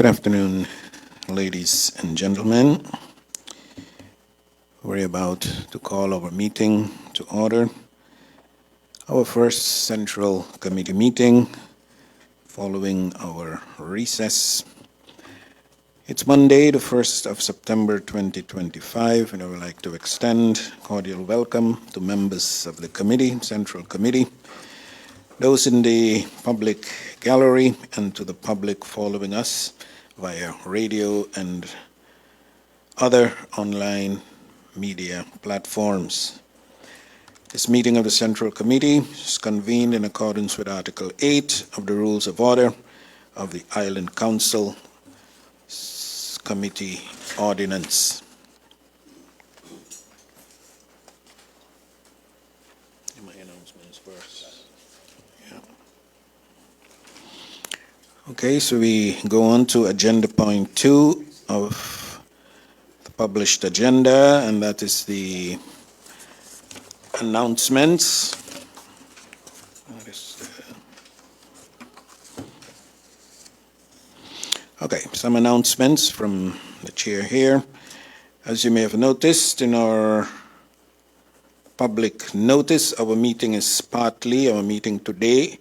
Good afternoon, ladies and gentlemen. We're about to call our meeting to order. Our first Central Committee meeting following our recess. It's Monday, the 1st of September 2025, and I would like to extend cordial welcome to members of the committee, Central Committee, those in the public gallery, and to the public following us via radio and other online media platforms. This meeting of the Central Committee is convened in accordance with Article 8 of the Rules of Order of the Island Council Committee Ordinance. My announcements first. Yeah. Okay, so we go on to agenda point 2 of the published agenda, and that is the announcements. Okay, some announcements from the chair here. As you may have noticed in our public notice, our meeting today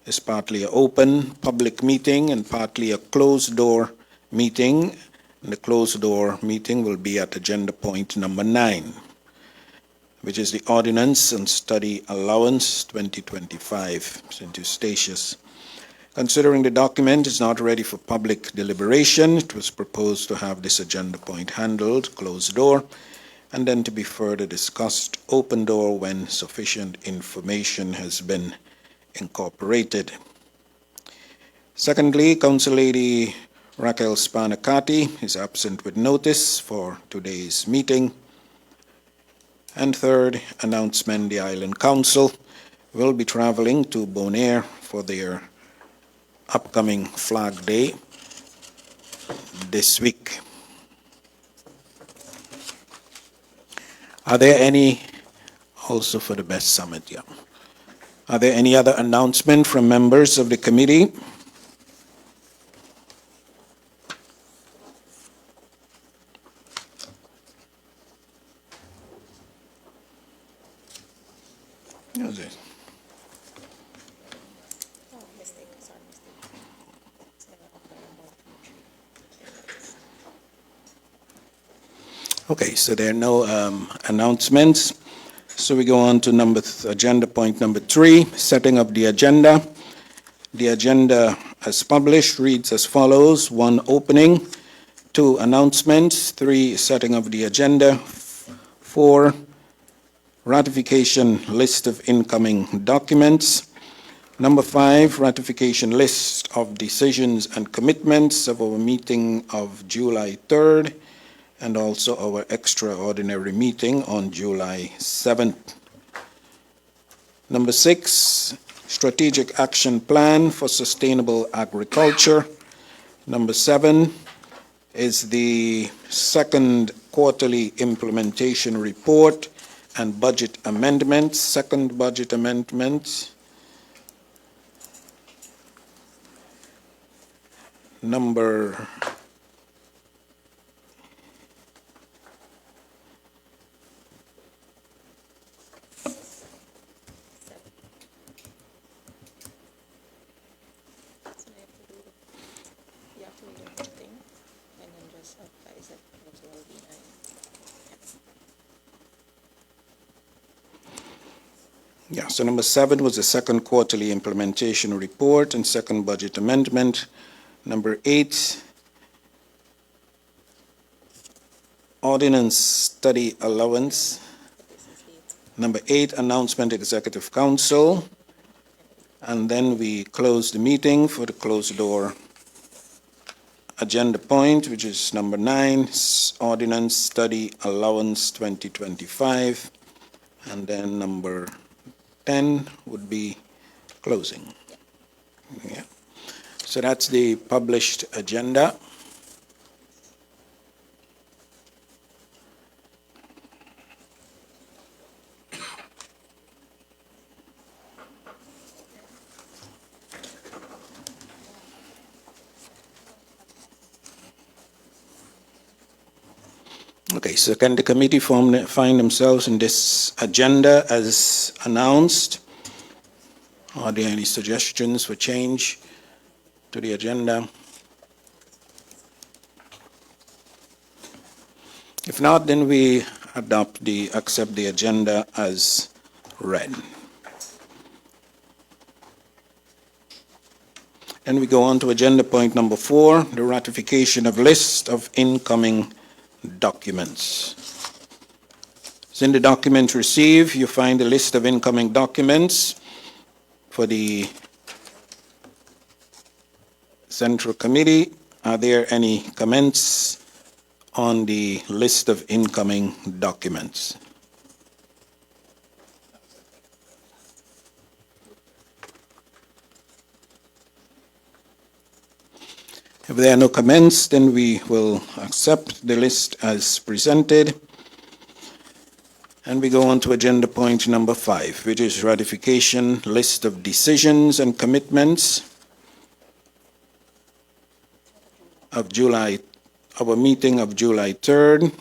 is partly an open public meeting and partly a closed door meeting. And the closed door meeting will be at agenda point number 9, which is the Ordinance and Study Allowance 2025, St. Eustatius. Considering the document is not ready for public deliberation, it was proposed to have this agenda point handled closed door and then to be further discussed open door when sufficient information has been incorporated. Secondly, Council Lady Raquel Spanakati is absent with notice for today's meeting. And third announcement, the Island Council will be traveling to Bonaire for their upcoming Flag Day this week. Are there any, also for the Best Summit, yeah. Are there any other announcement from members of the committee? Okay, so there are no announcements. So we go on to agenda point number 3, setting up the agenda. The agenda as published reads as follows: 1, opening; 2, announcements; 3, setting of the agenda; 4, ratification list of incoming documents; number 5, ratification list of decisions and commitments of our meeting of July 3rd, and also our extraordinary meeting on July 7th. Number 6, strategic action plan for sustainable agriculture. Number 7 is the second quarterly implementation report and budget amendments, second budget amendment. Number 7 was the second quarterly implementation report and second budget amendment. Number 8, ordinance study allowance. Number 8, announcement executive council. And then we close the meeting for the closed door agenda point, which is number 9, ordinance study allowance 2025. And then number 10 would be closing. Yeah. So that's the published agenda. Okay, so can the committee find themselves in this agenda as announced? Are there any suggestions for change to the agenda? If not, then we accept the agenda as read. Then we go on to agenda point number 4, the ratification of list of incoming documents. So in the document received, you find a list of incoming documents for the Central Committee. Are there any comments on the list of incoming documents? If there are no comments, then we will accept the list as presented. And we go on to agenda point number 5, which is ratification list of decisions and commitments of our meeting of July 3rd,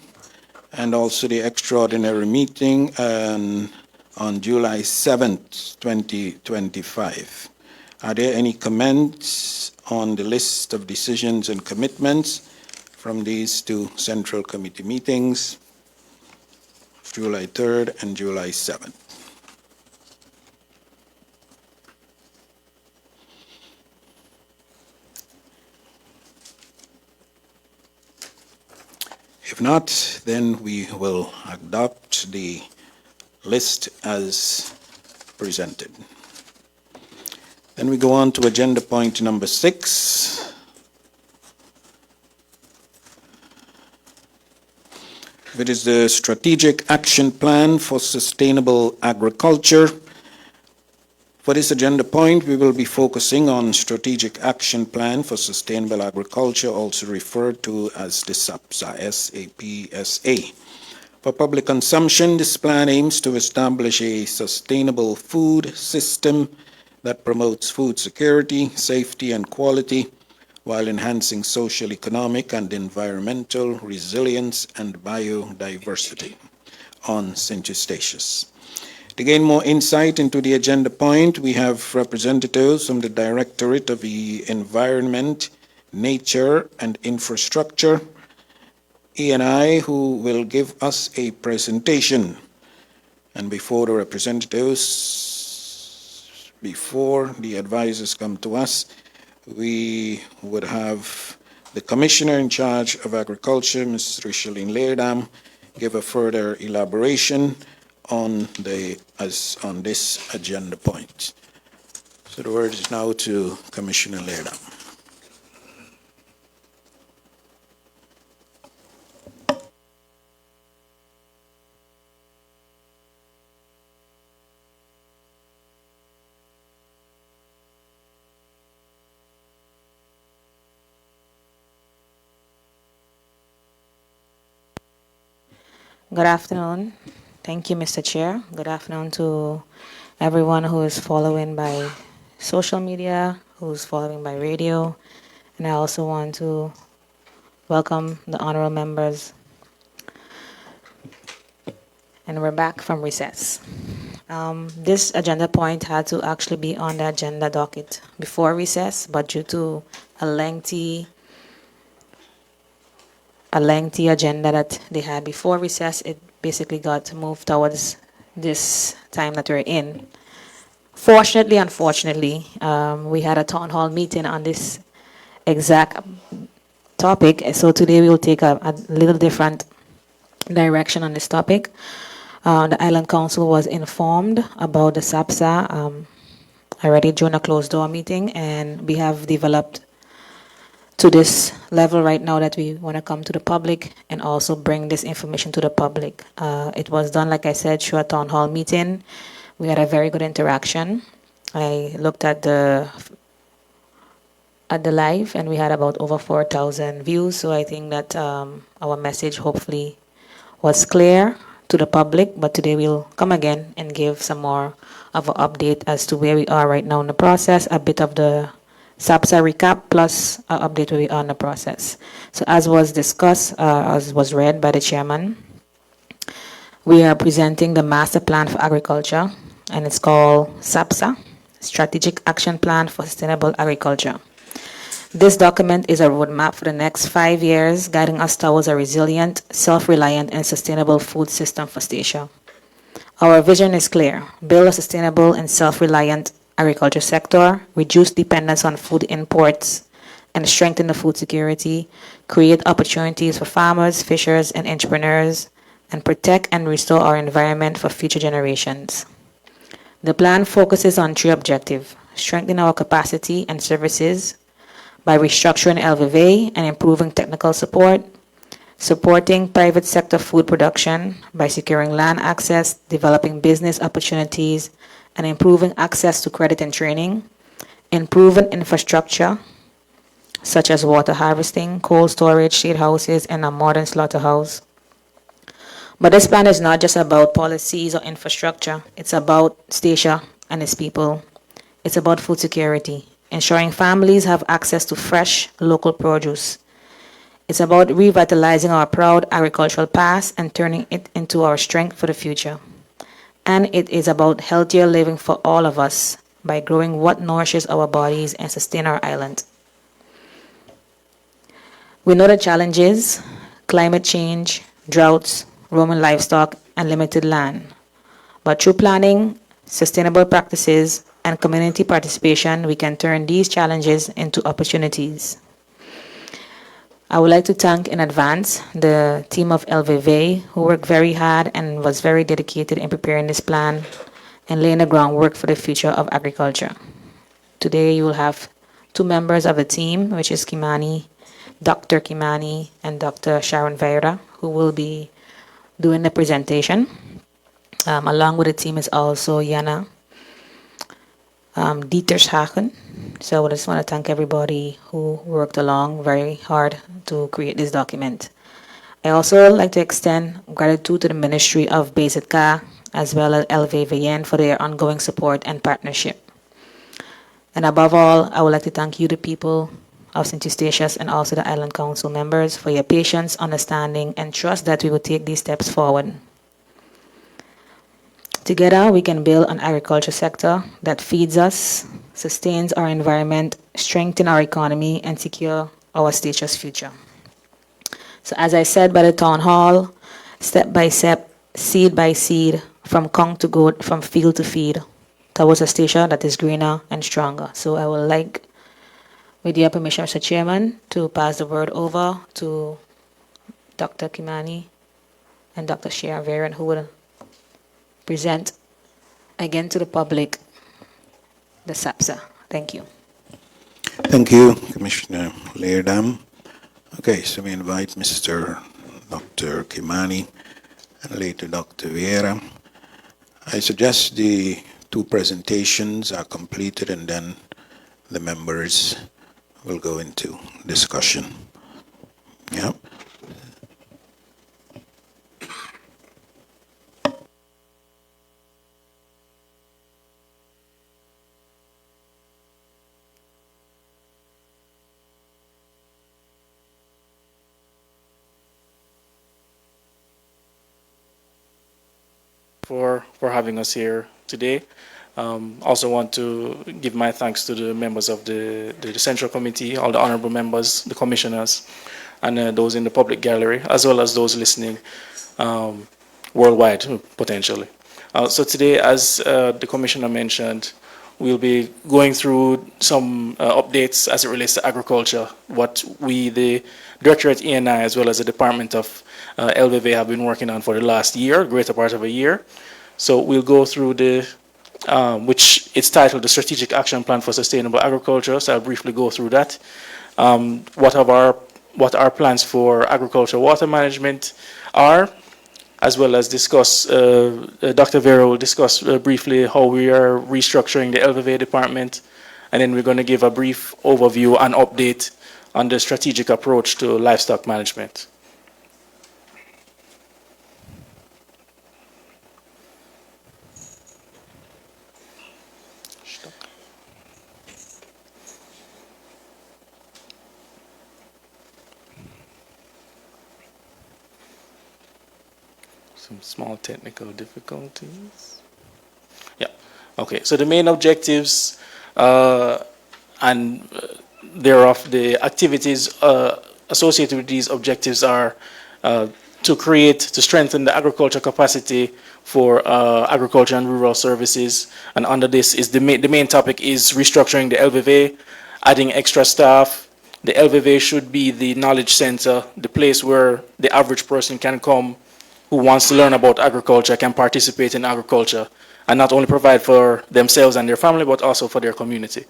and also the extraordinary meeting on July 7th, 2025. Are there any comments on the list of decisions and commitments from these two Central Committee meetings, July 3rd and July 7th? If not, then we will adopt the list as presented. Then we go on to agenda point number 6. It is the Strategic Action Plan for Sustainable Agriculture. For this agenda point, we will be focusing on Strategic Action Plan for Sustainable Agriculture, also referred to as the SAPSA, S-A-P-S-A. For public consumption, this plan aims to establish a sustainable food system that promotes food security, safety, and quality while enhancing social, economic, and environmental resilience and biodiversity on St. Eustatius. To gain more insight into the agenda point, we have representatives from the Directorate of the Environment, Nature, and Infrastructure, E&I, who will give us a presentation. And before the advisors come to us, we would have the Commissioner in charge of Agriculture, Ms. Richelyn Leerdam, give a further elaboration on this agenda point. So the word is now to Commissioner Leerdam. Good afternoon. Thank you, Mr. Chair. Good afternoon to everyone who is following by social media, who's following by radio. And I also want to welcome the honorable members. And we're back from recess. This agenda point had to actually be on the agenda docket before recess, but due to a lengthy agenda that they had before recess, it basically got moved towards this time that we're in. Fortunately, unfortunately, we had a town hall meeting on this exact topic, so today we will take a little different direction on this topic. The Island Council was informed about the SAPSA already during a closed door meeting, and we have developed to this level right now that we want to come to the public and also bring this information to the public. It was done, like I said, through a town hall meeting. We had a very good interaction. I looked at the live, and we had about over 4,000 views. So I think that our message hopefully was clear to the public. But today we'll come again and give some more of an update as to where we are right now in the process, a bit of the SAPSA recap plus an update will be on the process. So as was discussed, as was read by the chairman, we are presenting the master plan for agriculture, and it's called SAPSA, Strategic Action Plan for Sustainable Agriculture. This document is a roadmap for the next 5 years, guiding us towards a resilient, self-reliant, and sustainable food system for Statia. Our vision is clear: build a sustainable and self-reliant agriculture sector, reduce dependence on food imports, and strengthen the food security, create opportunities for farmers, fishers, and entrepreneurs, and protect and restore our environment for future generations. The plan focuses on 3 objectives: strengthening our capacity and services by restructuring LVV and improving technical support, supporting private sector food production by securing land access, developing business opportunities, and improving access to credit and training, improving infrastructure such as water harvesting, cold storage, shade houses, and a modern slaughterhouse. But this plan is not just about policies or infrastructure. It's about Statia and its people. It's about food security, ensuring families have access to fresh, local produce. It's about revitalizing our proud agricultural past and turning it into our strength for the future. And it is about healthier living for all of us by growing what nourishes our bodies and sustain our island. We know the challenges: climate change, droughts, roaming livestock, and limited land. But through planning, sustainable practices, and community participation, we can turn these challenges into opportunities. I would like to thank in advance the team of LVV, who worked very hard and was very dedicated in preparing this plan and laying the groundwork for the future of agriculture. Today you will have 2 members of the team, which is Dr. Kimani and Dr. Sharon Vera, who will be doing the presentation. Along with the team is also Jana Dietershagen. So I just want to thank everybody who worked along very hard to create this document. I also like to extend gratitude to the Ministry of Basitka as well as LVVN for their ongoing support and partnership. And above all, I would like to thank you, the people of St. Eustatius, and also the Island Council members, for your patience, understanding, and trust that we will take these steps forward. Together, we can build an agriculture sector that feeds us, sustains our environment, strengthen our economy, and secure our Statius future. So as I said by the town hall, step by step, seed by seed, from conch to goat, from field to feed, towards a Statia that is greener and stronger. So I would like, with your permission, Mr. Chairman, to pass the word over to Dr. Kimani and Dr. Sharon Vera, who will present again to the public the SAPSA. Thank you. Thank you, Commissioner Leerdam. Okay, so we invite Mr. Dr. Kimani and later Dr. Vieira. I suggest the 2 presentations are completed and then the members will go into discussion. Yeah. For having us here today. Also want to give my thanks to the members of the Central Committee, all the honorable members, the commissioners, and those in the public gallery, as well as those listening worldwide, potentially. So today, as the commissioner mentioned, we'll be going through some updates as it relates to agriculture, what we, the Directorate ENI, as well as the Department of LVV, have been working on for the last year, greater part of a year. So we'll go through the, which it's titled the Strategic Action Plan for Sustainable Agriculture. So I'll briefly go through that. What our plans for agriculture water management are, as well as discuss, Dr. Vera will discuss briefly how we are restructuring the LVV department, and then we're going to give a brief overview and update on the strategic approach to livestock management. Some small technical difficulties. Yeah. Okay. So the main objectives and thereof, the activities associated with these objectives are to strengthen the agriculture capacity for agriculture and rural services. And under this is the main topic is restructuring the LVV, adding extra staff. The LVV should be the knowledge center, the place where the average person can come who wants to learn about agriculture, can participate in agriculture, and not only provide for themselves and their family, but also for their community.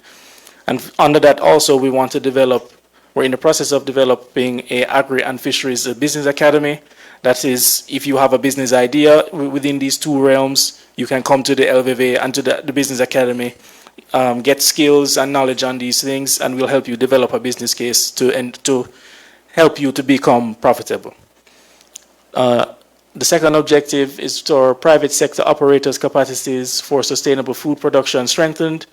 And under that also, we're in the process of developing a agri and fisheries business academy. That is, if you have a business idea within these two realms, you can come to the LVV and to the business academy, get skills and knowledge on these things, and we'll help you develop a business case to help you to become profitable. The second objective is for private sector operators' capacities for sustainable food production strengthened.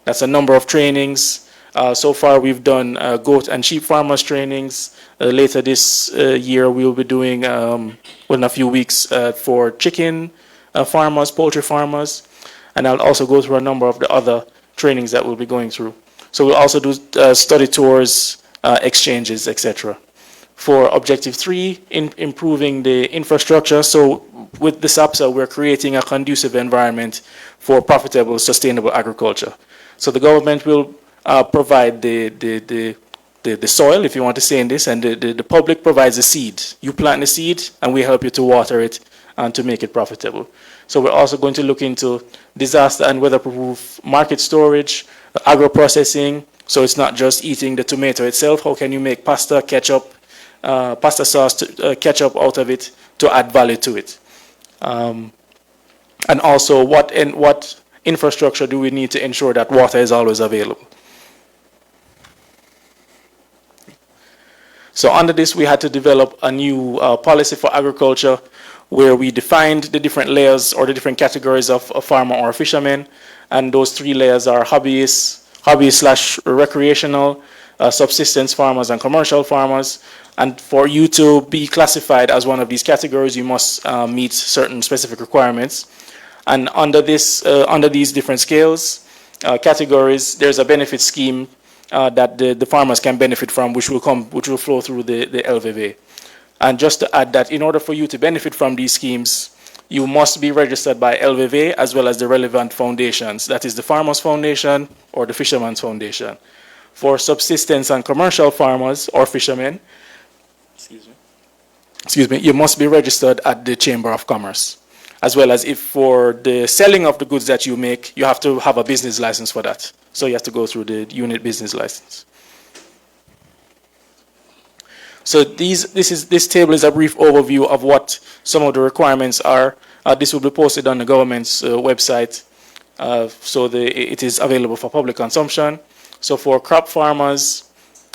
That's a number of trainings. So far, we've done goat and sheep farmers trainings. Later this year, we'll be doing, within a few weeks, for chicken farmers, poultry farmers. And I'll also go through a number of the other trainings that we'll be going through. So we'll also do study tours, exchanges, etc. For objective 3, improving the infrastructure. So with the SAPSA, we're creating a conducive environment for profitable, sustainable agriculture. So the government will provide the soil, if you want to say in this, and the public provides the seed. You plant the seed, and we help you to water it and to make it profitable. So we're also going to look into disaster and weather-proof market storage, agro-processing. So it's not just eating the tomato itself. How can you make pasta, ketchup, pasta sauce, ketchup out of it to add value to it? And also, what infrastructure do we need to ensure that water is always available? So under this, we had to develop a new policy for agriculture where we defined the different layers or the different categories of a farmer or a fisherman. And those 3 layers are hobby/recreational, subsistence farmers, and commercial farmers. And for you to be classified as one of these categories, you must meet certain specific requirements. And under these different scales, categories, there's a benefit scheme that the farmers can benefit from, which will flow through the LVV. And just to add that, in order for you to benefit from these schemes, you must be registered by LVV as well as the relevant foundations. That is the Farmers Foundation or the Fisherman's Foundation. For subsistence and commercial farmers or fishermen, you must be registered at the Chamber of Commerce. As well as if for the selling of the goods that you make, you have to have a business license for that. So you have to go through the unit business license. So this table is a brief overview of what some of the requirements are. This will be posted on the government's website, so it is available for public consumption. So for crop farmers,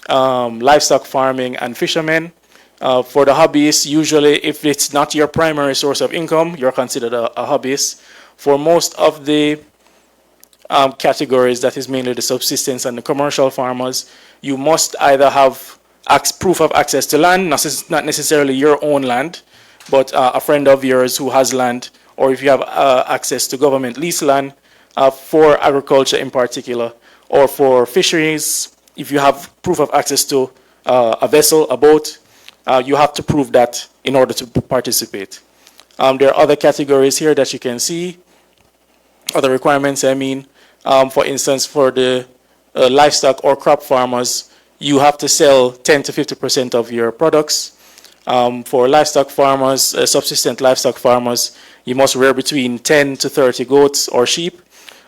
livestock farming, and fishermen, for the hobbyists, usually if it's not your primary source of income, you're considered a hobbyist. For most of the categories, that is mainly the subsistence and the commercial farmers, you must either have proof of access to land, not necessarily your own land, but a friend of yours who has land, or if you have access to government lease land for agriculture in particular, or for fisheries, if you have proof of access to a vessel, a boat, you have to prove that in order to participate. There are other categories here that you can see, other requirements, for instance, for the livestock or crop farmers, you have to sell 10 to 50% of your products. For livestock farmers, subsistent livestock farmers, you must rear between 10 to 30 goats or sheep,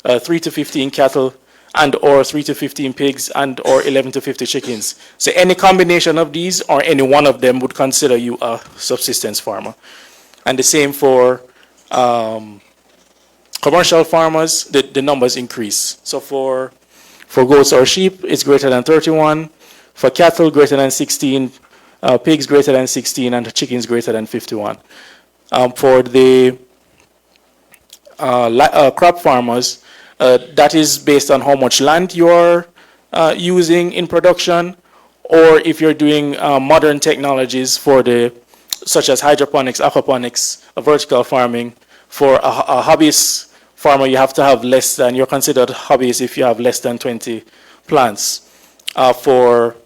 3 to 15 cattle, and or 3 to 15 pigs, and or 11 to 50 chickens. So any combination of these or any one of them would consider you a subsistence farmer. And the same for commercial farmers, the numbers increase. So for goats or sheep, it's greater than 31. For cattle, greater than 16. Pigs, greater than 16. And chickens, greater than 51. For the crop farmers, that is based on how much land you're using in production, or if you're doing modern technologies for the such as hydroponics, aquaponics, vertical farming. For a hobbyist farmer, you have to have less than, you're considered hobbyist if you have less than 20 plants. For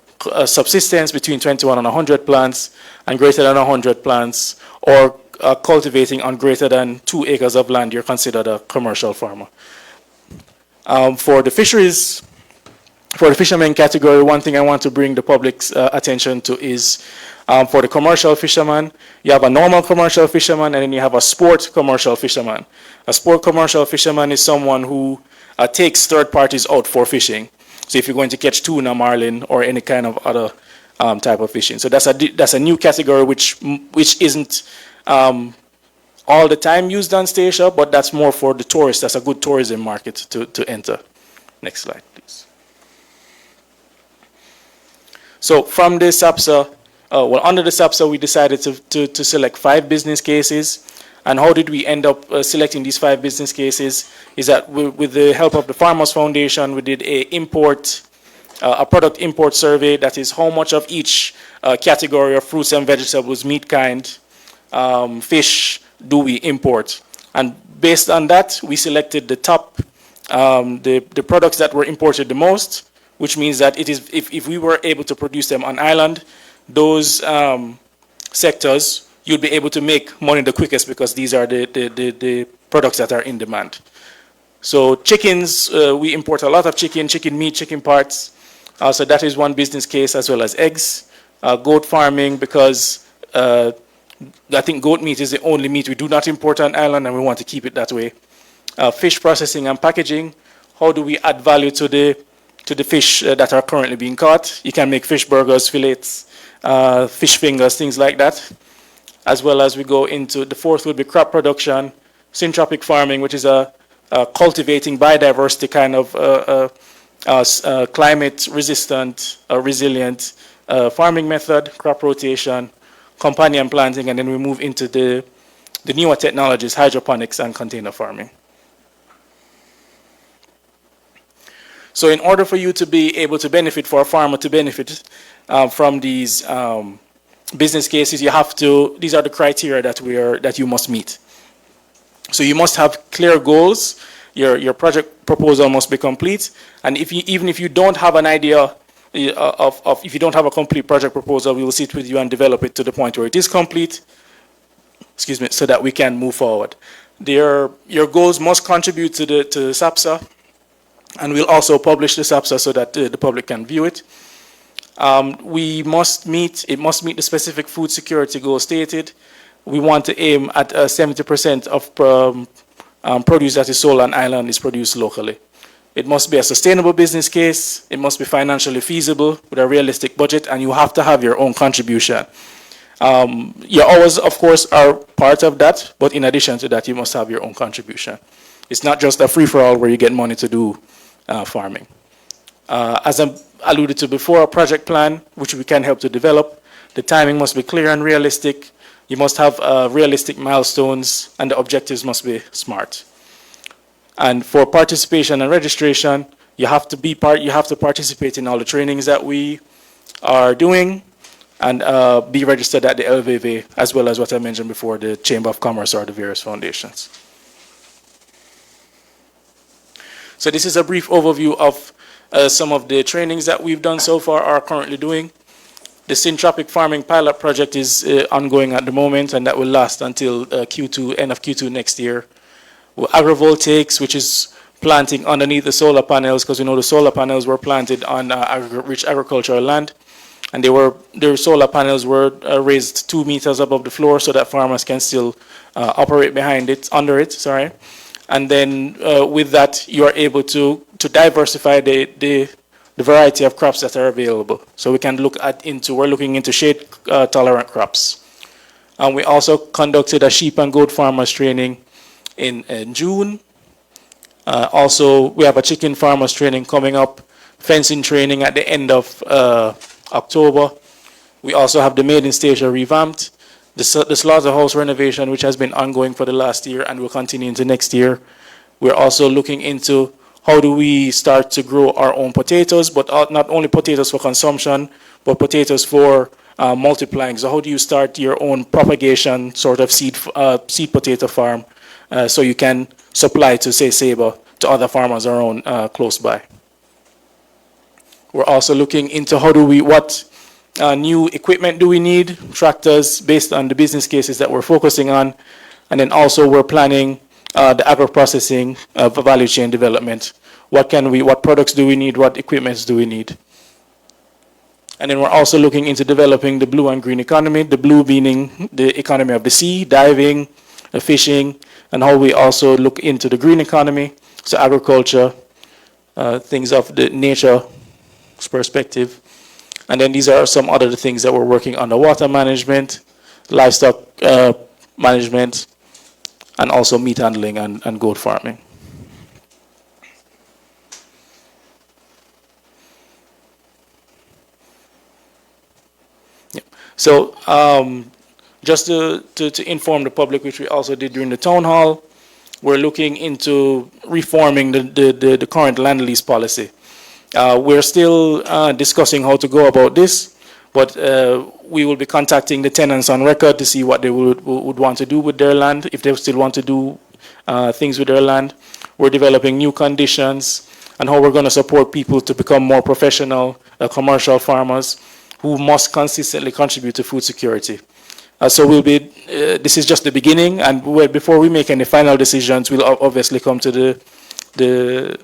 subsistence, between 21 and 100 plants, and greater than 100 plants, or cultivating on greater than 2 acres of land, you're considered a commercial farmer. For the fisheries, for the fishermen category, one thing I want to bring the public's attention to is for the commercial fisherman, you have a normal commercial fisherman and then you have a sport commercial fisherman. A sport commercial fisherman is someone who takes third parties out for fishing. So if you're going to catch tuna, marlin, or any kind of other type of fishing. So that's a new category which isn't all the time used on Statia, but that's more for the tourists. That's a good tourism market to enter. Next slide, please. So from the SAPSA, under the SAPSA, we decided to select 5 business cases. And how did we end up selecting these 5 business cases? Is that with the help of the Farmers Foundation, we did a product import survey. That is how much of each category of fruits and vegetables, meat kind, fish, do we import? And based on that, we selected the top, the products that were imported the most, which means that it is if we were able to produce them on island, those sectors, you'd be able to make money the quickest because these are the products that are in demand. So chickens, we import a lot of chicken meat, chicken parts. So that is one business case, as well as eggs. Goat farming, because I think goat meat is the only meat we do not import on island, and we want to keep it that way. Fish processing and packaging. How do we add value to the fish that are currently being caught? You can make fish burgers, fillets, fish fingers, things like that. As well as we go into the fourth would be crop production, syntropic farming, which is a cultivating biodiversity kind of climate resistant, resilient farming method, crop rotation, companion planting, and then we move into the newer technologies, hydroponics and container farming. So in order for you to be able to benefit, for a farmer to benefit from these business cases, you have to, these are the criteria that you must meet. So you must have clear goals, your project proposal must be complete, and even if you don't have an idea if you don't have a complete project proposal, we will sit with you and develop it to the point where it is complete, so that we can move forward. Your goals must contribute to SAPSA, and we'll also publish the SAPSA so that the public can view it. It must meet the specific food security goal stated. We want to aim at 70% of produce that is sold on island is produced locally. It must be a sustainable business case. It must be financially feasible with a realistic budget, and you have to have your own contribution. Your hours, of course, are part of that, but in addition to that, you must have your own contribution. It's not just a free-for-all where you get money to do farming. As I alluded to before, a project plan, which we can help to develop. The timing must be clear and realistic. You must have realistic milestones, and the objectives must be SMART. And for participation and registration, you have to participate in all the trainings that we are doing, and be registered at the LVV, as well as what I mentioned before, the Chamber of Commerce or the various foundations. So this is a brief overview of some of the trainings that we've done so far, are currently doing. The syntropic farming pilot project is ongoing at the moment, and that will last until end of Q2 next year. Agrovoltaics, which is planting underneath the solar panels, because we know the solar panels were planted on rich agricultural land, and their solar panels were raised 2 meters above the floor so that farmers can still operate under it. And then with that, you are able to diversify the variety of crops that are available. So we can we're looking into shade tolerant crops. And we also conducted a sheep and goat farmers training in June. Also, we have a chicken farmers training coming up, fencing training at the end of October. We also have the Made in Statia revamped, the slaughterhouse renovation, which has been ongoing for the last year and will continue into next year. We're also looking into how do we start to grow our own potatoes, but not only potatoes for consumption, but potatoes for multiplying. So how do you start your own propagation sort of seed potato farm so you can supply to, say, Saba, to other farmers around close by. We're also looking into what new equipment do we need, tractors based on the business cases that we're focusing on. And then also we're planning the agro-processing value chain development. What products do we need? What equipments do we need? And then we're also looking into developing the blue and green economy, the blue meaning the economy of the sea, diving, fishing, and how we also look into the green economy, so agriculture, things of the nature perspective. And then these are some other things that we're working on: the water management, livestock management, and also meat handling and goat farming. Yeah. So just to inform the public, which we also did during the town hall, we're looking into reforming the current land lease policy. We're still discussing how to go about this, but we will be contacting the tenants on record to see what they would want to do with their land, if they still want to do things with their land. We're developing new conditions and how we're going to support people to become more professional commercial farmers who must consistently contribute to food security. So this is just the beginning, and before we make any final decisions, we'll obviously come to the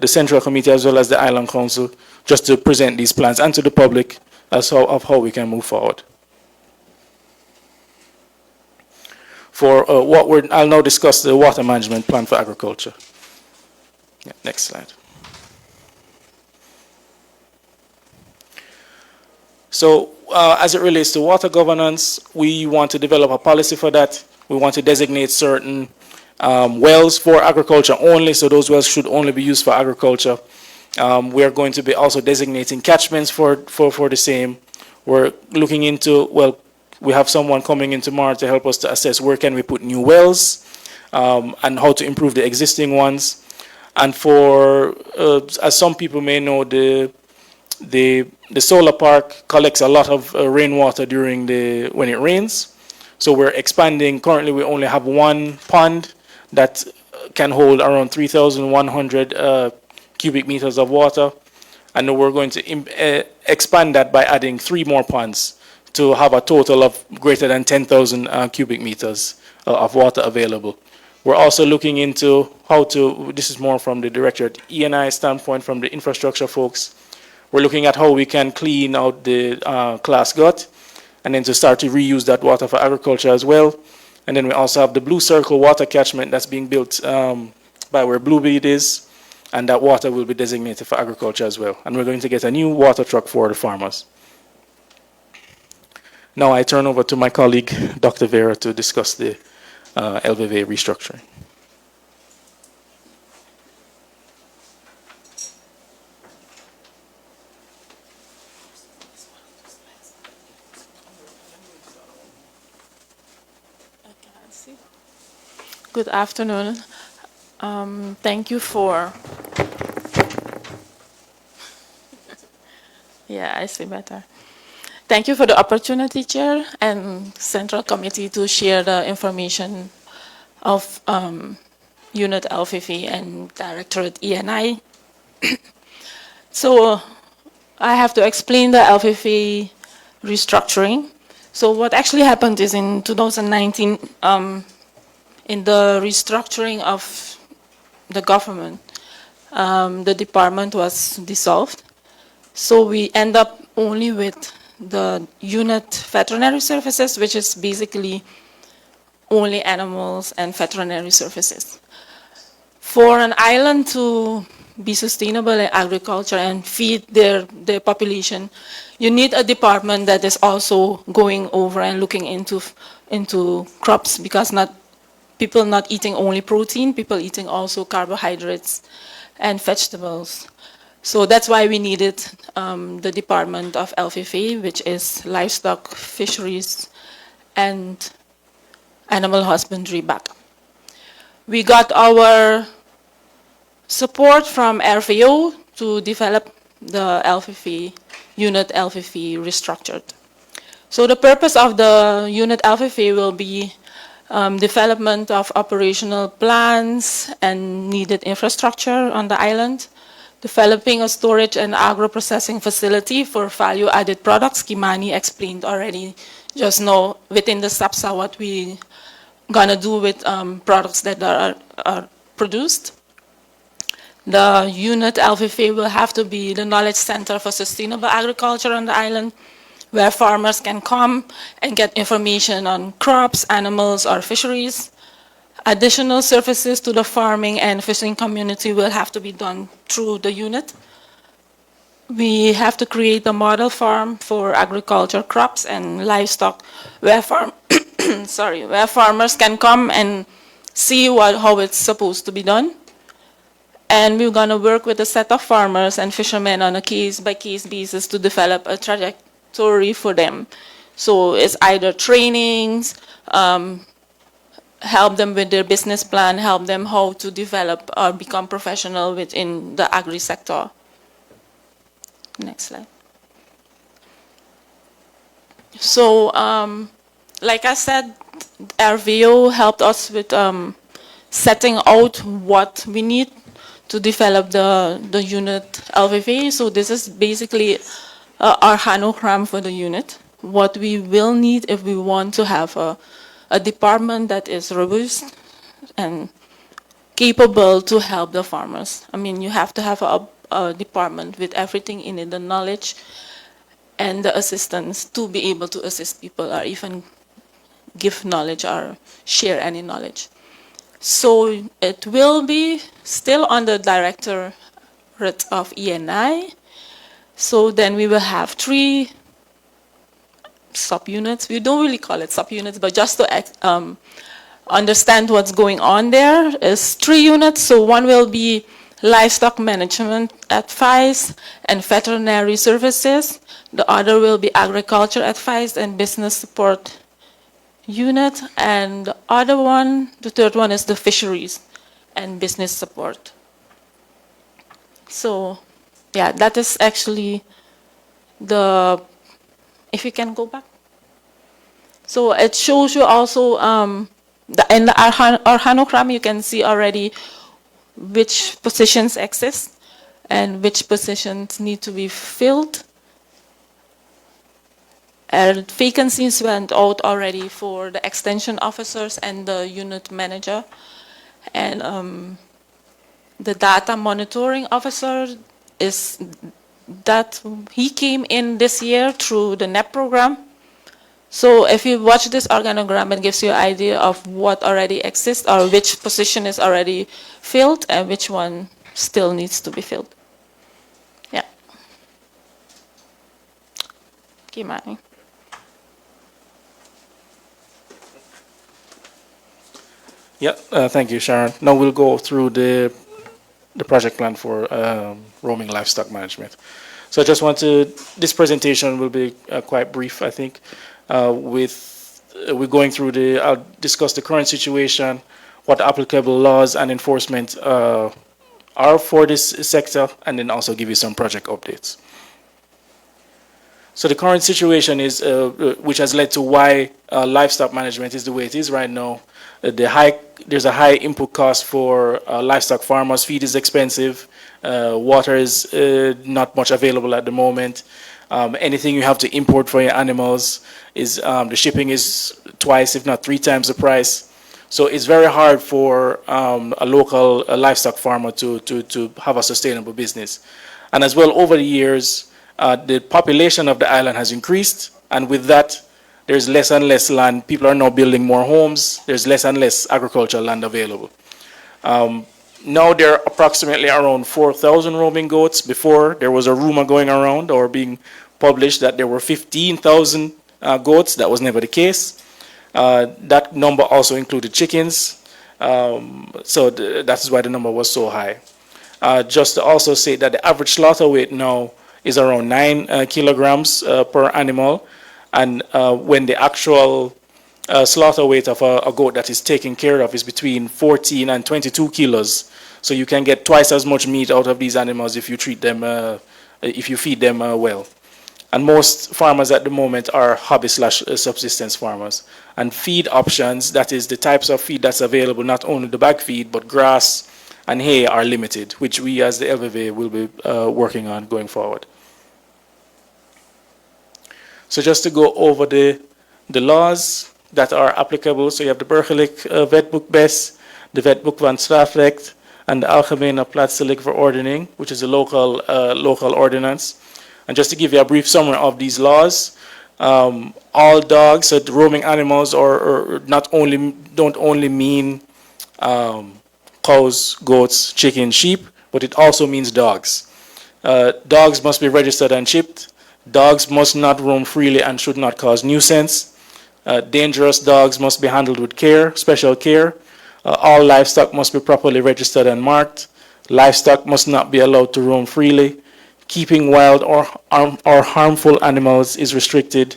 Central Committee as well as the Island Council just to present these plans and to the public as of how we can move forward. I'll now discuss the water management plan for agriculture. Yeah, next slide. So as it relates to water governance, we want to develop a policy for that. We want to designate certain wells for agriculture only, so those wells should only be used for agriculture. We are going to be also designating catchments for the same. We're looking into, we have someone coming in tomorrow to help us to assess where can we put new wells and how to improve the existing ones. And as some people may know, the solar park collects a lot of rainwater when it rains. So we're expanding. Currently, we only have one pond that can hold around 3,100 cubic meters of water. And we're going to expand that by adding 3 more ponds to have a total of greater than 10,000 cubic meters of water available. We're also looking into this is more from the director at E&I standpoint, from the infrastructure folks. We're looking at how we can clean out the class gut and then to start to reuse that water for agriculture as well. And then we also have the Blue Circle water catchment that's being built by where Bluebeat is, and that water will be designated for agriculture as well. And we're going to get a new water truck for the farmers. Now I turn over to my colleague, Dr. Vera, to discuss the LVV restructuring. Good afternoon. Thank you for... Yeah, I see better. Thank you for the opportunity, Chair and Central Committee, to share the information of Unit LVV and Directorate E&I. So I have to explain the LVV restructuring. So what actually happened is in 2019, in the restructuring of the government, the department was dissolved. So we end up only with the unit veterinary services, which is basically only animals and veterinary services. For an island to be sustainable in agriculture and feed their population, you need a department that is also going over and looking into crops, because people not eating only protein, people eating also carbohydrates and vegetables. So that's why we needed the Department of LVV, which is Livestock, Fisheries, and Animal Husbandry back. We got our support from RVO to develop the LVV, Unit LVV restructured. So the purpose of the unit LFFA will be development of operational plans and needed infrastructure on the island, developing a storage and agro-processing facility for value-added products. Kimani explained already just now within the SAPSA what we gonna do with products that are produced. The unit LFFA will have to be the knowledge center for sustainable agriculture on the island, where farmers can come and get information on crops, animals, or fisheries. Additional services to the farming and fishing community will have to be done through the unit. We have to create a model farm for agriculture, crops, and livestock, where where farmers can come and see how it's supposed to be done. And we're going to work with a set of farmers and fishermen on a case-by-case basis to develop a trajectory for them. So it's either trainings, help them with their business plan, help them how to develop or become professional within the agri-sector. Next slide. So, like I said, RVO helped us with setting out what we need to develop the unit LVV. So this is basically our organogram for the unit, what we will need if we want to have a department that is robust and capable to help the farmers. I mean, you have to have a department with everything in it, the knowledge and the assistance to be able to assist people or even give knowledge or share any knowledge. So it will be still under Directorate of ENI. So then we will have 3 subunits. We don't really call it subunits, but just to understand what's going on there is 3 units. So one will be livestock management advice and veterinary services. The other will be agriculture advice and business support unit, and the other one, the third one, is the fisheries and business support. So, yeah, that is actually if you can go back. So it shows you also, in the organogram, you can see already which positions exist and which positions need to be filled. And vacancies went out already for the extension officers and the unit manager. And the data monitoring officer he came in this year through the NEP program. So if you watch this organogram, it gives you an idea of what already exists or which position is already filled and which one still needs to be filled. Yeah. Kimani. Yeah, thank you, Sharon. Now we'll go through the project plan for roaming livestock management. So I just this presentation will be quite brief, I think. We're going through I'll discuss the current situation, what applicable laws and enforcement are for this sector, and then also give you some project updates. So the current situation is, which has led to why livestock management is the way it is right now. There's a high input cost for livestock farmers. Feed is expensive. Water is not much available at the moment. Anything you have to import for your animals the shipping is 2 if not 3 times the price. So it's very hard for a local livestock farmer to have a sustainable business. And as well, over the years, the population of the island has increased, and with that, there's less and less land. People are now building more homes. There's less and less agricultural land available. Now there are approximately around 4,000 roaming goats. Before, there was a rumor going around or being published that there were 15,000 goats. That was never the case. That number also included chickens. So that's why the number was so high. Just to also say that the average slaughter weight now is around 9 kilograms per animal. And when the actual slaughter weight of a goat that is taken care of is between 14 and 22 kilos. So you can get twice as much meat out of these animals if you treat them, if you feed them well. And most farmers at the moment are hobby slash subsistence farmers. And feed options, that is the types of feed that's available, not only the bag feed, but grass and hay are limited, which we as the LVV will be working on going forward. So just to go over the laws that are applicable, so you have the Burgerlijk Wetboek BES, the Wetboek van Strafrecht, and the Algemene Plaatselijke Verordening, which is a local ordinance. And just to give you a brief summary of these laws, all dogs, so roaming animals, or don't only mean cows, goats, chickens, sheep, but it also means dogs. Dogs must be registered and chipped. Dogs must not roam freely and should not cause nuisance. Dangerous dogs must be handled with care, special care. All livestock must be properly registered and marked. Livestock must not be allowed to roam freely. Keeping wild or harmful animals is restricted.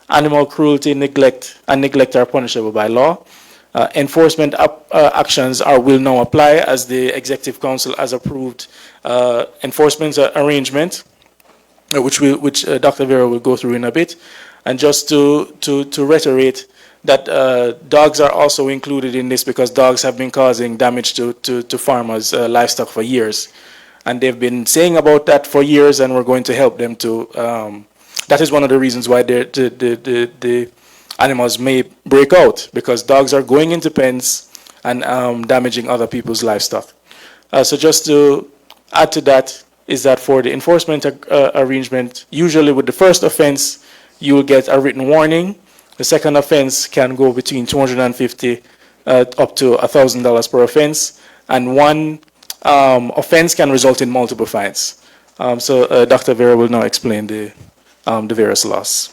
Animal cruelty, neglect are punishable by law. Enforcement actions will now apply as the Executive Council has approved enforcement arrangement, which Dr. Vera will go through in a bit. And just to reiterate that dogs are also included in this because dogs have been causing damage to farmers' livestock for years. And they've been saying about that for years, and we're going to help them to. That is one of the reasons why the animals may break out, because dogs are going into pens and damaging other people's livestock. So just to add to that is that for the enforcement arrangement, usually with the first offense, you will get a written warning. The second offense can go between $250 up to $1,000 per offense, and one offense can result in multiple fines. So Dr. Vera will now explain the various laws.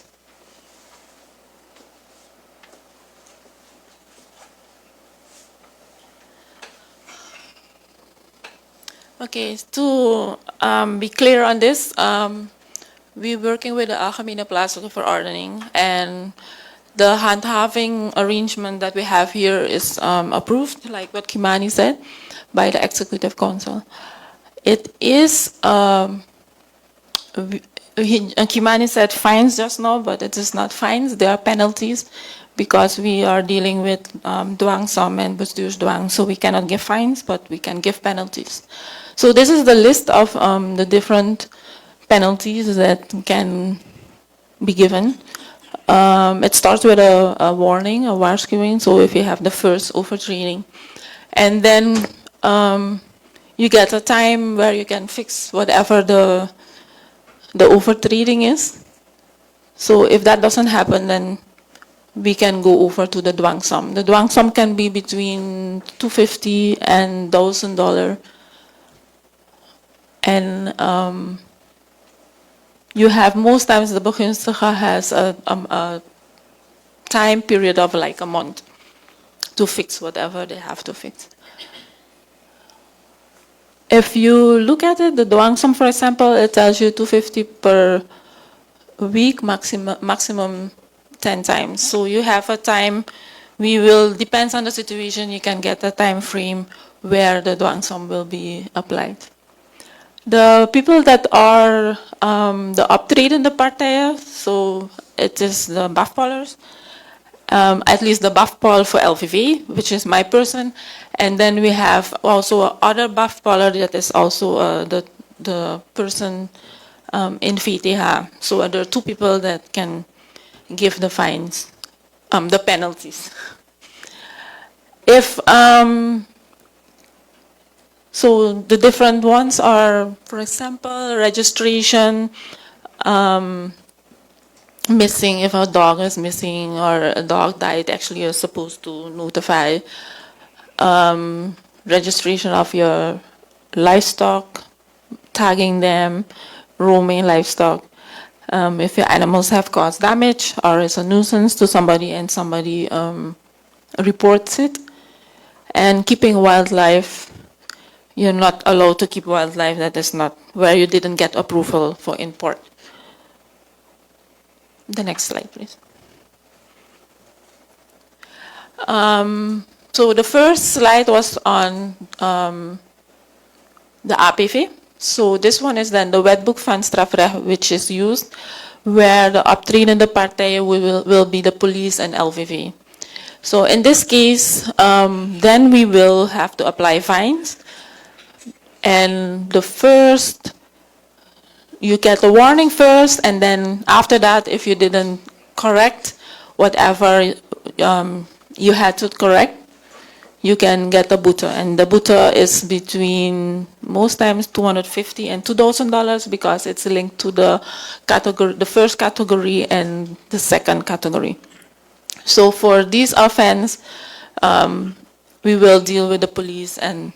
Okay, to be clear on this, we're working with the Algemene Plaatselijke Verordening, and the handhaving arrangement that we have here is approved, like what Kimani said, by the Executive Council. It is, Kimani said fines just now, but it is not fines, they are penalties, because we are dealing with dwangsom and bestuursdwang, so we cannot give fines, but we can give penalties. So this is the list of the different penalties that can be given. It starts with a warning, a waarschuwing, so if you have the first overtrading. And then you get a time where you can fix whatever the overtrading is. So if that doesn't happen, then we can go over to the dwangsom. The dwangsom can be between $250 and $1,000. And you have, most times the begunstiger has a time period of like a month to fix whatever they have to fix. If you look at it, the dwangsom, for example, it tells you $250 per week, maximum 10 times. So you have a time, depends on the situation, you can get a time frame where the dwangsom will be applied. The people that are the optredende partijen, so it is the BAFPOLers, at least the BAFPOL for LVV, which is my person, and then we have also other BAFPOLer that is also the person in VTH. So there are two people that can give the fines, the penalties. If so the different ones are, for example, registration, missing, if a dog is missing or a dog died, actually you're supposed to notify. Registration of your livestock, tagging them, roaming livestock. If your animals have caused damage or is a nuisance to somebody and somebody reports it. And keeping wildlife, you're not allowed to keep wildlife that is not where you didn't get approval for import. The next slide, please. So the first slide was on the APV. So this one is then the Wetboek van Strafrecht, which is used where the optreden de partij will be the police and LVV. So in this case, then we will have to apply fines. And the first, you get a warning first, and then after that, if you didn't correct whatever you had to correct, you can get a boete. And the boete is between, most times, $250 and $2,000 because it's linked to the category, the first category and the second category. So for this offense, we will deal with the police and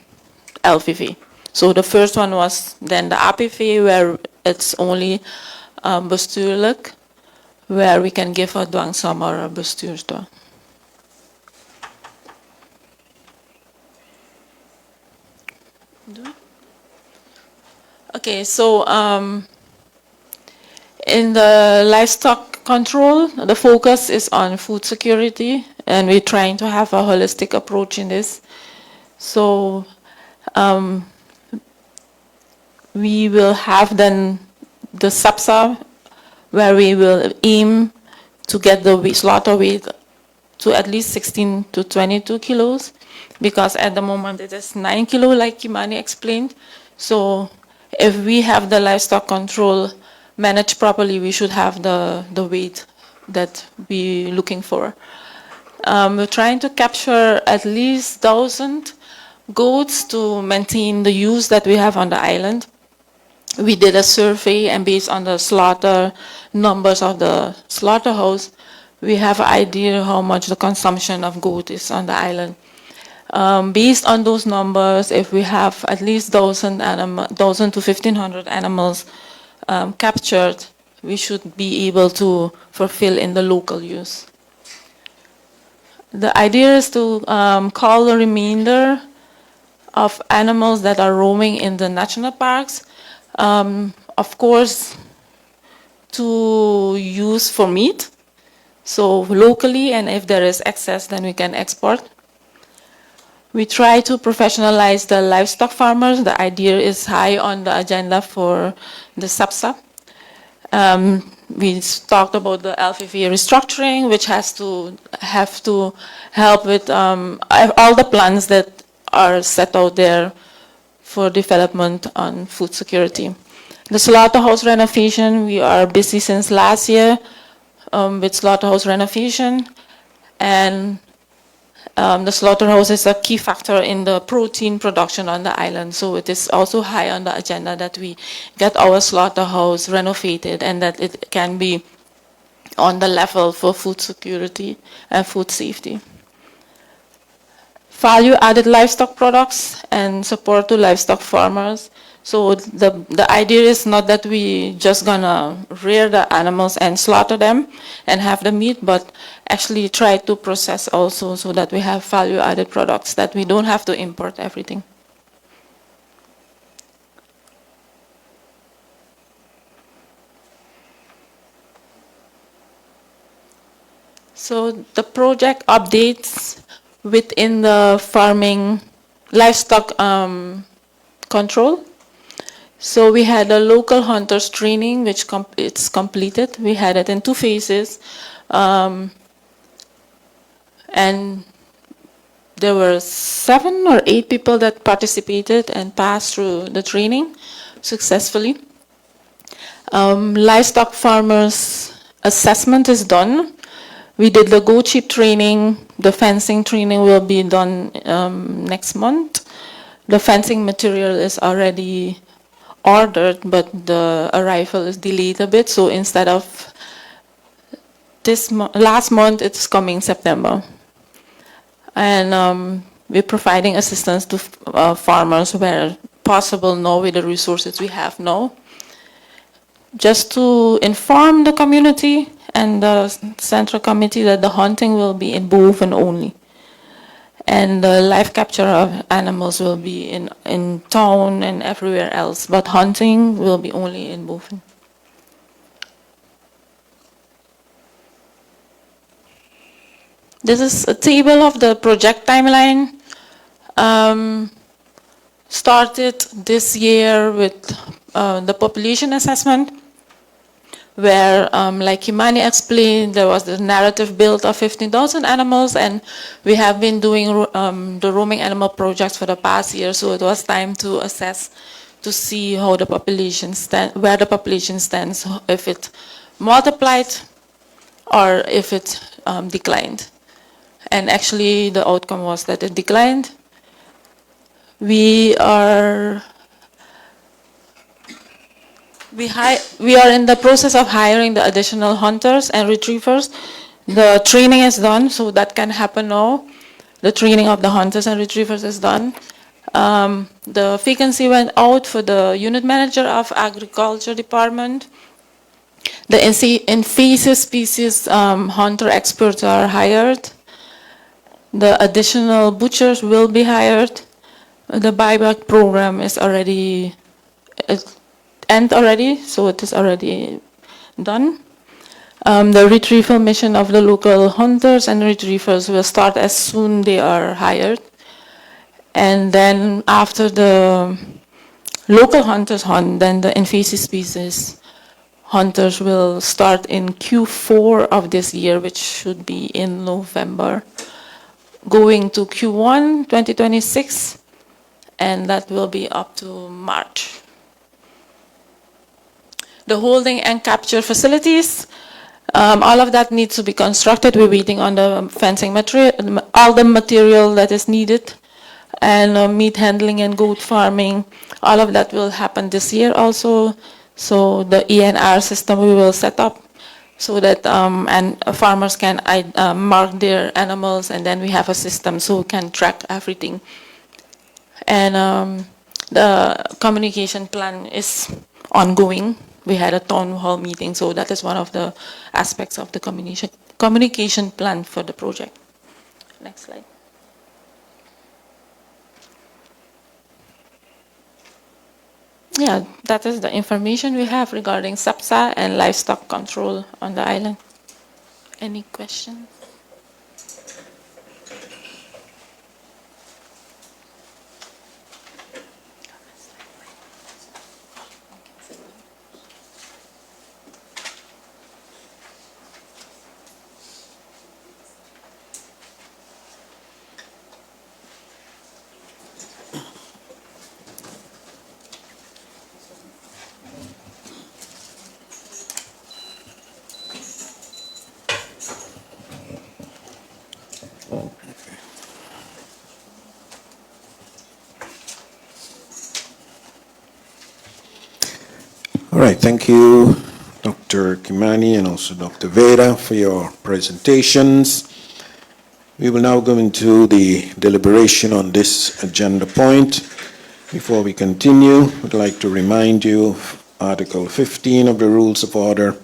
LVV. So the first one was then the APV, where it's only bestuurlijk, where we can give a dwangsom or a bestuursdwang. Okay, so in the livestock control, the focus is on food security, and we're trying to have a holistic approach in this. So we will have then the SAPSA, where we will aim to get the slaughter weight to at least 16 to 22 kilos, because at the moment it is 9 kilos, like Kimani explained. So if we have the livestock control managed properly, we should have the weight that we're looking for. We're trying to capture at least 1,000 goats to maintain the ewes that we have on the island. We did a survey, and based on the slaughter numbers of the slaughterhouse, we have an idea how much the consumption of goat is on the island. Based on those numbers, if we have at least 1,000 to 1,500 animals captured, we should be able to fulfill in the local use. The idea is to call the remainder of animals that are roaming in the national parks, of course, to use for meat, so locally, and if there is excess, then we can export. We try to professionalize the livestock farmers. The idea is high on the agenda for the SAPSA. We talked about the LVV restructuring, which have to help with all the plans that are set out there for development on food security. The slaughterhouse renovation, we are busy since last year with slaughterhouse renovation, and the slaughterhouse is a key factor in the protein production on the island, so it is also high on the agenda that we get our slaughterhouse renovated and that it can be on the level for food security and food safety. Value-added livestock products and support to livestock farmers. So the idea is not that we just gonna rear the animals and slaughter them and have the meat, but actually try to process also so that we have value-added products, that we don't have to import everything. So the project updates within the farming livestock control. So we had a local hunters training, which it's completed. We had it in 2 phases. And there were 7 or 8 people that participated and passed through the training successfully. Livestock farmers assessment is done. We did the goat sheep training. The fencing training will be done next month. The fencing material is already ordered, but the arrival is delayed a bit. So instead of last month, it's coming September. And we're providing assistance to farmers where possible now with the resources we have now. Just to inform the community and the central committee that the hunting will be in Boven only. And the live capture of animals will be in town and everywhere else, but hunting will be only in Boven. This is a table of the project timeline. Started this year with the population assessment. where, like Kimani explained, there was the narrative build of 15,000 animals, and we have been doing the roaming animal projects for the past year, so it was time to assess to see how the population where the population stands, if it multiplied or if it declined. And actually, the outcome was that it declined. We are in the process of hiring the additional hunters and retrievers. The training is done, so that can happen now. The training of the hunters and retrievers is done. The vacancy went out for the unit manager of agriculture department. The invasive species hunter experts are hired. The additional butchers will be hired. The buyback program is already end already, so it is already done. The retrieval mission of the local hunters and retrievers will start as soon they are hired. And then after the local hunters hunt, then the invasive species hunters will start in Q4 of this year, which should be in November, going to Q1 2026, and that will be up to March. The holding and capture facilities, all of that needs to be constructed. We're waiting on the fencing material, all the material that is needed, and meat handling and goat farming, all of that will happen this year also. So the ENR system we will set up so that and farmers can mark their animals, and then we have a system so we can track everything. And the communication plan is ongoing. We had a town hall meeting, so that is one of the aspects of the communication plan for the project. Next slide. Yeah, that is the information we have regarding SAPSA and livestock control on the island. Any questions? All right, thank you, Dr. Kimani and also Dr. Veda for your presentations. We will now go into the deliberation on this agenda point. Before we continue, I'd like to remind you of Article 15 of the Rules of Order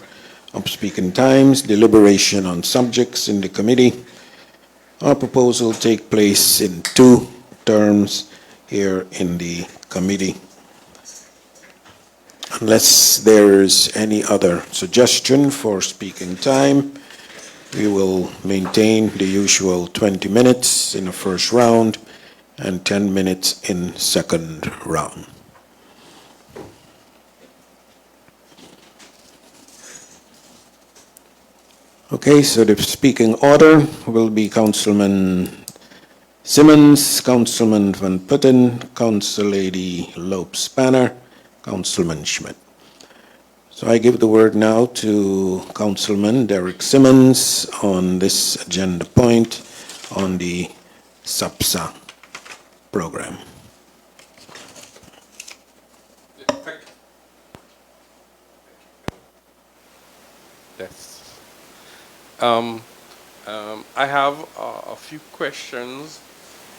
of Speaking Times, deliberation on subjects in the committee. Our proposal take place in 2 terms here in the committee. Unless there is any other suggestion for speaking time, we will maintain the usual 20 minutes in the first round and 10 minutes in second round. Okay, so the speaking order will be Councilman Simmons, Councilman Van Putten, Council Lady Lopes-Spanner, Councilman Schmidt. So I give the word now to Councilman Derek Simmons on this agenda point on the SAPSA program. Yes. I have a few questions.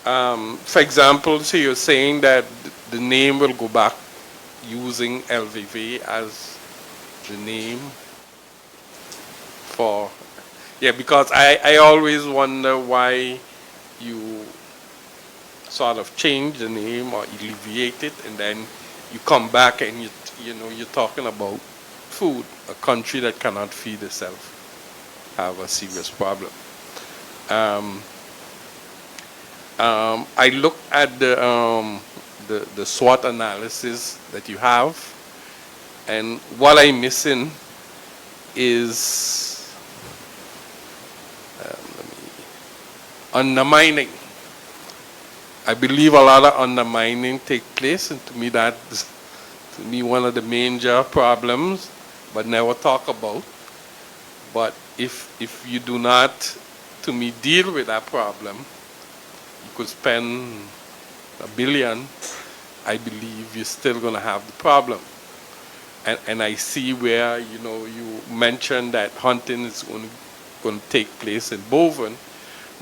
For example, so you're saying that the name will go back using LVV as the name for, yeah, because I always wonder why you sort of change the name or alleviate it, and then you come back and you're talking about food. A country that cannot feed itself have a serious problem. I looked at the SWOT analysis that you have, and what I'm missing is undermining. I believe a lot of undermining take place, and to me that's one of the major problems, but never talk about. But if you do not, to me, deal with that problem, you could spend $1 billion, I believe you're still going to have the problem. And I see where, you mentioned that hunting is going to take place in Boven.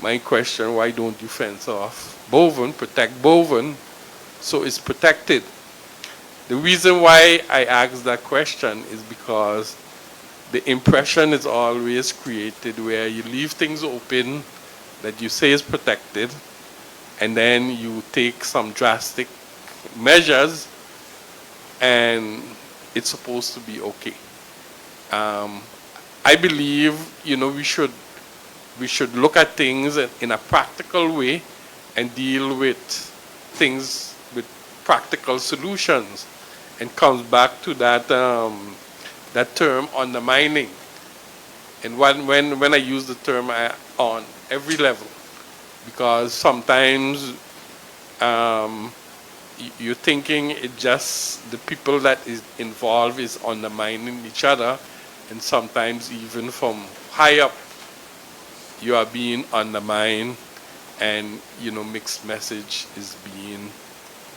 My question, why don't you fence off Boven, protect Boven, so it's protected? The reason why I ask that question is because the impression is always created where you leave things open that you say is protected, and then you take some drastic measures, and it's supposed to be okay. I believe, we should look at things in a practical way and deal with things with practical solutions, and comes back to that that term undermining. And when I use the term on every level, because sometimes you're thinking it just the people that is involved is undermining each other, and sometimes even from high up you are being undermined, and mixed message is being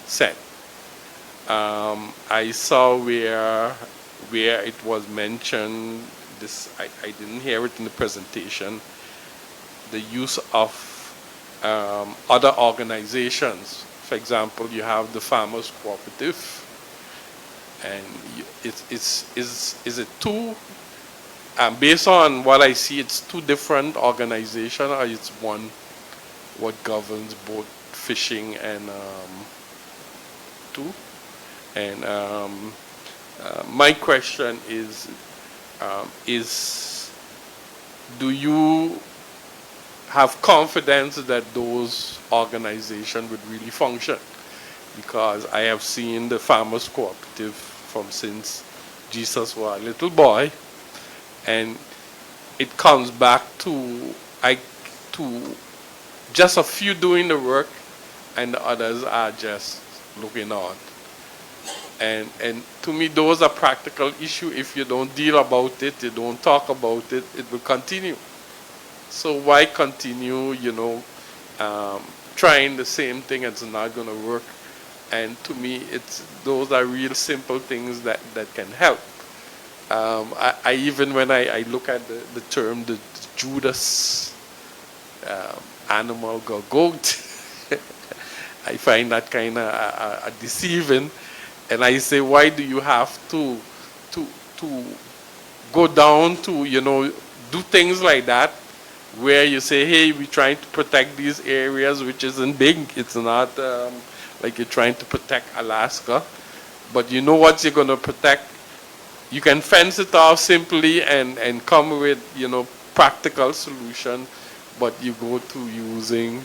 sent. I saw where it was mentioned, this I didn't hear it in the presentation, the use of other organizations. For example, you have the Farmers Cooperative, and is it two? Based on what I see, it's two different organizations, or it's one what governs both fishing and two? And my question is do you have confidence that those organizations would really function? Because I have seen the Farmers Cooperative from since Jesus was a little boy, and it comes back to just a few doing the work, and the others are just looking on. And to me, those are practical issues. If you don't deal about it, you don't talk about it, it will continue. So why continue, trying the same thing? It's not going to work. And to me, those are real simple things that can help. I even when I look at the term, the Judas animal goat, I find that kind of deceiving. And I say, why do you have to go down to, do things like that, where you say, hey, we're trying to protect these areas, which isn't big. It's not like you're trying to protect Alaska. But you know what you're going to protect. You can fence it off simply and come with, practical solution. But you go to using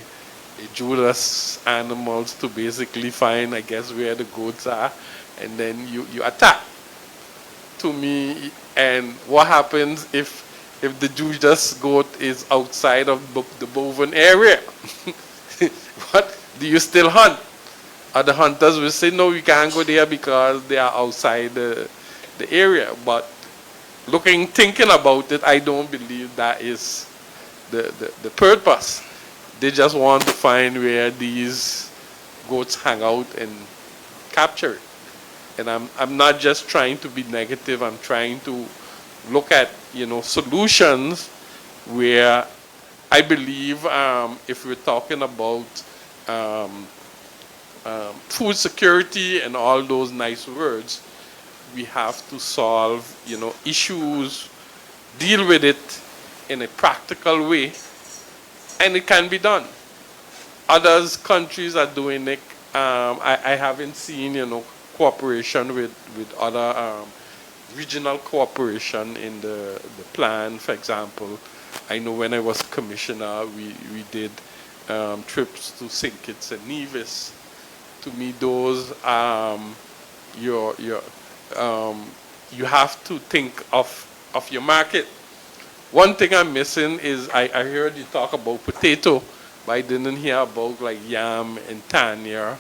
Judas animals to basically find, I guess, where the goats are, and then you attack. To me, and what happens if the Judas goat is outside of the Boven area? What? Do you still hunt? Other hunters will say, no, you can't go there because they are outside the area. But thinking about it, I don't believe that is the purpose. They just want to find where these goats hang out and capture it. And I'm not just trying to be negative. I'm trying to look at solutions where I believe if we're talking about food security and all those nice words, we have to solve issues, deal with it in a practical way. And it can be done. Countries are doing it. I haven't seen, cooperation with other regional cooperation in the plan. For example, I know when I was commissioner, we did trips to St. Kitts and Nevis. To me, those you have to think of of your market. One thing I'm missing is I heard you talk about potato, but I didn't hear about like yam and tanya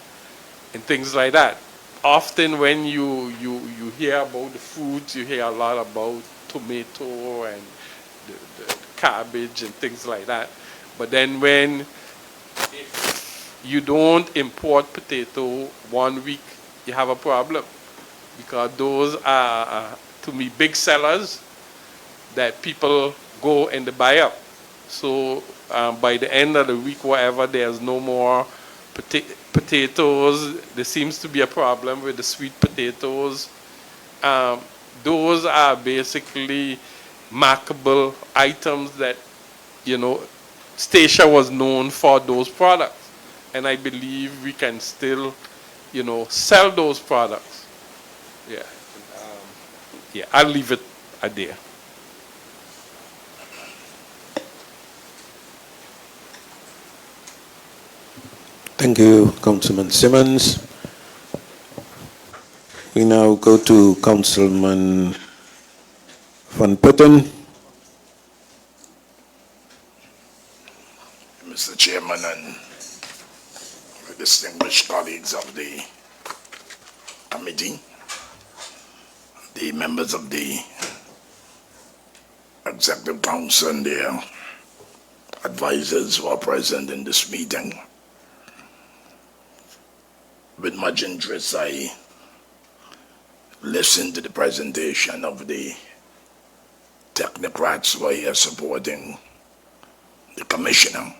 and things like that. Often when you hear about the fruits, you hear a lot about tomato and the cabbage and things like that. But then when if you don't import potato 1 week, you have a problem, because those are, to me, big sellers that people go and they buy up. So by the end of the week, whatever, there's no more potatoes. There seems to be a problem with the sweet potatoes. Those are basically markable items that, Statia was known for those products. And I believe we can still, sell those products. Yeah. Yeah, I'll leave it at there. Thank you, Councilman Simmons. We now go to Councilman Van Putten. Mr. Chairman and distinguished colleagues of the committee, the members of the Executive Council and their advisors who are present in this meeting. With much interest, I listened to the presentation of the technocrats who are here supporting the commissioner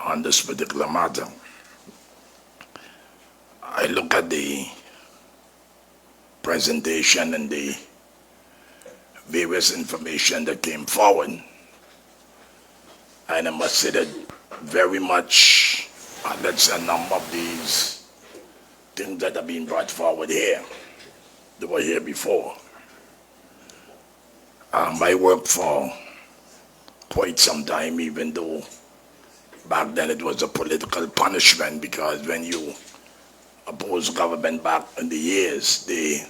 on this particular matter. I look at the presentation and the various information that came forward, and I must say that very much, let's say a number of these things that are being brought forward here, they were here before. I worked for quite some time, even though back then it was a political punishment, because when you oppose government back in the years, they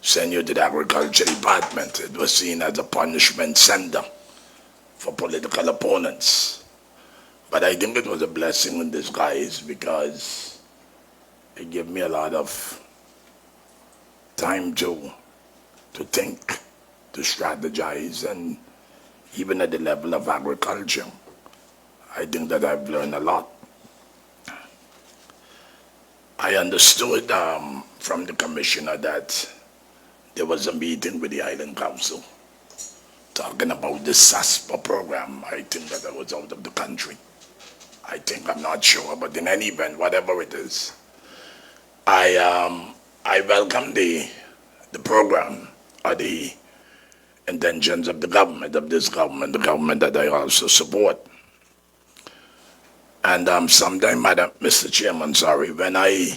send you to the agriculture department. It was seen as a punishment center for political opponents. But I think it was a blessing in disguise, because it gave me a lot of time to think, to strategize, and even at the level of agriculture, I think that I've learned a lot. I understood from the commissioner that there was a meeting with the Island Council talking about the SASPA program. I think that I was out of the country. I'm not sure, but in any event, whatever it is, I welcome the program or the intentions of the government, of this government, the government that I also support. And sometimes, Mr. Chairman, when I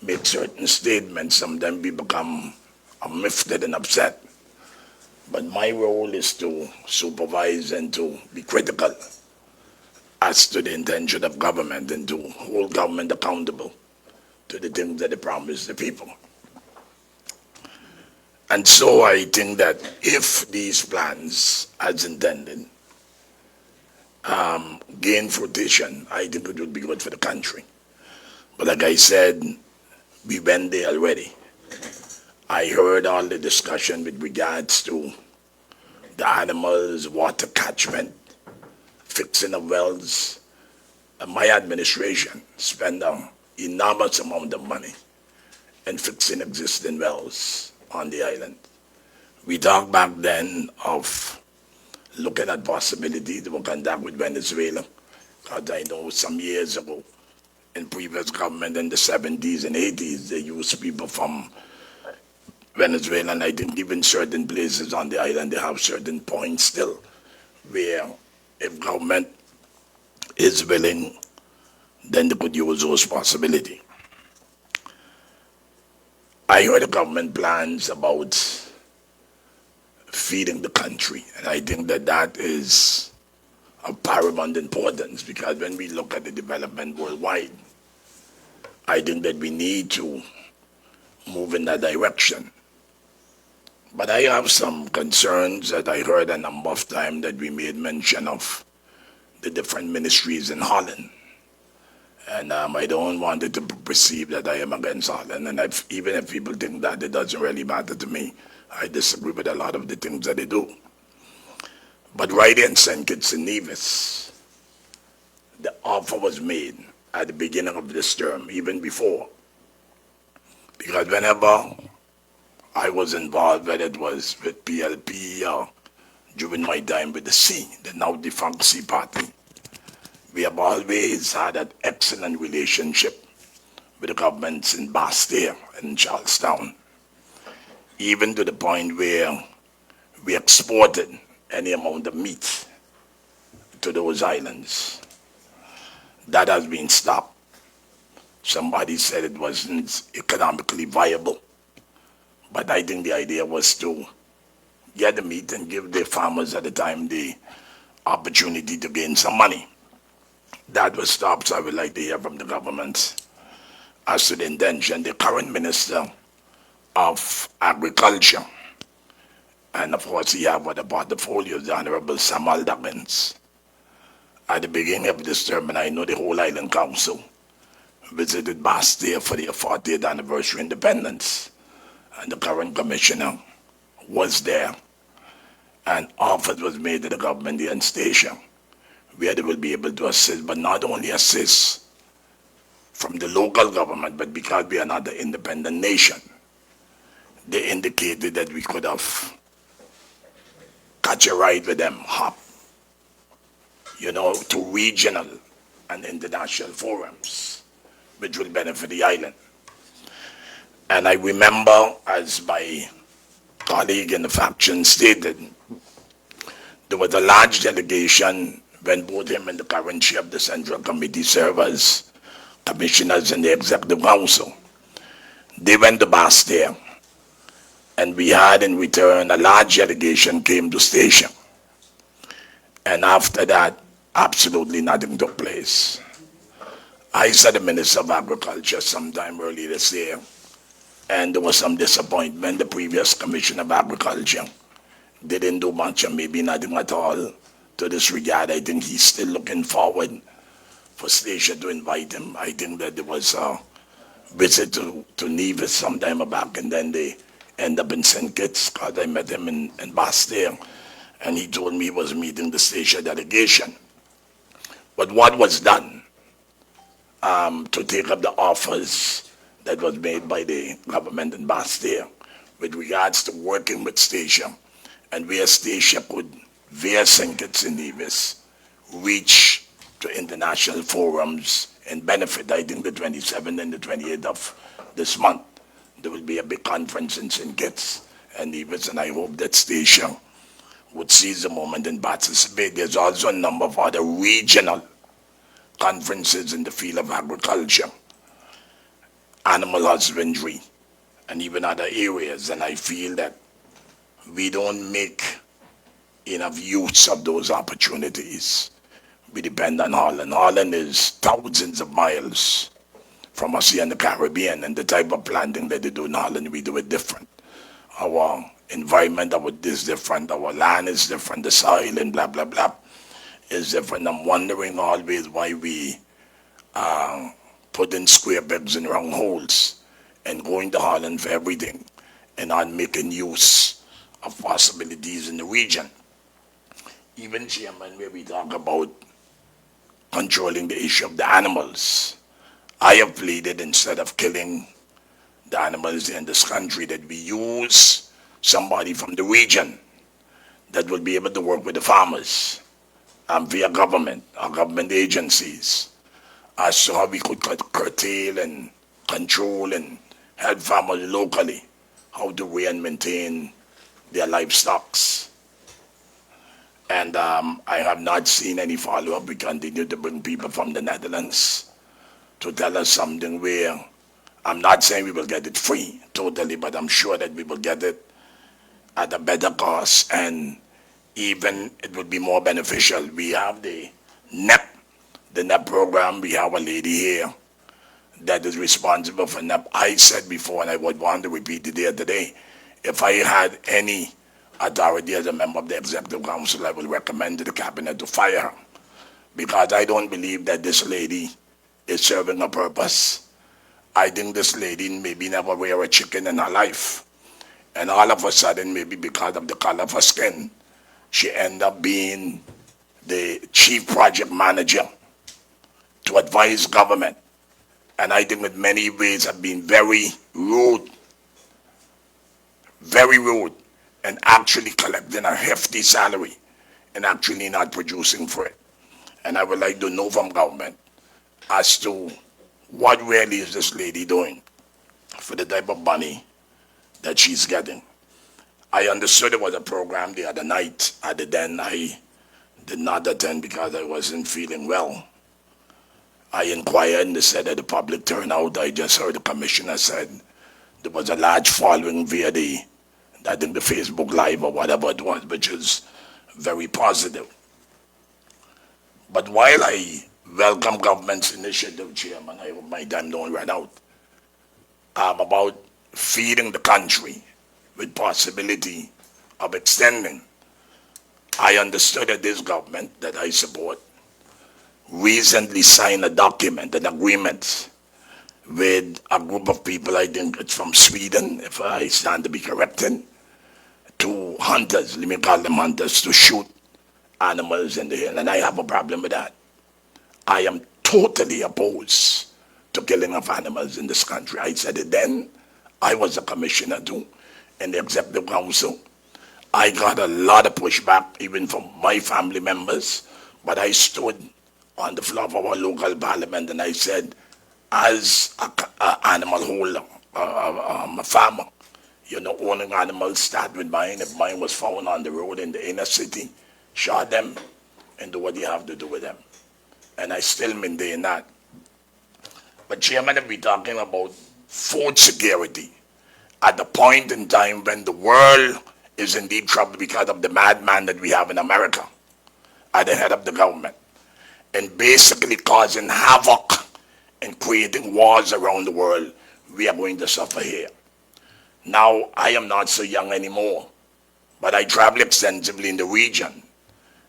make certain statements, sometimes we become miffed and upset. But my role is to supervise and to be critical as to the intention of government and to hold government accountable to the things that they promise the people. And so I think that if these plans, as intended, gain fruition, I think it would be good for the country. But like I said, we went there already. I heard all the discussion with regards to the animals, water catchment, fixing of wells. My administration spent an enormous amount of money in fixing existing wells on the island. We talked back then of looking at possibilities of contact with Venezuela, because I know some years ago, in previous government in the 70s and 80s, they used people from Venezuela, and I think even certain places on the island, they have certain points still where if government is willing, then they could use those possibilities. I heard the government plans about feeding the country, and I think that that is of paramount importance, because when we look at the development worldwide, I think that we need to move in that direction. But I have some concerns that I heard a number of times that we made mention of the different ministries in Holland. And I don't want it to be perceived that I am against Holland. And even if people think that, it doesn't really matter to me. I disagree with a lot of the things that they do. But right in St. Kitts and Nevis, the offer was made at the beginning of this term, even before. Because whenever I was involved, whether it was with PLP or during my time with the C, the now defunct C party, we have always had an excellent relationship with the governments in Bastille and Charlestown, even to the point where we exported any amount of meat to those islands. That has been stopped. Somebody said it wasn't economically viable. But I think the idea was to get the meat and give the farmers at the time the opportunity to gain some money. That was stopped, so I would like to hear from the government as to the intention. The current Minister of Agriculture, and of course he have the portfolio, the Honorable Samuel Duggins. At the beginning of this term, and I know the whole Island Council visited Bastille for their 40th anniversary independence. And the current commissioner was there, and offers was made to the government here in Station, where they will be able to assist, but not only assist from the local government, but because we are not an independent nation, they indicated that we could have catch a ride with them, hop, to regional and international forums, which will benefit the island. And I remember, as my colleague in the faction stated, there was a large delegation when both him and the current chair of the Central Committee serve as commissioners in the Executive Council. They went to Bastille, and we had in return a large delegation came to Station. And after that, absolutely nothing took place. I saw the Minister of Agriculture sometime earlier this year, and there was some disappointment. The previous Commissioner of Agriculture didn't do much, or maybe nothing at all to this regard. I think he's still looking forward for Station to invite him. I think that there was a visit to Nevis sometime back, and then they end up in St. Kitts, because I met him in Bastille, and he told me he was meeting the Station delegation. But what was done to take up the offers that was made by the government in Bastille with regards to working with Station, and where Station could, via St. Kitts and Nevis, reach to international forums and benefit. I think the 27th and the 28th of this month, there will be a big conference in St. Kitts and Nevis, and I hope that Station would seize the moment and participate. There's also a number of other regional conferences in the field of agriculture, animal husbandry, and even other areas, and I feel that we don't make enough use of those opportunities. We depend on Holland. Holland is thousands of miles from us here in the Caribbean, and the type of planting that they do in Holland, we do it different. Our environment is different, our land is different, the soil and blah, blah, blah is different. I'm wondering always why we put in square pegs in round holes and going to Holland for everything and not making use of possibilities in the region. Even, Chairman, where we talk about controlling the issue of the animals, I have pleaded, instead of killing the animals in this country, that we use somebody from the region that will be able to work with the farmers via government or government agencies as to how we could curtail and control and help farmers locally how to rear and maintain their livestock. And I have not seen any follow-up. We continue to bring people from the Netherlands to tell us something where I'm not saying we will get it free totally, but I'm sure that we will get it at a better cost, and even it would be more beneficial. We have the NEP program. We have a lady here that is responsible for NEP. I said before, and I would want to repeat it here today, if I had any authority as a member of the Executive Council, I will recommend to the Cabinet to fire her, because I don't believe that this lady is serving a purpose. I think this lady maybe never reared a chicken in her life. And all of a sudden, maybe because of the color of her skin, she ended up being the chief project manager to advise government. And I think in many ways have been very rude, and actually collecting a hefty salary and actually not producing for it. And I would like to know from government as to what really is this lady doing for the type of money that she's getting. I understood there was a program the other night. Then I did not attend because I wasn't feeling well. I inquired and they said that the public turnout, I just heard the commissioner said there was a large following via I think the Facebook Live or whatever it was, which is very positive. But while I welcome government's initiative, Chairman, I hope my time don't run out, about feeding the country with possibility of extending. I understood that this government that I support recently signed a document, an agreement with a group of people, I think it's from Sweden, if I stand to be corrected, to hunters, let me call them hunters, to shoot animals in the hill. And I have a problem with that. I am totally opposed to killing of animals in this country. I said it then. I was a commissioner too in the Executive Council. I got a lot of pushback even from my family members, but I stood on the floor of our local parliament and I said, as an animal holder, a farmer, owning animals start with mine. If mine was found on the road in the inner city, shot them and do what you have to do with them. And I still maintain that. But Chairman, if we're talking about food security, at the point in time when the world is in deep trouble because of the madman that we have in America at the head of the government, and basically causing havoc and creating wars around the world, we are going to suffer here. Now, I am not so young anymore, but I travel extensively in the region,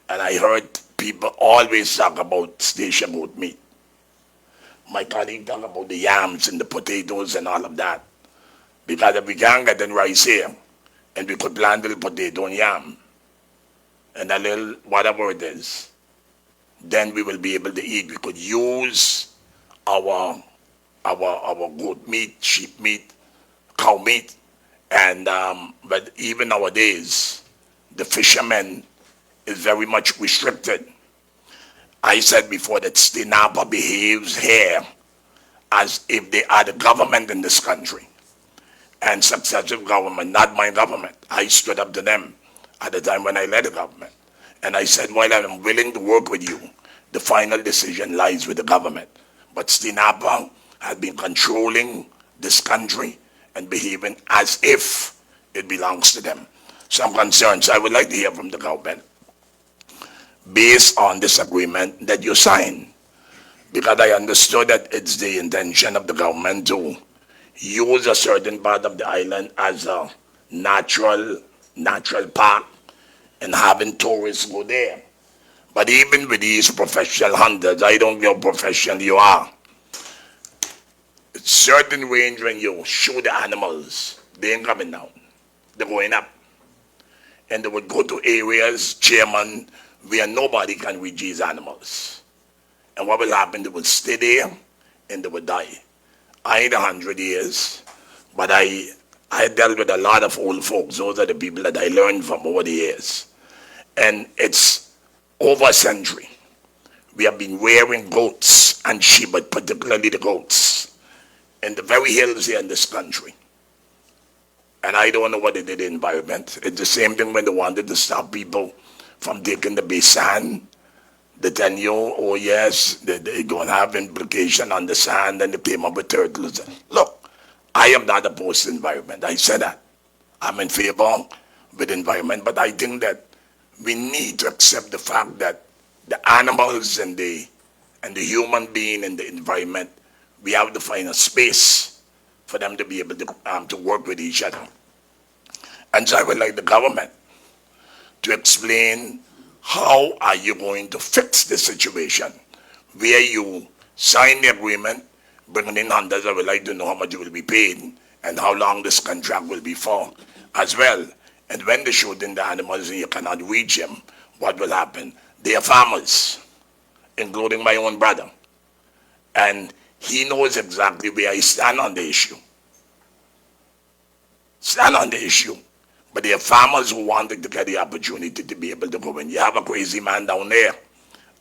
and I heard people always talk about station goat meat. My colleague talk about the yams and the potatoes and all of that. Because if we can't get the rice here, and we could plant a little potato and yam, and a little whatever it is, then we will be able to eat. We could use our goat meat, sheep meat, cow meat, and but even nowadays, the fishermen is very much restricted. I said before that Stinapa behaves here as if they are the government in this country. And successive government, not my government. I stood up to them at the time when I led the government. And I said, while I'm willing to work with you, the final decision lies with the government. But Stinapa has been controlling this country and behaving as if it belongs to them. Some concerns I would like to hear from the government based on this agreement that you signed. Because I understood that it's the intention of the government to use a certain part of the island as a natural park and having tourists go there. But even with these professional hunters, I don't know how professional you are. Certain range when you shoot the animals, they ain't coming down. They're going up. And they would go to areas, Chairman, where nobody can reach these animals. And what will happen, they will stay there and they will die. I ain't 100 years, but I dealt with a lot of old folks. Those are the people that I learned from over the years. And it's over a century. We have been rearing goats and sheep, but particularly the goats, in the very hills here in this country. And I don't know what they did in the environment. It's the same thing when they wanted to stop people from taking the basin. They tell you, oh yes, they're going to have implication on the sand and they came up with turtles. Look, I am not opposed to environment. I said that. I'm in favor with environment, but I think that we need to accept the fact that the animals and the human being and the environment, we have to find a space for them to be able to work with each other. And so I would like the government to explain how are you going to fix the situation where you sign the agreement, bringing in hunters. I would like to know how much you will be paid and how long this contract will be for as well. And when they shoot in the animals and you cannot reach them, what will happen? They are farmers, including my own brother. And he knows exactly where I stand on the issue. But there are farmers who wanted to get the opportunity to be able to go in. You have a crazy man down there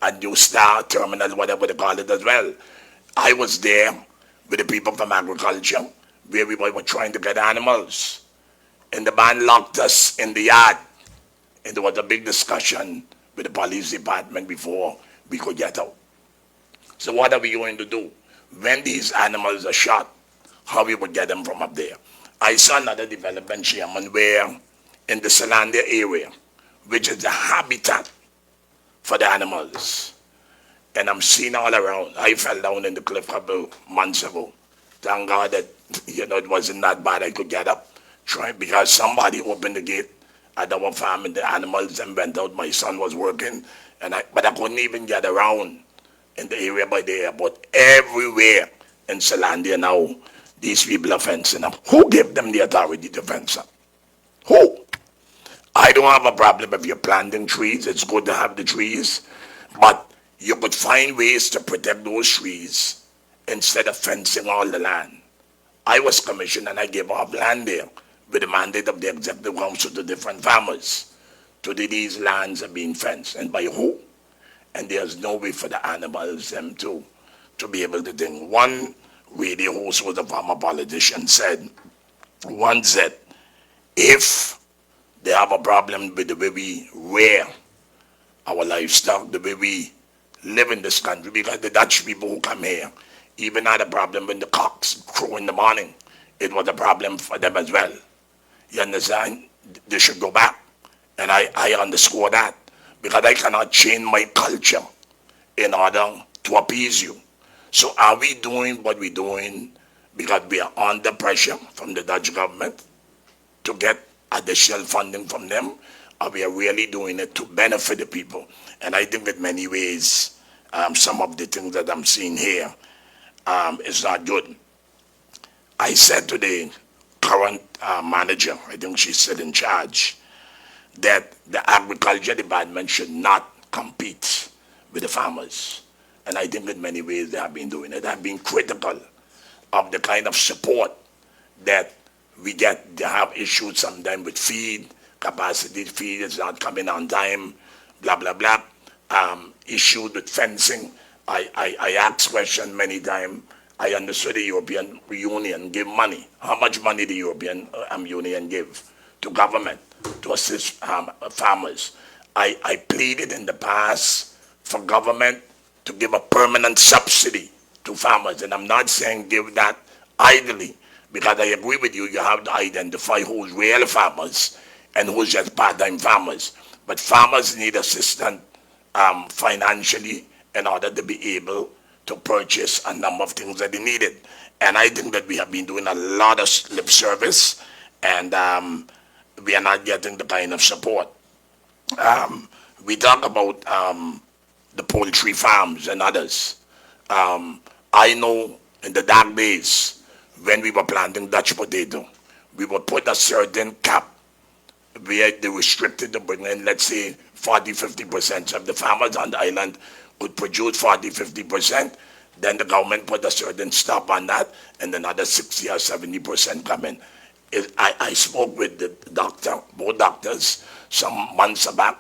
at New Star Terminal, whatever they call it as well. I was there with the people from agriculture where we were trying to get animals. And the man locked us in the yard. And there was a big discussion with the police department before we could get out. So what are we going to do? When these animals are shot, how we would get them from up there? I saw another development, Chairman, where in the Salandia area, which is the habitat for the animals, and I'm seeing all around. I fell down in the cliff a couple months ago. Thank God that, it wasn't that bad. I could get up, because somebody opened the gate at our farm and the animals and went out. My son was working, but I couldn't even get around in the area by the airport. Everywhere in Salandia now, these people are fencing up. Who gave them the authority to fence up? Who? I don't have a problem if you're planting trees. It's good to have the trees. But you could find ways to protect those trees instead of fencing all the land. I was commissioned and I gave off land there with the mandate of the Executive Council to different farmers. Today these lands are being fenced. And by who? And there's no way for the animals them to be able to think. One radio host who was a former politician said, if they have a problem with the way we rear our livestock, the way we live in this country, because the Dutch people who come here even had a problem when the cocks crow in the morning. It was a problem for them as well. You understand? They should go back. And I underscore that, because I cannot change my culture in order to appease you. So are we doing what we're doing because we are under pressure from the Dutch government to get additional funding from them? Or we are really doing it to benefit the people? And I think in many ways, some of the things that I'm seeing here is not good. I said to the current manager, I think she's still in charge, that the agriculture department should not compete with the farmers. And I think in many ways they have been doing it. They have been critical of the kind of support that we get. They have issues sometimes with feed, capacity feed is not coming on time, blah, blah, blah. Issues with fencing. I asked questions many times. I understood the European Union give money. How much money the European Union give to government to assist farmers? I pleaded in the past for government to give a permanent subsidy to farmers. And I'm not saying give that idly, because I agree with you, you have to identify who's real farmers and who's just part-time farmers. But farmers need assistance financially in order to be able to purchase a number of things that they needed. And I think that we have been doing a lot of lip service, and we are not getting the kind of support. We talk about the poultry farms and others. I know in the dark days when we were planting Dutch potato, we would put a certain cap where they restricted to bring in, let's say, 40-50% of the farmers on the island could produce 40-50%. Then the government put a certain stop on that, and another 60 or 70% come in. I spoke with the doctor, both doctors, some months back,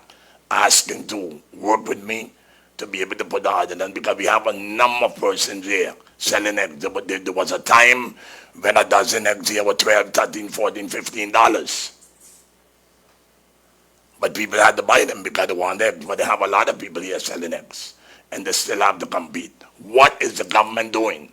asking to work with me to be able to put the ordinance, because we have a number of persons here selling eggs. There was a time when a dozen eggs here were $12, $13, $14, $15. But people had to buy them because they want eggs. But they have a lot of people here selling eggs, and they still have to compete. What is the government doing?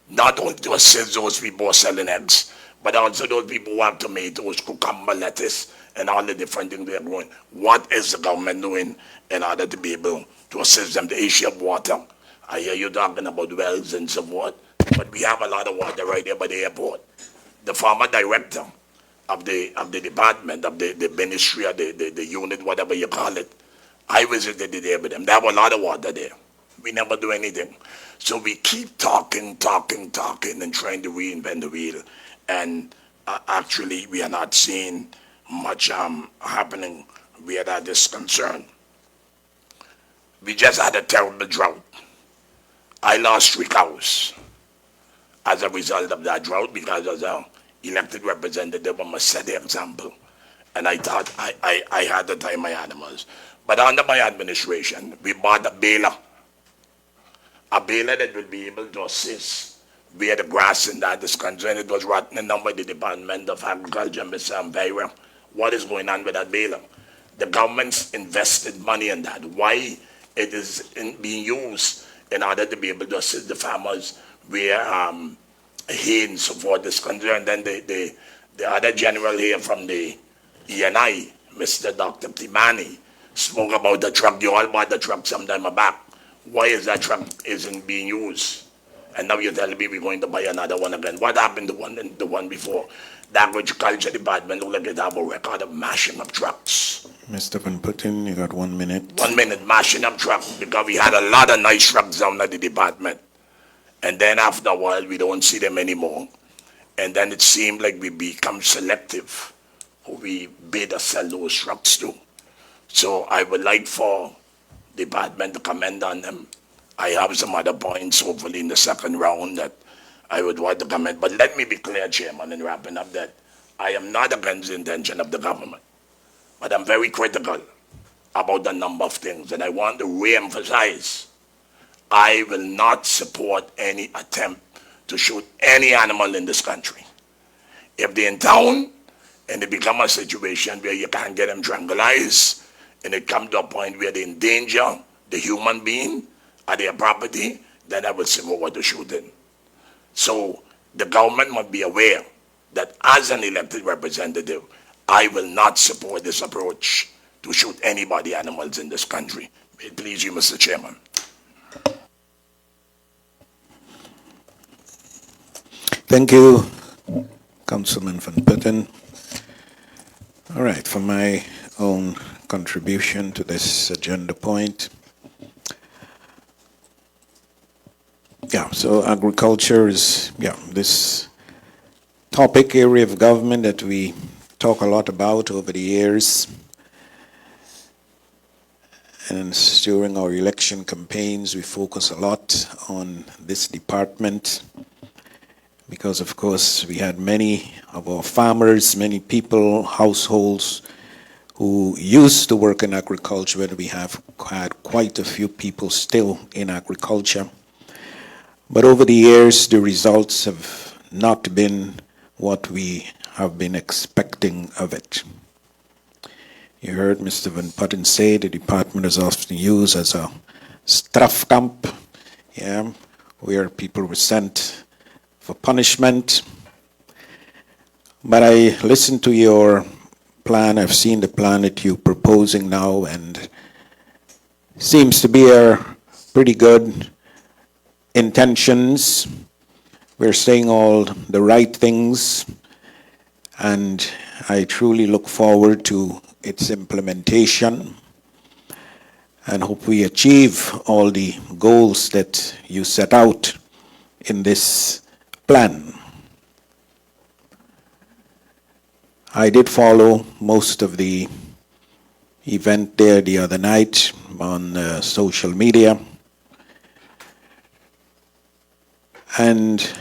Not only to assist those people who are selling eggs, but also those people who have tomatoes, cucumber, lettuce, and all the different things they're growing. What is the government doing in order to be able to assist them? The issue of water. I hear you talking about wells and so forth, but we have a lot of water right there by the airport. The former director the department, of the ministry, or the unit, whatever you call it. I visited there with them. There was a lot of water there. We never do anything. So we keep talking, and trying to reinvent the wheel. And actually, we are not seeing much happening where that is concerned. We just had a terrible drought. I lost 3 cows as a result of that drought because as an elected representative, I must set the example. And I thought I had to tie my animals. But under my administration, we bought a baler that will be able to assist where the grass in that is concerned. It was rotten enough by the Department of Agriculture, Mr. Ambeira. What is going on with that baler? The government's invested money in that. Why it is being used in order to be able to assist the farmers where hay and so forth is concerned. Then the other general here from the ENI, Mr. Dr. Timani, spoke about the truck. You all bought the truck some time back. Why is that truck isn't being used? And now you're telling me we're going to buy another one again. What happened to the one before? The Agriculture Department looked like they have a record of mashing up trucks. Mr. Van Putten, you got 1 minute. 1 minute, mashing up trucks, because we had a lot of nice trucks down at the department. And then after a while, we don't see them anymore. And then it seemed like we become selective who we bid or sell those trucks to. So I would like for the department to comment on them. I have some other points, hopefully in the second round, that I would want to comment. But let me be clear, Chairman, in wrapping up, that I am not against the intention of the government. But I'm very critical about the number of things. And I want to re-emphasize, I will not support any attempt to shoot any animal in this country. If they're in town and it become a situation where you can't get them tranquilized, and it comes to a point where they endanger the human being or their property, then I will say over to shooting. So the government must be aware that as an elected representative, I will not support this approach to shoot anybody, animals in this country. May it please you, Mr. Chairman. Thank you, Councilman Van Putten. All right, for my own contribution to this agenda point. Yeah, so agriculture is, this topic area of government that we talk a lot about over the years. And during our election campaigns, we focus a lot on this department because, of course, we had many of our farmers, many people, households who used to work in agriculture, and we have had quite a few people still in agriculture. But over the years, the results have not been what we have been expecting of it. You heard Mr. Van Putten say the department is often used as a strafkamp, where people were sent for punishment. But I listened to your plan. I've seen the plan that you're proposing now, and seems to be a pretty good intentions. We're saying all the right things, and I truly look forward to its implementation and hope we achieve all the goals that you set out in this plan. I did follow most of the event there the other night on social media. And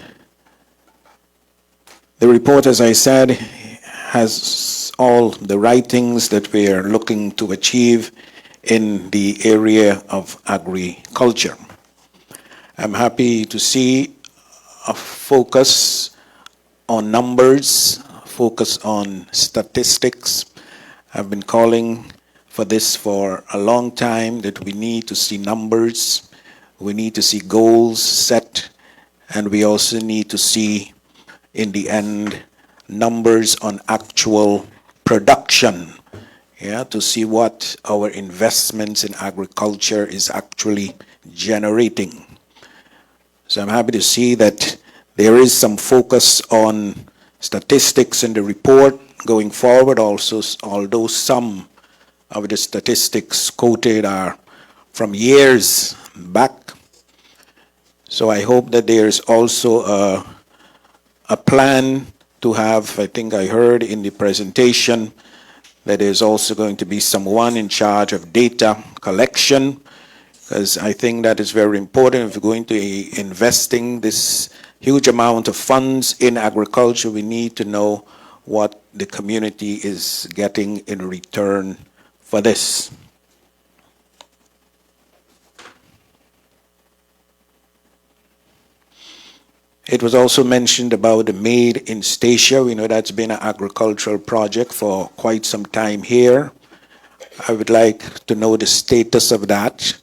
the report, as I said, has all the right things that we are looking to achieve in the area of agriculture. I'm happy to see a focus on numbers, focus on statistics. I've been calling for this for a long time, that we need to see numbers, we need to see goals set, and we also need to see, in the end, numbers on actual production, to see what our investments in agriculture is actually generating. So I'm happy to see that there is some focus on statistics in the report, going forward also, although some of the statistics quoted are from years back. So I hope that there's also a plan to have, I think I heard in the presentation, that there's also going to be someone in charge of data collection, because I think that is very important. If we're going to be investing this huge amount of funds in agriculture, we need to know what the community is getting in return for this. It was also mentioned about the Made in Statia. We know that's been an agricultural project for quite some time here. I would like to know the status of that.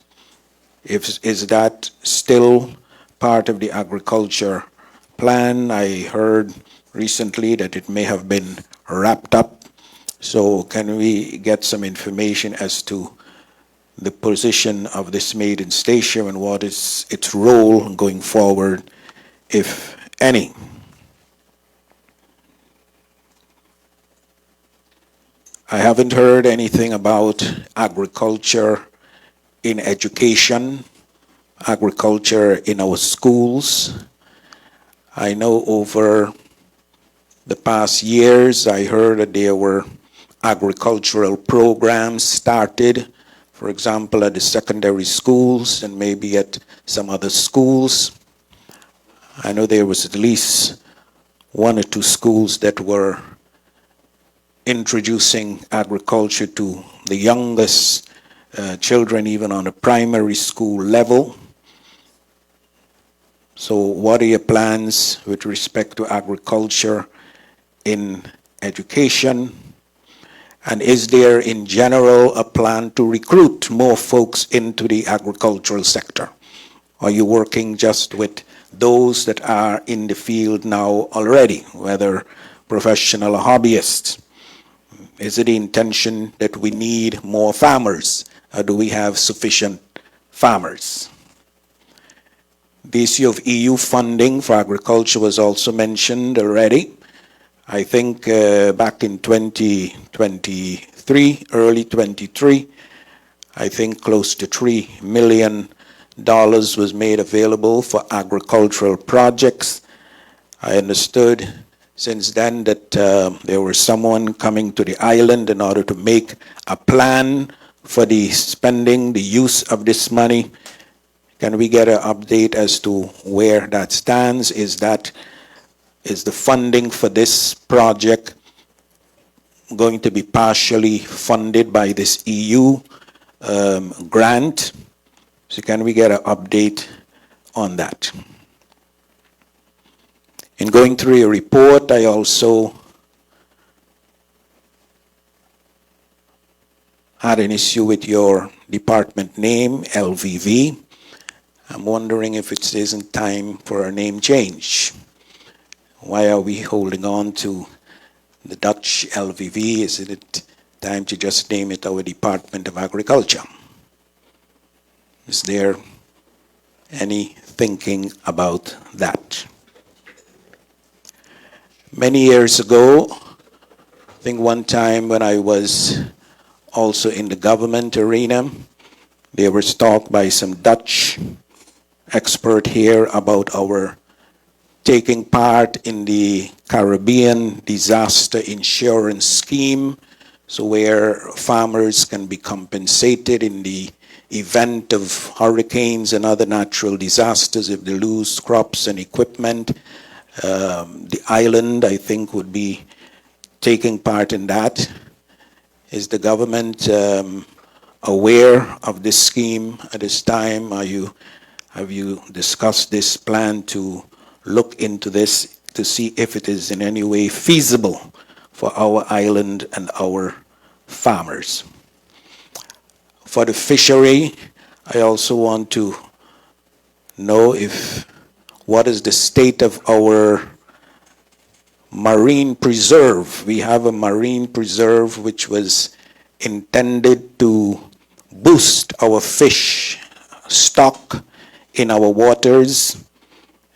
Is that still part of the agriculture plan? I heard recently that it may have been wrapped up. So can we get some information as to the position of this Made in Statia and what is its role going forward, if any? I haven't heard anything about agriculture in education, agriculture in our schools. I know over the past years, I heard that there were agricultural programs started, for example, at the secondary schools and maybe at some other schools. I know there was at least 1 or 2 schools that were introducing agriculture to the youngest children, even on a primary school level. So what are your plans with respect to agriculture in education? And is there in general a plan to recruit more folks into the agricultural sector? Are you working just with those that are in the field now already, whether professional or hobbyists? Is it the intention that we need more farmers, or do we have sufficient farmers? The issue of EU funding for agriculture was also mentioned already. I think back in 2023, early 23, I think close to $3 million was made available for agricultural projects. I understood since then that there was someone coming to the island in order to make a plan for the spending, the use of this money. Can we get an update as to where that stands? Is the funding for this project going to be partially funded by this EU grant? So can we get an update on that? In going through your report, I also had an issue with your department name, LVV. I'm wondering if it isn't time for a name change. Why are we holding on to the Dutch LVV? Is it time to just name it our Department of Agriculture? Is there any thinking about that? Many years ago, I think one time when I was also in the government arena, there was talk by some Dutch expert here about our taking part in the Caribbean disaster insurance scheme, so where farmers can be compensated in the event of hurricanes and other natural disasters if they lose crops and equipment. The island, I think, would be taking part in that. Is the government aware of this scheme at this time? Have you discussed this plan to look into this to see if it is in any way feasible for our island and our farmers? For the fishery, I also want to know what is the state of our marine preserve. We have a marine preserve which was intended to boost our fish stock in our waters.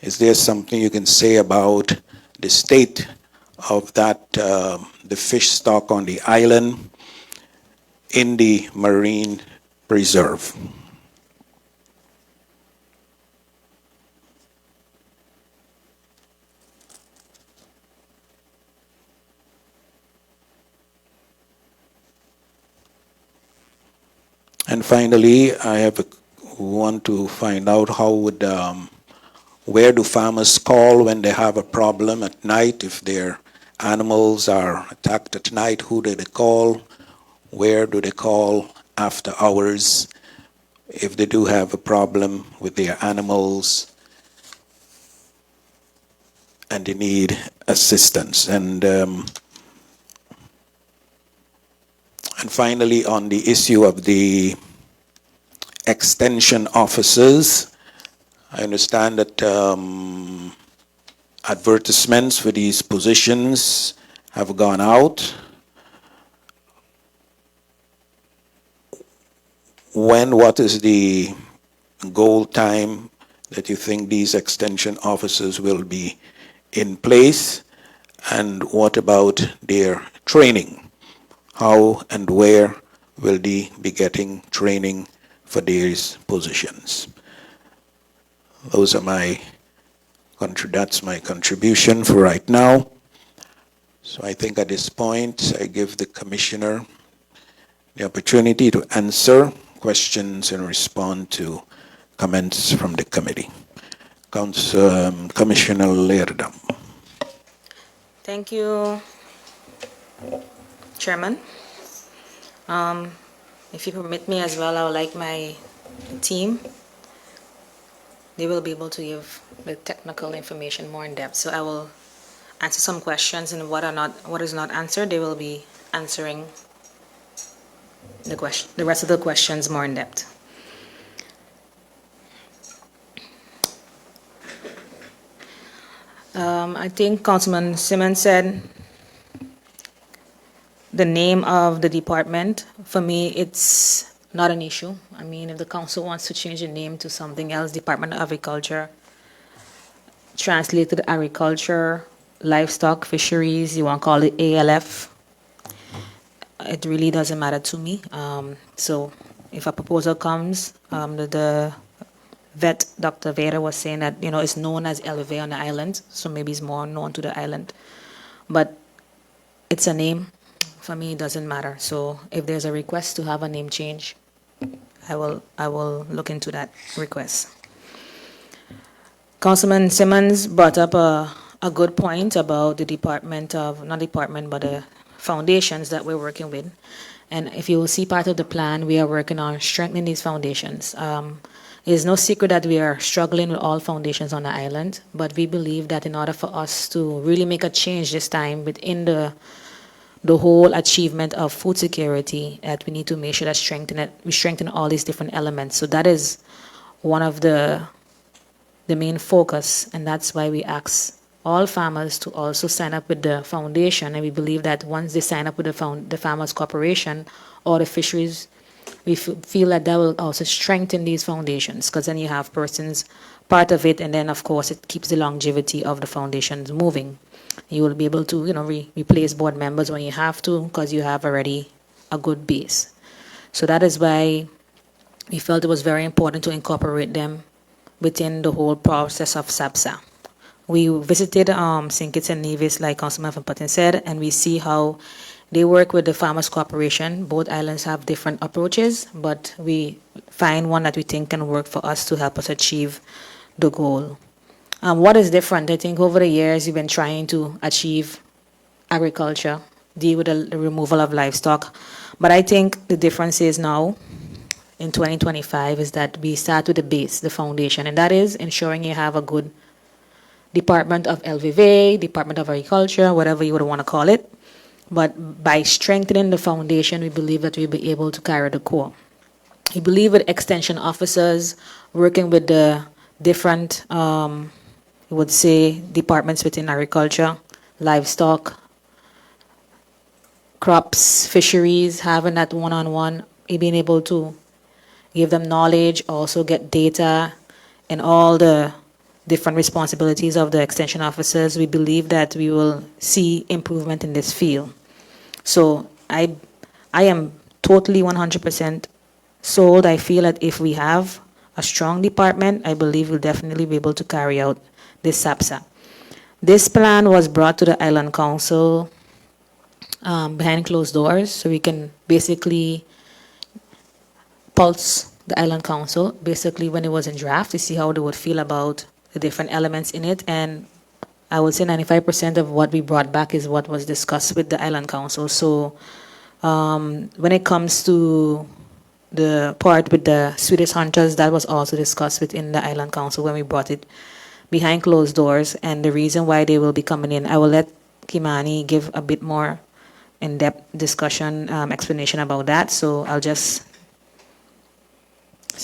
Is there something you can say about the state of the fish stock on the island in the marine preserve. And finally, want to find out where do farmers call when they have a problem at night? If their animals are attacked at night, who do they call? Where do they call after hours? If they do have a problem with their animals and they need assistance. And finally, on the issue of the extension officers, I understand that advertisements for these positions have gone out. What is the goal time that you think these extension officers will be in place? And what about their training? How and where will they be getting training for these positions? Those are that's my contribution for right now. So I think at this point, I give the Commissioner the opportunity to answer questions and respond to comments from the committee. Commissioner Leerdam. Thank you, Chairman. If you permit me as well, I would like my team, they will be able to give the technical information more in depth. So I will answer some questions, and what is not answered, they will be answering the rest of the questions more in depth. I think Councilman Simmons said the name of the department. For me, it's not an issue. I mean, if the council wants to change the name to something else, Department of Agriculture, translated agriculture, livestock, fisheries, you want to call it ALF, it really doesn't matter to me. So if a proposal comes, the vet, Dr. Vera, was saying that, it's known as LV on the island, so maybe it's more known to the island. But it's a name. For me, it doesn't matter. So if there's a request to have a name change, I will look into that request. Councilman Simmons brought up a good point about the but the foundations that we're working with. And if you will see part of the plan, we are working on strengthening these foundations. It is no secret that we are struggling with all foundations on the island, but we believe that in order for us to really make a change this time within the whole achievement of food security, that we need to make sure that we strengthen all these different elements. So that is one of the main focus, and that's why we ask all farmers to also sign up with the foundation. And we believe that once they sign up with the Farmers Corporation or the fisheries, we feel that will also strengthen these foundations, because then you have persons part of it, and then of course it keeps the longevity of the foundations moving. You will be able to, replace board members when you have to, because you have already a good base. So that is why we felt it was very important to incorporate them within the whole process of SAPSA. We visited St. Kitts and Nevis, like Councilman Van Putten said, and we see how they work with the Farmers Corporation. Both islands have different approaches, but we find one that we think can work for us to help us achieve the goal. What is different? I think over the years, we've been trying to achieve agriculture, deal with the removal of livestock. But I think the difference is now, in 2025, is that we start with the base, the foundation, and that is ensuring you have a good Department of LVV, Department of Agriculture, whatever you would want to call it. But by strengthening the foundation, we believe that we'll be able to carry the core. We believe with extension officers, working with the different, departments within agriculture, livestock, crops, fisheries, having that one-on-one, being able to give them knowledge, also get data and all the different responsibilities of the extension officers, we believe that we will see improvement in this field. So I am totally 100% sold. I feel that if we have a strong department, I believe we'll definitely be able to carry out this SAPSA. This plan was brought to the Island Council behind closed doors, so we can basically pulse the Island Council, basically when it was in draft, to see how they would feel about the different elements in it. And I would say 95% of what we brought back is what was discussed with the Island Council. So when it comes to the part with the Swedish hunters, that was also discussed within the Island Council when we brought it behind closed doors. And the reason why they will be coming in, I will let Kimani give a bit more in-depth discussion, explanation about that. So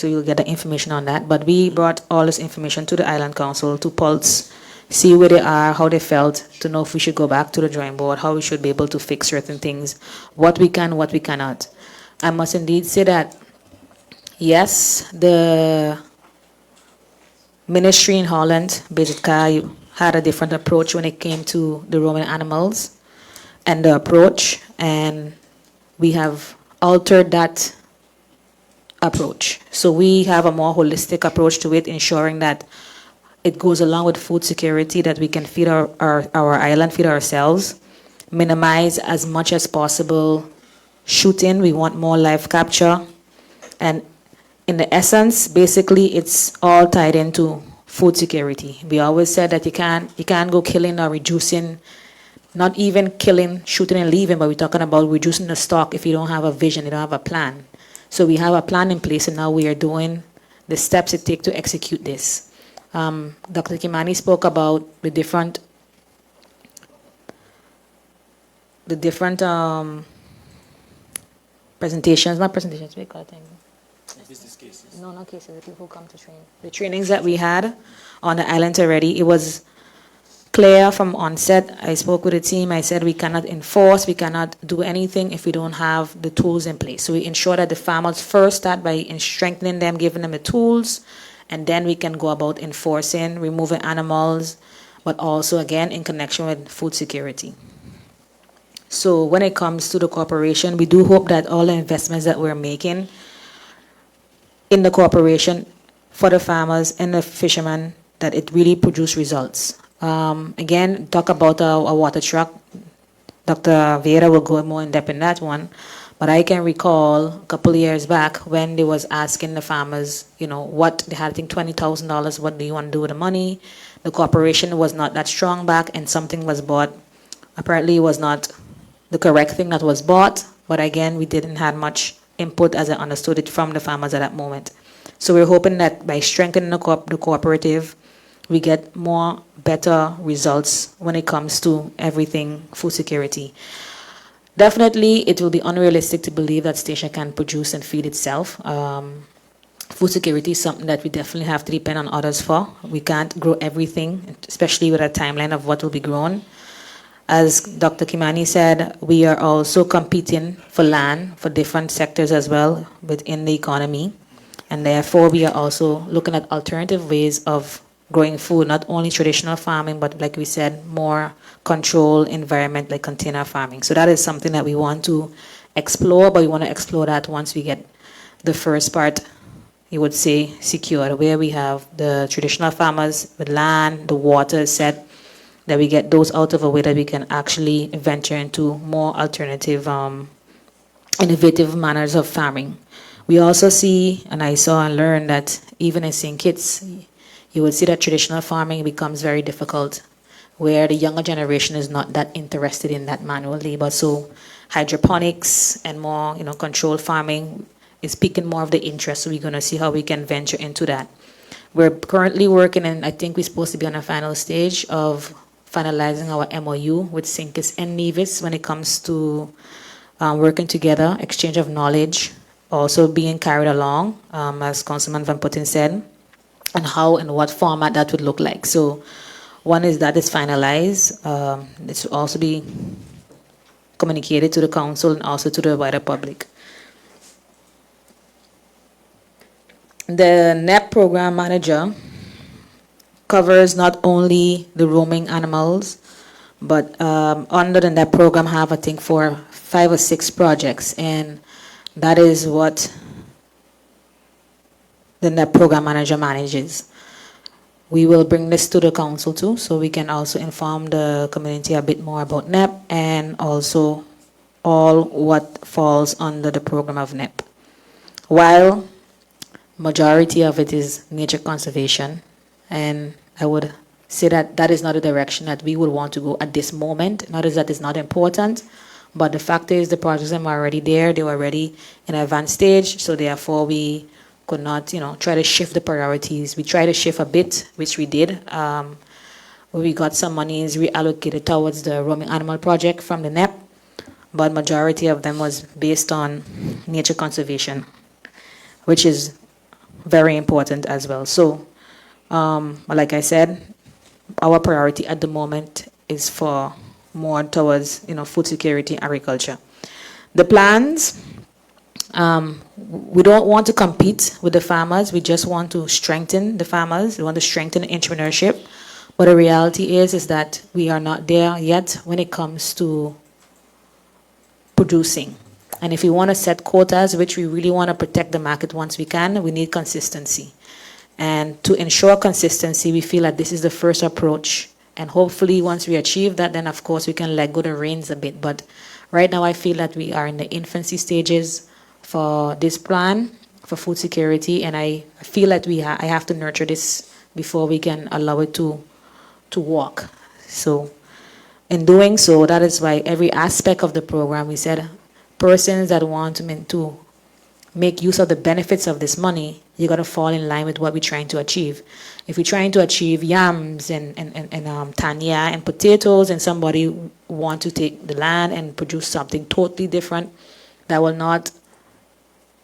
you'll get the information on that. But we brought all this information to the Island Council to pulse, see where they are, how they felt, to know if we should go back to the drawing board, how we should be able to fix certain things, what we can, what we cannot. I must indeed say that, yes, the ministry in Holland, Bejitka, had a different approach when it came to the roaming animals and the approach, and we have altered that approach. So we have a more holistic approach to it, ensuring that it goes along with food security, that we can feed our island, feed ourselves, minimize as much as possible shooting. We want more live capture. And in the essence, basically, it's all tied into food security. We always said that you can't go killing or reducing, not even killing, shooting and leaving, but we're talking about reducing the stock if you don't have a vision, you don't have a plan. So we have a plan in place, and now we are doing the steps it takes to execute this. Dr. Kimani spoke about the different presentations, not presentations, we call it business cases. No, not cases, the people who come to train. The trainings that we had on the island already, it was clear from onset. I spoke with the team. I said we cannot enforce, we cannot do anything if we don't have the tools in place. So we ensure that the farmers first start by strengthening them, giving them the tools, and then we can go about enforcing, removing animals, but also, again, in connection with food security. So when it comes to the corporation, we do hope that all the investments that we're making in the corporation for the farmers and the fishermen, that it really produce results. Again, talk about a water truck. Dr. Vieira will go more in depth in that one. But I can recall a couple of years back when they was asking the farmers, what they had, I think $20,000, what do you want to do with the money? The corporation was not that strong back, and something was bought. Apparently it was not the correct thing that was bought, but again, we didn't have much input as I understood it from the farmers at that moment. So we're hoping that by strengthening the cooperative, we get better results when it comes to everything food security. Definitely, it will be unrealistic to believe that station can produce and feed itself. Food security is something that we definitely have to depend on others for. We can't grow everything, especially with a timeline of what will be grown. As Dr. Kimani said, we are also competing for land for different sectors as well within the economy. And therefore, we are also looking at alternative ways of growing food, not only traditional farming, but like we said, more controlled environment like container farming. So that is something that we want to explore, but we want to explore that once we get the first part, you would say, secured, where we have the traditional farmers with land, the water set, that we get those out of a way that we can actually venture into more alternative, innovative manners of farming. We also see, and I saw and learned that even in St. Kitts, you would see that traditional farming becomes very difficult, where the younger generation is not that interested in that manual labor. So hydroponics and more, controlled farming is piquing more of the interest. So we're going to see how we can venture into that. We're currently working, and I think we're supposed to be on a final stage of finalizing our MOU with St. Kitts and Nevis when it comes to working together, exchange of knowledge, also being carried along, as Councilman Van Putten said, and how and what format that would look like. So one is that it's finalized. This will also be communicated to the council and also to the wider public. The NEP program manager covers not only the roaming animals, but under the NEP program have, I think, 5 or 6 projects, and that is what the NEP program manager manages. We will bring this to the council too, so we can also inform the community a bit more about NEP and also all what falls under the program of NEP. While majority of it is nature conservation, and I would say that that is not a direction that we would want to go at this moment. Not as that it's not important, but the fact is the projects are already there, they were already in an advanced stage, so therefore we could not, try to shift the priorities. We tried to shift a bit, which we did. We got some monies reallocated towards the roaming animal project from the NEP, but majority of them was based on nature conservation, which is very important as well. So, like I said, our priority at the moment is for more towards, food security, agriculture. The plans, we don't want to compete with the farmers. We just want to strengthen the farmers. We want to strengthen entrepreneurship. But the reality is that we are not there yet when it comes to producing. And if we want to set quotas, which we really want to protect the market once we can, we need consistency. And to ensure consistency, we feel that this is the first approach. And hopefully once we achieve that, then of course we can let go the reins a bit. But right now I feel that we are in the infancy stages for this plan for food security. And I feel that I have to nurture this before we can allow it to walk. So in doing so, that is why every aspect of the program, we said persons that want to make use of the benefits of this money, you got to fall in line with what we're trying to achieve. If we're trying to achieve yams and tanya and potatoes, and somebody want to take the land and produce something totally different, that will not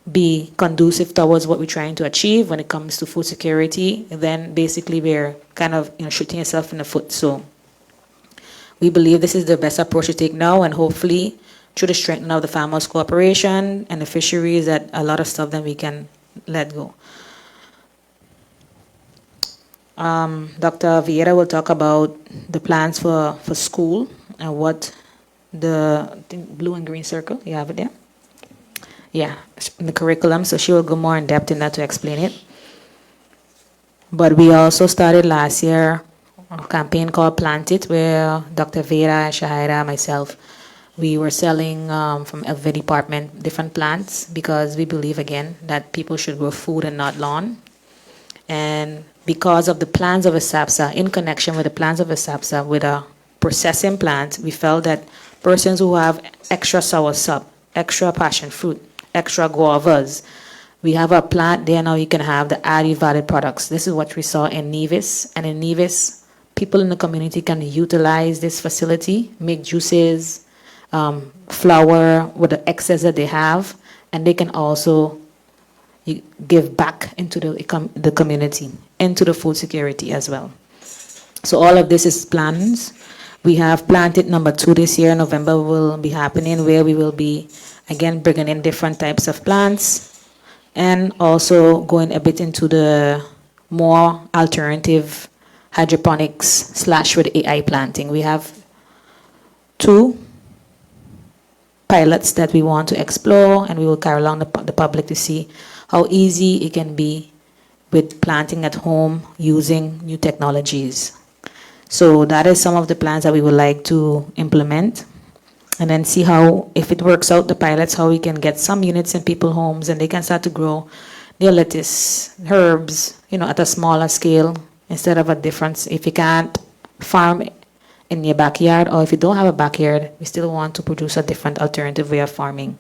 be conducive towards what we're trying to achieve when it comes to food security, then basically we're kind of shooting yourself in the foot. So we believe this is the best approach to take now, and hopefully through the strengthening of the farmers' cooperation and the fisheries, that a lot of stuff then we can let go. Dr. Vieira will talk about the plans for school and what the blue and green circle, you have it there? Yeah, in the curriculum, so she will go more in depth in that to explain it. But we also started last year a campaign called Plant It, where Dr. Vera, Shahira, myself, we were selling from every department different plants, because we believe, again, that people should grow food and not lawn. And because of the plans of ASAPSA, in connection with the plans of ASAPSA with a processing plant, we felt that persons who have extra soursop, extra passion fruit, extra guavas, we have a plant there now, you can have the added value products. This is what we saw in Nevis. And in Nevis, people in the community can utilize this facility, make juices, flour with the excess that they have, and they can also give back into the community, into the food security as well. So all of this is plans. We have planted number 2 this year. November will be happening, where we will be again bringing in different types of plants, and also going a bit into the more alternative hydroponics / with AI planting. We have 2 pilots that we want to explore, and we will carry along the public to see how easy it can be with planting at home using new technologies. So that is some of the plans that we would like to implement, and then see how, if it works out, the pilots, how we can get some units in people's homes and they can start to grow their lettuce, herbs, at a smaller scale, instead of a difference. If you can't farm in your backyard, or if you don't have a backyard, we still want to produce a different alternative way of farming.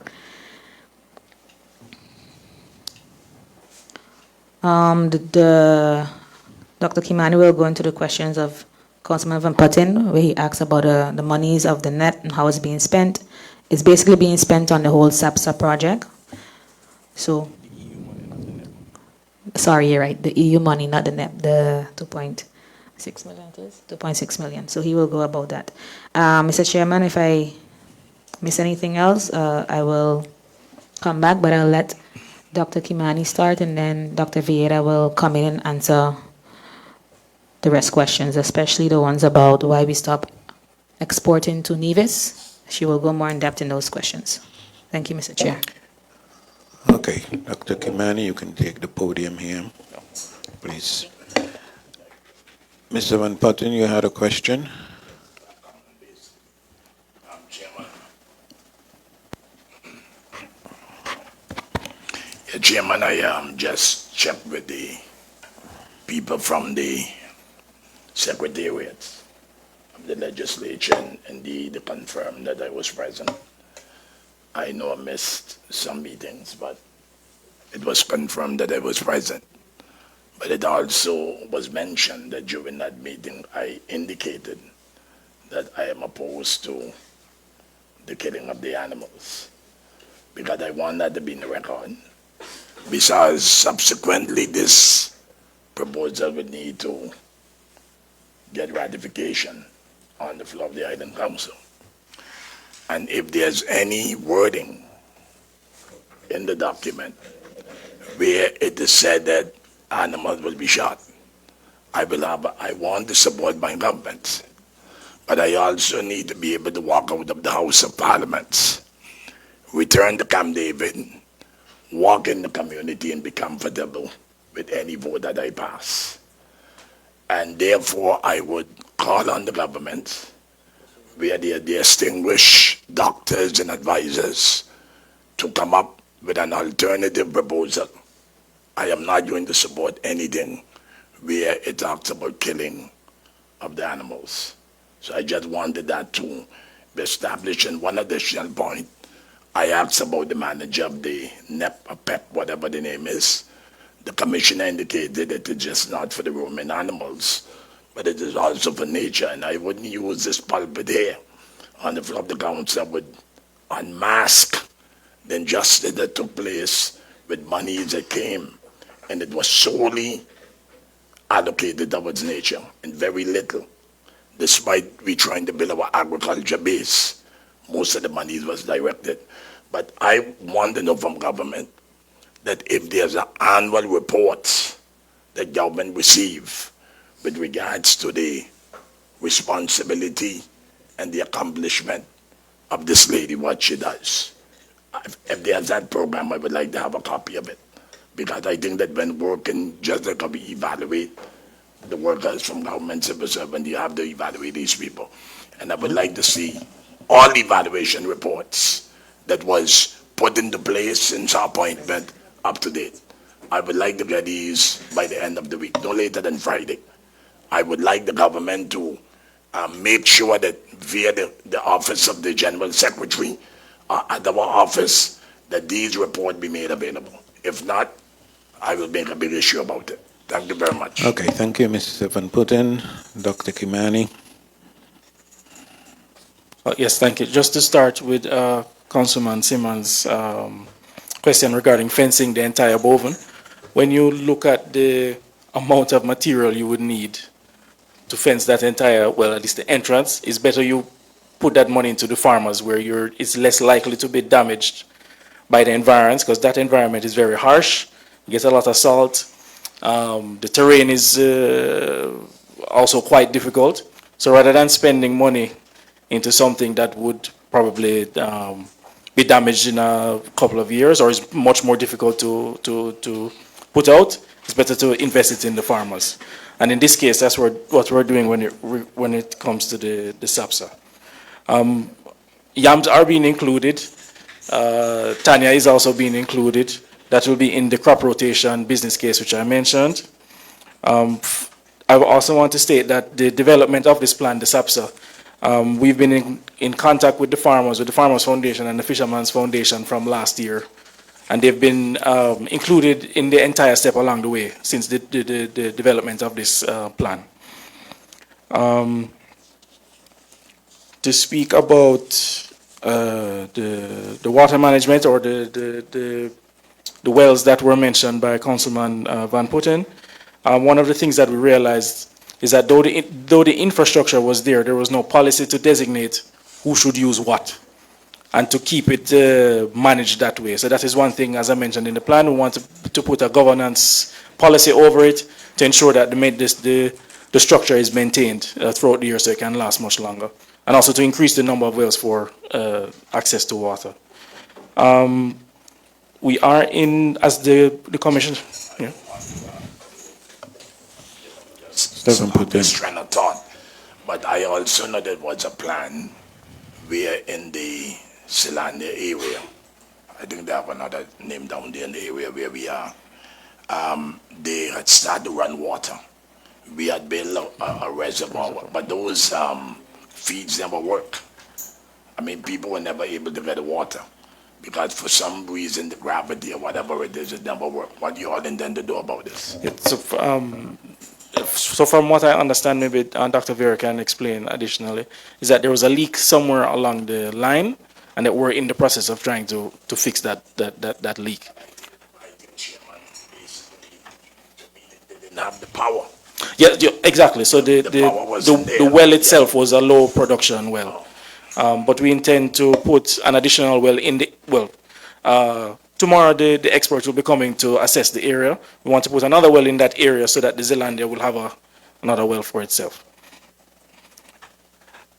Dr. Kimani will go into the questions of Councilman Van Putten, where he asks about the monies of the net and how it's being spent. It's basically being spent on the whole SAPSA project. So, sorry, you're right, the EU money, not the net, the 2.6 million it is? 2.6 million. So he will go about that. Mr. Chairman, if I miss anything else, I will come back, but I'll let Dr. Kimani start, and then Dr. Vieira will come in and answer the rest questions, especially the ones about why we stopped exporting to Nevis. She will go more in depth in those questions. Thank you, Mr. Chair. Okay, Dr. Kimani, you can take the podium here, please. Mr. Van Putten, you had a question? Chairman, I just checked with the people from the secretariat of the legislature, and indeed they confirmed that I was present. I know I missed some meetings, but it was confirmed that I was present. But it also was mentioned that during that meeting I indicated that I am opposed to the killing of the animals, because I want that to be in the record. Besides, subsequently, this proposal would need to get ratification on the floor of the Island Council. And if there's any wording in the document where it is said that animals will be shot, I want to support my government. But I also need to be able to walk out of the House of Parliament, return to Camp David, walk in the community and be comfortable with any vote that I pass. And therefore, I would call on the government, where they are distinguished doctors and advisors, to come up with an alternative proposal. I am not going to support anything where it talks about killing of the animals. So I just wanted that to be established. And one additional point, I asked about the manager of the NEP or PEP, whatever the name is. The commissioner indicated that it's just not for the roaming animals, but it is also for nature. And I wouldn't use this pulpit here on the floor of the council would unmask the injustice that took place with monies that came, and it was solely allocated towards nature and very little. Despite we trying to build our agriculture base, most of the money was directed. But I want to know from government that if there's an annual report that government receive with regards to the responsibility and the accomplishment of this lady, what she does. If there's that program, I would like to have a copy of it, because I think that when working, just like we evaluate the workers from government civil servant, you have to evaluate these people. And I would like to see all evaluation reports that was put into place since our appointment up to date. I would like to get these by the end of the week, no later than Friday. I would like the government to make sure that via the office of the General Secretary at our office, that these reports be made available. If not, I will make a big issue about it. Thank you very much. Okay, thank you, Mr. Van Putten. Dr. Kimani. Yes, thank you. Just to start with Councilman Simmons' question regarding fencing the entire bovine, when you look at the amount of material you would need to fence that entire, well, at least the entrance, it's better you put that money into the farmers where it's less likely to be damaged by the environment, because that environment is very harsh. You get a lot of salt. The terrain is also quite difficult. So rather than spending money into something that would probably be damaged in a couple of years, or is much more difficult to put out, it's better to invest it in the farmers. And in this case, that's what we're doing when it comes to the SAPSA. Yams are being included. Tanya is also being included. That will be in the crop rotation business case, which I mentioned. I also want to state that the development of this plan, the SAPSA, we've been in contact with the Farmers Foundation and the Fisherman's Foundation from last year. And they've been included in the entire step along the way since the development of this plan. To speak about the water management or the wells that were mentioned by Councilman Van Putten, one of the things that we realized is that though the infrastructure was there, there was no policy to designate who should use what and to keep it managed that way. So that is one thing, as I mentioned in the plan, we want to put a governance policy over it to ensure that the the structure is maintained throughout the year so it can last much longer. And also to increase the number of wells for access to water. We are in, as the commission, yeah. Doesn't put This train of thought, but I also know there was a plan where in the Selandia area, I think they have another name down there in the area where we are, they had started to run water. We had built a reservoir, but those feeds never work. I mean, people were never able to get the water because for some reason the gravity or whatever it is, it never worked. What do you all intend to do about this? So from what I understand, maybe Dr. Vera can explain additionally, is that there was a leak somewhere along the line and that we're in the process of trying to fix that leak. I think, Chairman, basically, they didn't have the power. Yeah, exactly. So the power wasn't there. well itself was a low production well. But we intend to put an additional well in the, tomorrow the experts will be coming to assess the area. We want to put another well in that area so that the Zealandia will have another well for itself.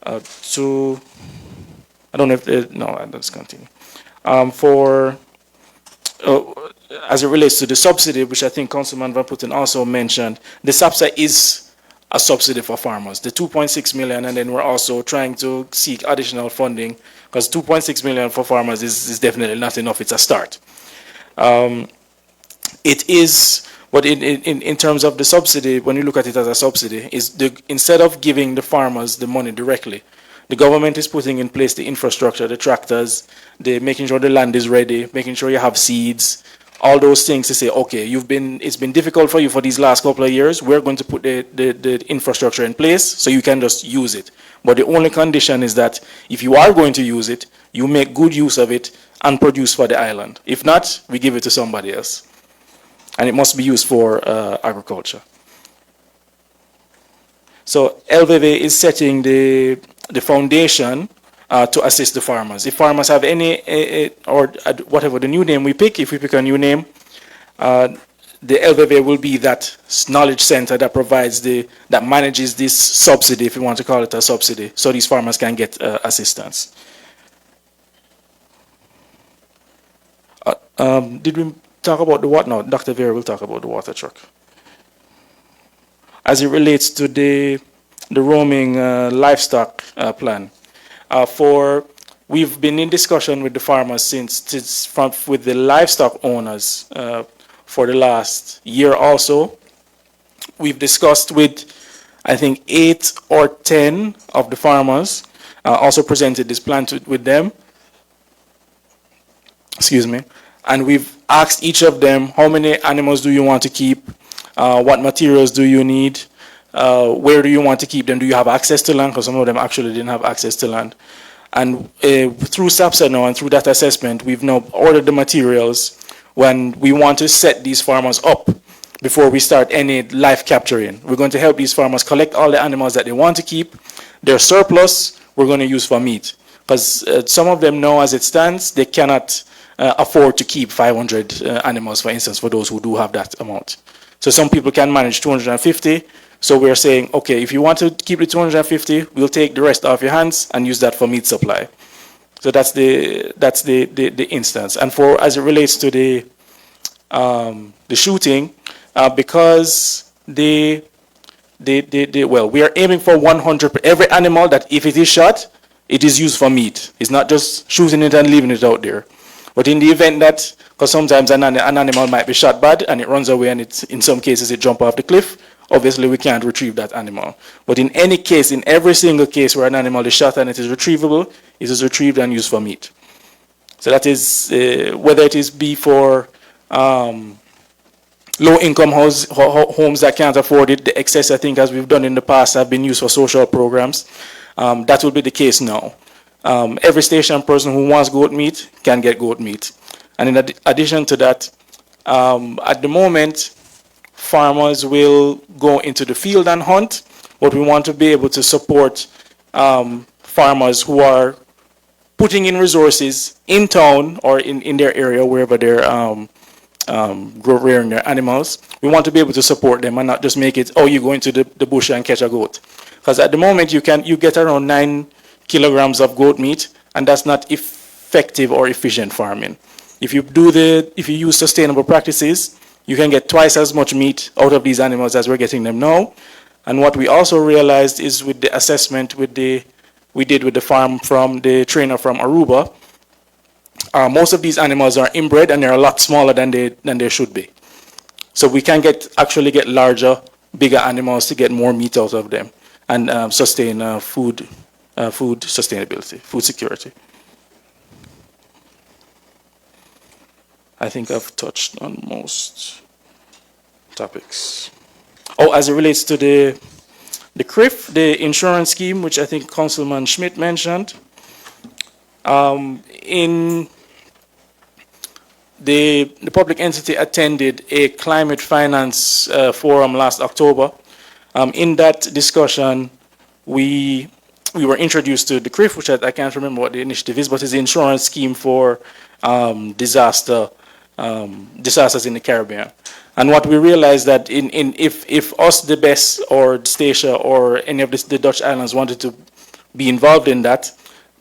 I don't know if, no, let's continue. As it relates to the subsidy, which I think Councilman Van Putten also mentioned, the SAPSA is a subsidy for farmers, the 2.6 million, and then we're also trying to seek additional funding because 2.6 million for farmers is definitely not enough. It's a start. It is, but in terms of the subsidy, when you look at it as a subsidy, instead of giving the farmers the money directly, the government is putting in place the infrastructure, the tractors, making sure the land is ready, making sure you have seeds, all those things to say, okay, it's been difficult for you for these last couple of years. We're going to put the infrastructure in place so you can just use it. But the only condition is that if you are going to use it, you make good use of it and produce for the island. If not, we give it to somebody else. And it must be used for agriculture. So LVV is setting the foundation to assist the farmers. If farmers have any, or whatever the new name we pick, if we pick a new name, the LVV will be that knowledge center that provides that manages this subsidy, if you want to call it a subsidy, so these farmers can get assistance. Did we talk about the water? No, Dr. Vera will talk about the water truck. As it relates to the roaming livestock plan, we've been in discussion with the farmers with the livestock owners for the last year also. We've discussed with, I think, 8 or 10 of the farmers, also presented this plan with them. Excuse me. And we've asked each of them, how many animals do you want to keep? What materials do you need? Where do you want to keep them? Do you have access to land? Because some of them actually didn't have access to land. And through SAPSA now and through that assessment, we've now ordered the materials when we want to set these farmers up before we start any live capturing. We're going to help these farmers collect all the animals that they want to keep. Their surplus, we're going to use for meat. Because some of them know as it stands, they cannot afford to keep 500 animals, for instance, for those who do have that amount. So some people can manage 250. So we're saying, okay, if you want to keep the 250, we'll take the rest off your hands and use that for meat supply. So that's the instance. And as it relates to the shooting, because we are aiming for 100. Every animal that if it is shot, it is used for meat. It's not just shooting it and leaving it out there. But in the event that, because sometimes an animal might be shot bad and it runs away and in some cases it jumps off the cliff, obviously we can't retrieve that animal. But in any case, in every single case where an animal is shot and it is retrievable, it is retrieved and used for meat. So that is, whether it is be for low-income homes that can't afford it, the excess, I think, as we've done in the past, have been used for social programs. That will be the case now. Every station person who wants goat meat can get goat meat. And in addition to that, at the moment, farmers will go into the field and hunt, but we want to be able to support farmers who are putting in resources in town or in their area, wherever they're rearing their animals. We want to be able to support them and not just make it, oh, you go into the bush and catch a goat. Because at the moment you get around 9 kilograms of goat meat, and that's not effective or efficient farming. If you use sustainable practices, you can get twice as much meat out of these animals as we're getting them now. And what we also realized is with the assessment we did with the farm from the trainer from Aruba, most of these animals are inbred and they're a lot smaller than they should be. So we can actually get larger, bigger animals to get more meat out of them and sustain food sustainability, food security. I think I've touched on most topics. Oh, as it relates to the CRIF, the insurance scheme, which I think Councilman Schmidt mentioned, in the public entity attended a climate finance forum last October. In that discussion, we were introduced to the CRIF, which I can't remember what the initiative is, but it's the insurance scheme for disasters in the Caribbean. And what we realized that if us, the BESS or Statia or any of the Dutch islands wanted to be involved in that,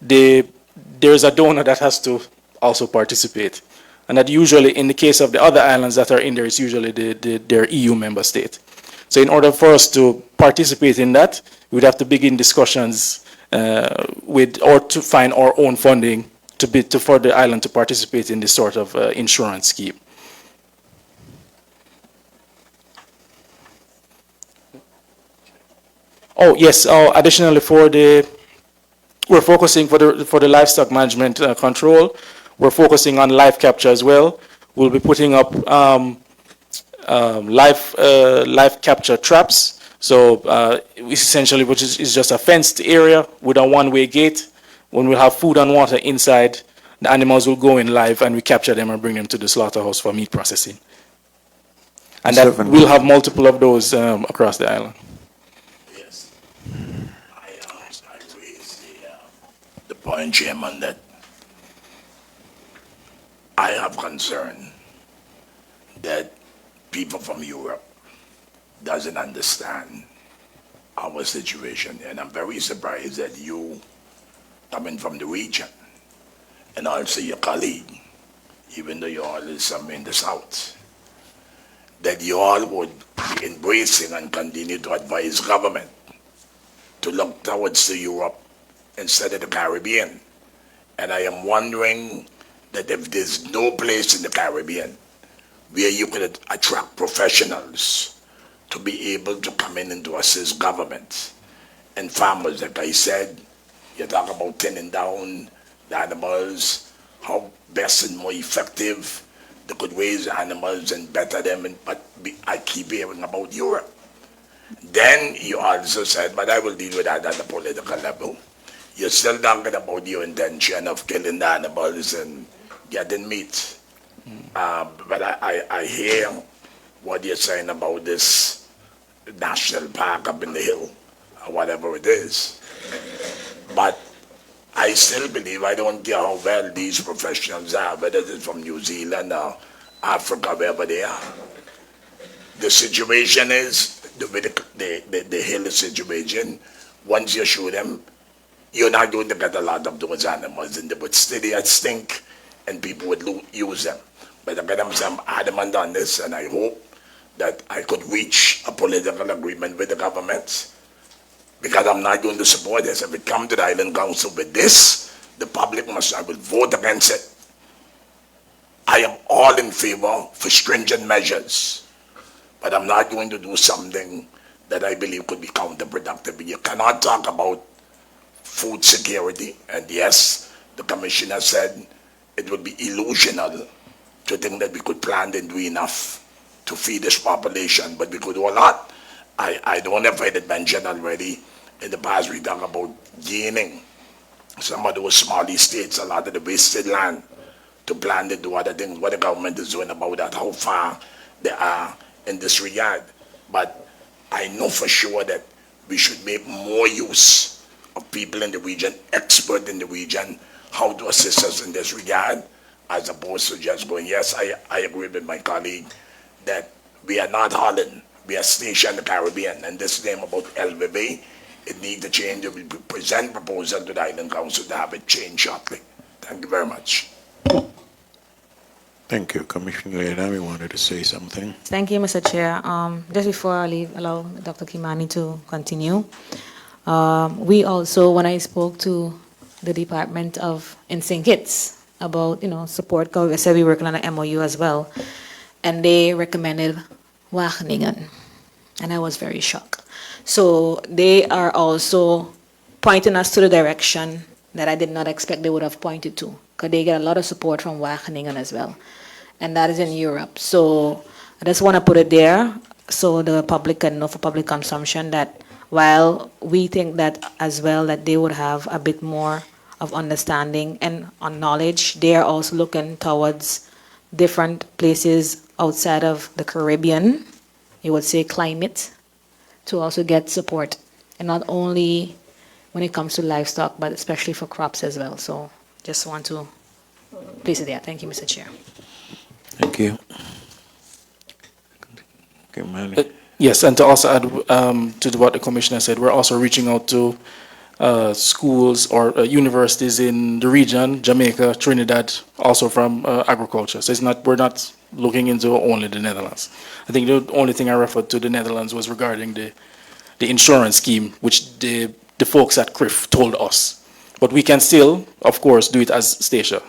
there's a donor that has to also participate. And that usually, in the case of the other islands that are in there, it's usually their EU member state. So in order for us to participate in that, we'd have to begin discussions or to find our own funding for the island to participate in this sort of insurance scheme. Oh yes. Additionally, we're focusing for the livestock management control. We're focusing on live capture as well. We'll be putting up live capture traps. So essentially, which is just a fenced area with a one-way gate. When we have food and water inside, the animals will go in live, and we capture them and bring them to the slaughterhouse for meat processing. And that we'll have multiple of those across the island. Yes. I raised the point, Chairman, that I have concern that people from Europe doesn't understand our situation. And I'm very surprised that you, coming from the region, and also your colleague, even though you all is some in the south, that you all would be embracing and continue to advise government to look towards the Europe instead of the Caribbean. And I am wondering that if there's no place in the Caribbean where you could attract professionals to be able to come in and to assist government and farmers, like I said, you talk about thinning down the animals, how best and more effective they could raise the animals and better them. I keep hearing about Europe. Then you also said, but I will deal with that at the political level. You're still talking about your intention of killing the animals and getting meat. But I hear what you're saying about this national park up in the hill, or whatever it is. But I still believe, I don't care how well these professionals are, whether it's from New Zealand or Africa, wherever they are. The situation is, the hill situation, once you shoot them, you're not going to get a lot of those animals, and they would still stink, and people would use them. But again, I'm adamant on this, and I hope that I could reach a political agreement with the government, because I'm not going to support this. If we come to the Island Council with this, the public I will vote against it. I am all in favor for stringent measures, but I'm not going to do something that I believe could be counterproductive. You cannot talk about food security, and yes, the commissioner said it would be illusional to think that we could plan and do enough to feed this population, but we could do a lot. I don't know if I did mention already, in the past we talk about gaining some of those small estates, a lot of the wasted land, to plan and do other things. What the government is doing about that, how far they are in this regard. But I know for sure that we should make more use of people in the region, expert in the region, how to assist us in this regard. as opposed to just going, yes, I agree with my colleague that we are not Holland, we are stationed in the Caribbean, and this name about LVB, it needs to change. We will present proposal to the Island Council to have it changed shortly. Thank you very much. Thank you. Commissioner Leodam, you wanted to say something? Thank you, Mr. Chair. Just before I leave, allow Dr. Kimani to continue. We also, when I spoke to the Department of in St. Kitts about, support, because I said we're working on an MOU as well, and they recommended Wageningen, and I was very shocked. So they are also pointing us to the direction that I did not expect they would have pointed to, because they get a lot of support from Wageningen as well, and that is in Europe. So I just want to put it there so the public can know for public consumption that while we think that as well that they would have a bit more of understanding and on knowledge, they are also looking towards different places outside of the Caribbean, you would say climate, to also get support, and not only when it comes to livestock, but especially for crops as well. So just want to place it there. Thank you, Mr. Chair. Thank you. Kimani. Yes, and to also add to what the commissioner said, we're also reaching out to schools or universities in the region, Jamaica, Trinidad, also from agriculture. So we're not looking into only the Netherlands. I think the only thing I referred to the Netherlands was regarding the insurance scheme, which the folks at CRIF told us. But we can still, of course, do it as Statia,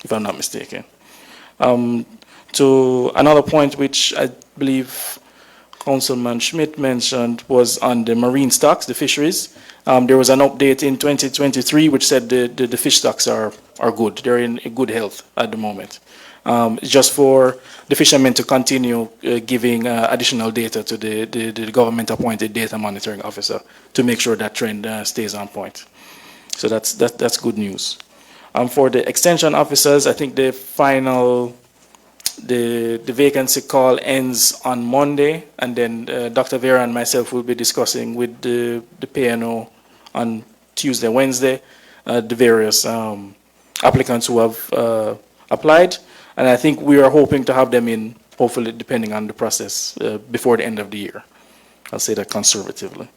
if I'm not mistaken. To another point, which I believe Councilman Schmidt mentioned, was on the marine stocks, the fisheries. There was an update in 2023 which said the fish stocks are good. They're in good health at the moment. It's just for the fishermen to continue giving additional data to the government-appointed data monitoring officer to make sure that trend stays on point. So that's good news. For the extension officers, I think the vacancy call ends on Monday, and then Dr. Vera and myself will be discussing with the PNO on Tuesday, Wednesday, the various applicants who have applied. And I think we are hoping to have them in, hopefully, depending on the process, before the end of the year. I'll say that conservatively.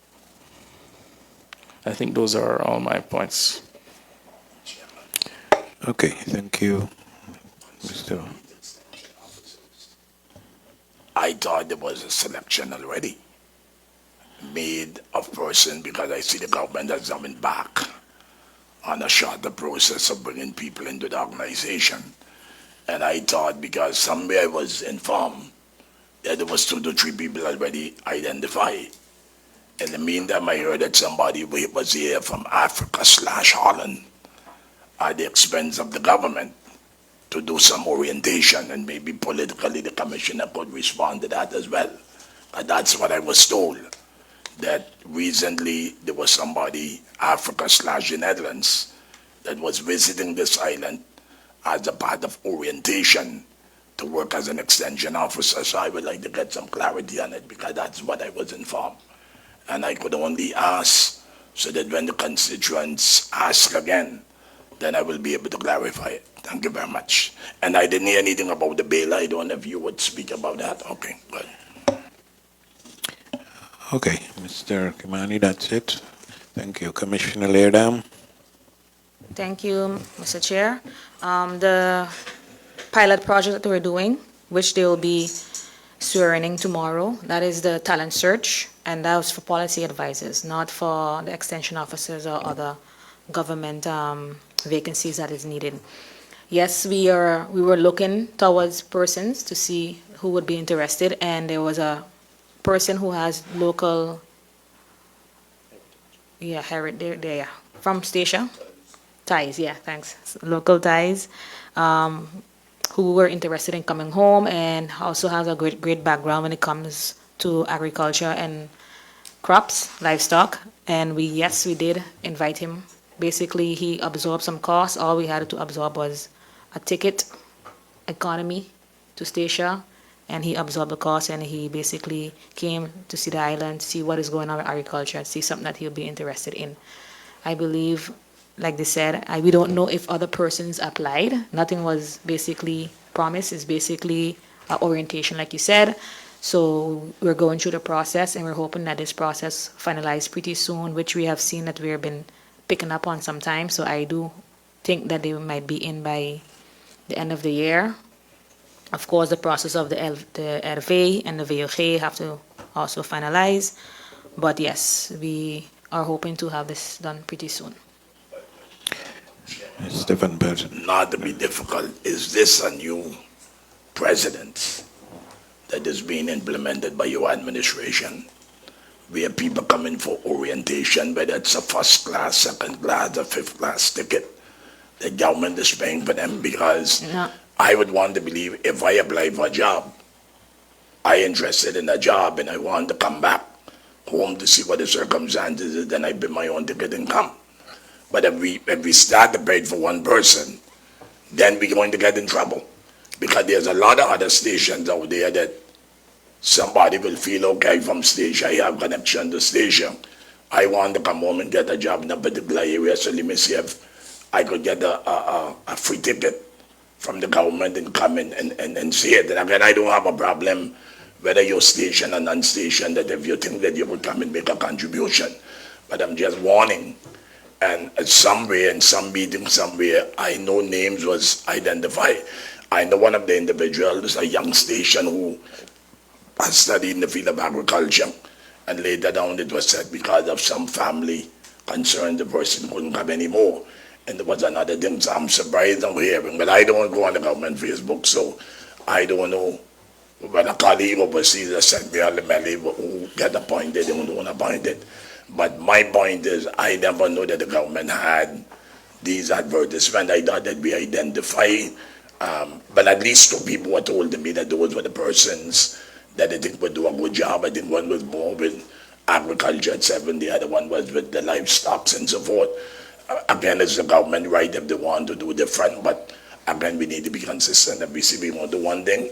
I think those are all my points. Okay, thank you, Mr. I thought there was a selection already made of person, because I see the government has coming back on a shorter process of bringing people into the organization. And I thought, because somewhere I was informed that there was 2 to 3 people already identified. In the meantime, I heard that somebody was here from Africa/Holland at the expense of the government to do some orientation, and maybe politically the commissioner could respond to that as well. But that's what I was told, that recently there was somebody, Africa/the Netherlands, that was visiting this island as a part of orientation to work as an extension officer. So I would like to get some clarity on it, because that's what I was informed. And I could only ask so that when the constituents ask again, then I will be able to clarify it. Thank you very much. And I didn't hear anything about the bail. I don't know if you would speak about that. Okay, good. Okay, Mr. Kimani, that's it. Thank you. Commissioner Leodam. Thank you, Mr. Chair. The pilot project that we're doing, which they will be swearing in tomorrow, that is the talent search, and that was for policy advisors, not for the extension officers or other government vacancies that is needed. Yes, we were looking towards persons to see who would be interested, and there was a person who has local, heritage, from Statia. Ties, yeah, thanks. Local ties, who were interested in coming home, and also has a great background when it comes to agriculture and crops, livestock. And we did invite him. Basically, he absorbed some costs. All we had to absorb was a ticket economy to Statia, and he absorbed the cost, and he basically came to see the island, see what is going on with agriculture, and see something that he'll be interested in. I believe like they said, we don't know if other persons applied. Nothing was basically promised. It's basically orientation, like you said. So we're going through the process, and we're hoping that this process finalized pretty soon, which we have seen that we've been picking up on some time. So I do think that they might be in by the end of the year. Of course, the process of the RV and the VOG have to also finalize. But yes, we are hoping to have this done pretty soon. Stephen Burton. Not to be difficult, is this a new precedent that is being implemented by your administration, where people come in for orientation, whether it's a first class, second class, or fifth class ticket, the government is paying for them? Because No. I would want to believe if I apply for a job, I interested in a job and I want to come back home to see what the circumstances is, then I pay my own ticket and come. But if we start to pay for one person, then we're going to get in trouble. Because there's a lot of other stations out there that somebody will feel, okay, from station, I have connection to station. I want to come home and get a job in a particular area, so let me see if I could get a free ticket from the government and come in and see it. And again, I don't have a problem whether you're station or non-station, that if you think that you would come and make a contribution. But I'm just warning. And somewhere, in some meeting somewhere, I know names was identified. I know one of the individuals, a young station who has studied in the field of agriculture, and later down it was said because of some family concern, the person couldn't come anymore. And there was another thing, so I'm surprised I'm hearing, but I don't go on the government Facebook, so I don't know. When a colleague overseas has sent me all the mail who get appointed and who don't appointed. But my point is, I never know that the government had these advertisements. I thought that we identify, but at least two people were told to me that those were the persons that I think would do a good job. I think one was more with agriculture at 7, the other one was with the livestock and so forth. Again, it's the government right if they want to do different, but again, we need to be consistent. If we see we want to do one thing,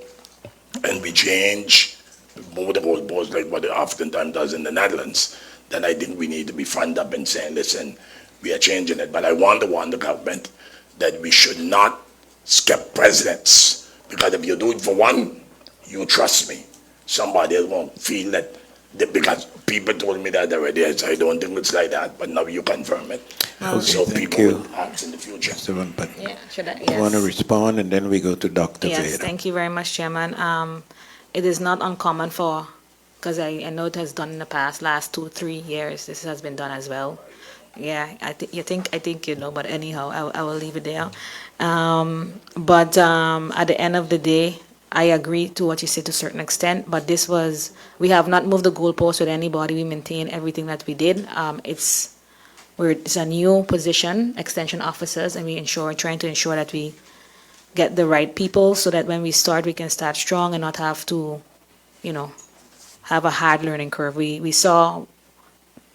and we change, move the goalposts like what it oftentimes does in the Netherlands, then I think we need to be front up and saying, listen, we are changing it. But I want to warn the government that we should not skip presidents, because if you do it for one, you trust me, somebody else won't feel that, because people told me that already, so I don't think it's like that, but now you confirm it. So thank people you. will act in the future. Stephen Burton. Yeah, should I? You want to Yes. respond, and then we go to Dr. Yes, Veda. thank you very much, Chairman. It is not uncommon for, because I know it has done in the past, last 2-3 years, this has been done as well. Yeah, I think you know, but anyhow, I will leave it there. But at the end of the day, I agree to what you said to a certain extent, but we have not moved the goalpost with anybody. We maintain everything that we did. It's a new position, extension officers, and trying to ensure that we get the right people so that when we start, we can start strong and not have to, have a hard learning curve. We saw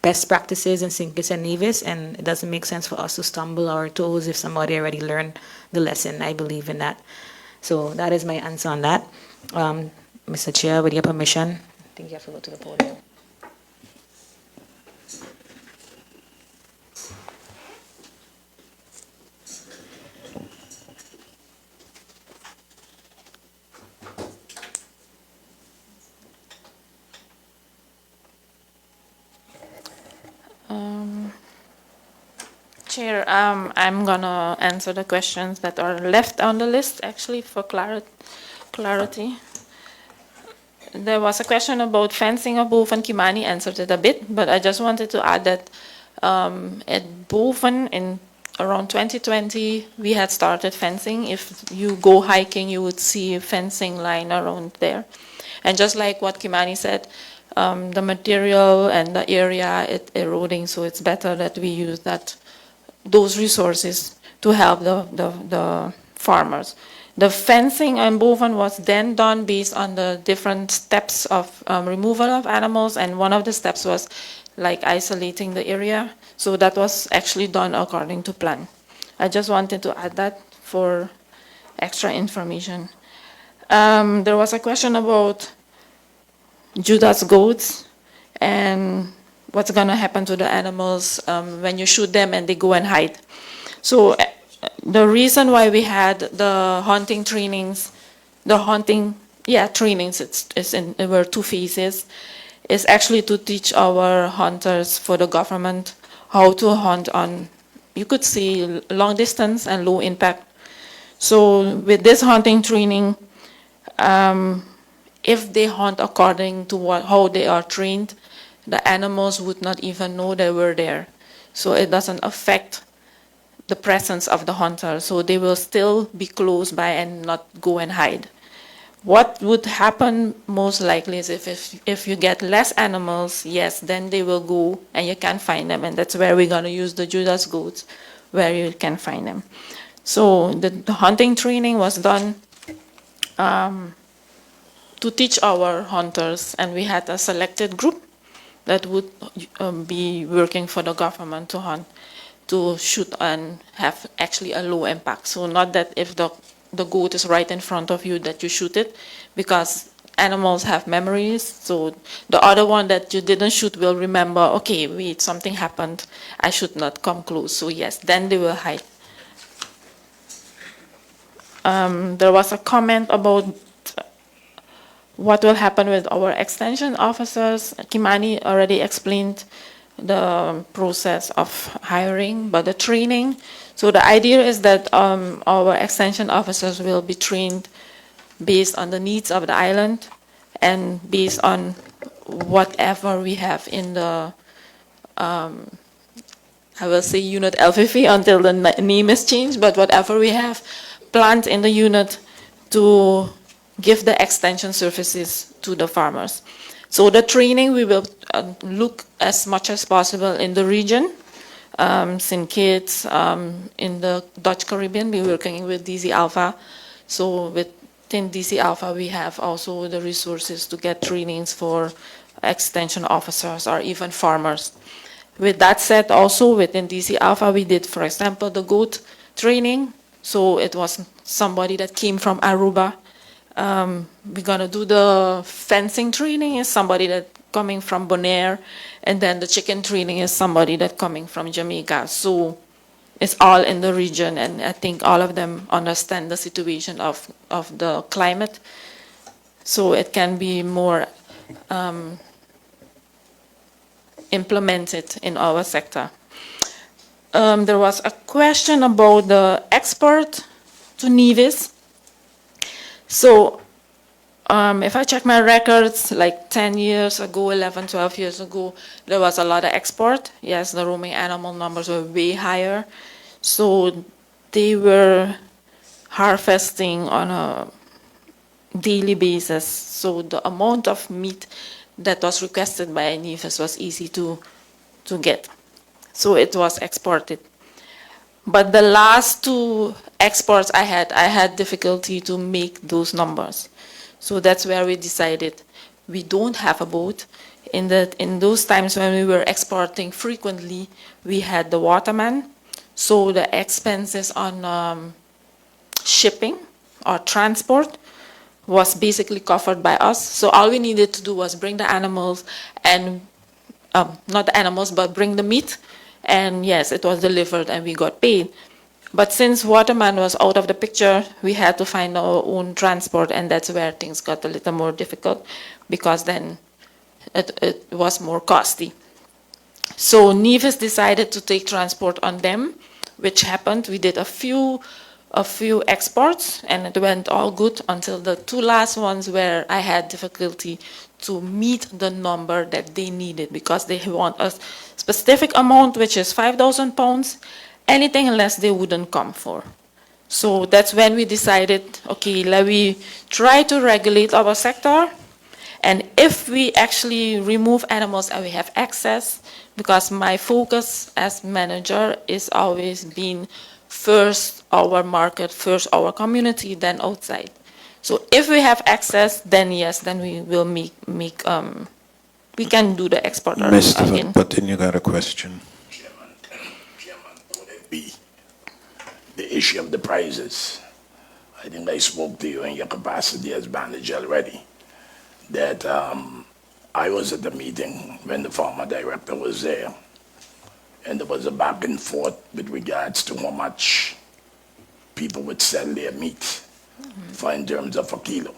best practices in St. Kitts and Nevis, and it doesn't make sense for us to stumble our toes if somebody already learned the lesson. I believe in that. So that is my answer on that. Mr. Chair, with your permission, I think you have to go to the podium. Chair, I'm gonna answer the questions that are left on the list, actually, for clarity. There was a question about fencing of Boven. Kimani answered it a bit, but I just wanted to add that at Boven in around 2020, we had started fencing. If you go hiking, you would see a fencing line around there. And just like what Kimani said, the material and the area is eroding, so it's better that we use those resources to help the farmers. The fencing on Boven was then done based on the different steps of removal of animals, and one of the steps was like isolating the area. So that was actually done according to plan. I just wanted to add that for extra information. There was a question about Judas goats, and what's going to happen to the animals when you shoot them and they go and hide. So the reason why we had the hunting trainings, trainings, there were 2 phases, is actually to teach our hunters for the government how to hunt on, you could say, long distance and low impact. So with this hunting training, if they hunt according to how they are trained, the animals would not even know they were there. So it doesn't affect the presence of the hunter. So they will still be close by and not go and hide. What would happen most likely is if you get less animals, yes, then they will go and you can find them. And that's where we're going to use the Judas goats, where you can find them. So the hunting training was done to teach our hunters, and we had a selected group that would be working for the government to hunt, to shoot and have actually a low impact. So not that if the goat is right in front of you that you shoot it, because animals have memories. So the other one that you didn't shoot will remember, okay, wait, something happened, I should not come close. So yes, then they will hide. There was a comment about what will happen with our extension officers. Kimani already explained the process of hiring, but the training. So the idea is that our extension officers will be trained based on the needs of the island and based on whatever we have in the, I will say unit LFF until the name is changed, but whatever we have planned in the unit to give the extension services to the farmers. So the training, we will look as much as possible in the region. St. Kitts, in the Dutch Caribbean, we're working with DC Alpha. So within DC Alpha, we have also the resources to get trainings for extension officers or even farmers. With that said, also within DC Alpha, we did, for example, the goat training. So it was somebody that came from Aruba. We're gonna do the fencing training is somebody that coming from Bonaire, and then the chicken training is somebody that coming from Jamaica. So it's all in the region, and I think all of them understand the situation of the climate. So it can be more implemented in our sector. There was a question about the export to Nevis. So if I check my records, like 10 years ago, 11, 12 years ago, there was a lot of export. Yes, the roaming animal numbers were way higher. So they were harvesting on a daily basis. So the amount of meat that was requested by Nevis was easy to get. So it was exported. But the last 2 exports I had difficulty to make those numbers. So that's where we decided we don't have a boat. In those times when we were exporting frequently, we had the waterman. So the expenses on shipping or transport was basically covered by us. So all we needed to do was bring the animals and, not the animals, but bring the meat. And yes, it was delivered and we got paid. But since Waterman was out of the picture, we had to find our own transport, and that's where things got a little more difficult, because then it was more costly. So Nevis decided to take transport on them, which happened. We did a few exports, and it went all good until the 2 last ones where I had difficulty to meet the number that they needed, because they want a specific amount, which is 5,000 pounds. Anything less they wouldn't come for. So that's when we decided, okay, let me try to regulate our sector. And if we actually remove animals and we have access, because my focus as manager is always been first our market, first our community, then outside. So if we have access, then yes, then we will make we can do the export Mr. again. Button, you got a question? Chairman, would it be the issue of the prices? I think I spoke to you in your capacity as manager already, that I was at the meeting when the former director was there, and there was a back and forth with regards to how much people would sell their meat for in terms of a kilo.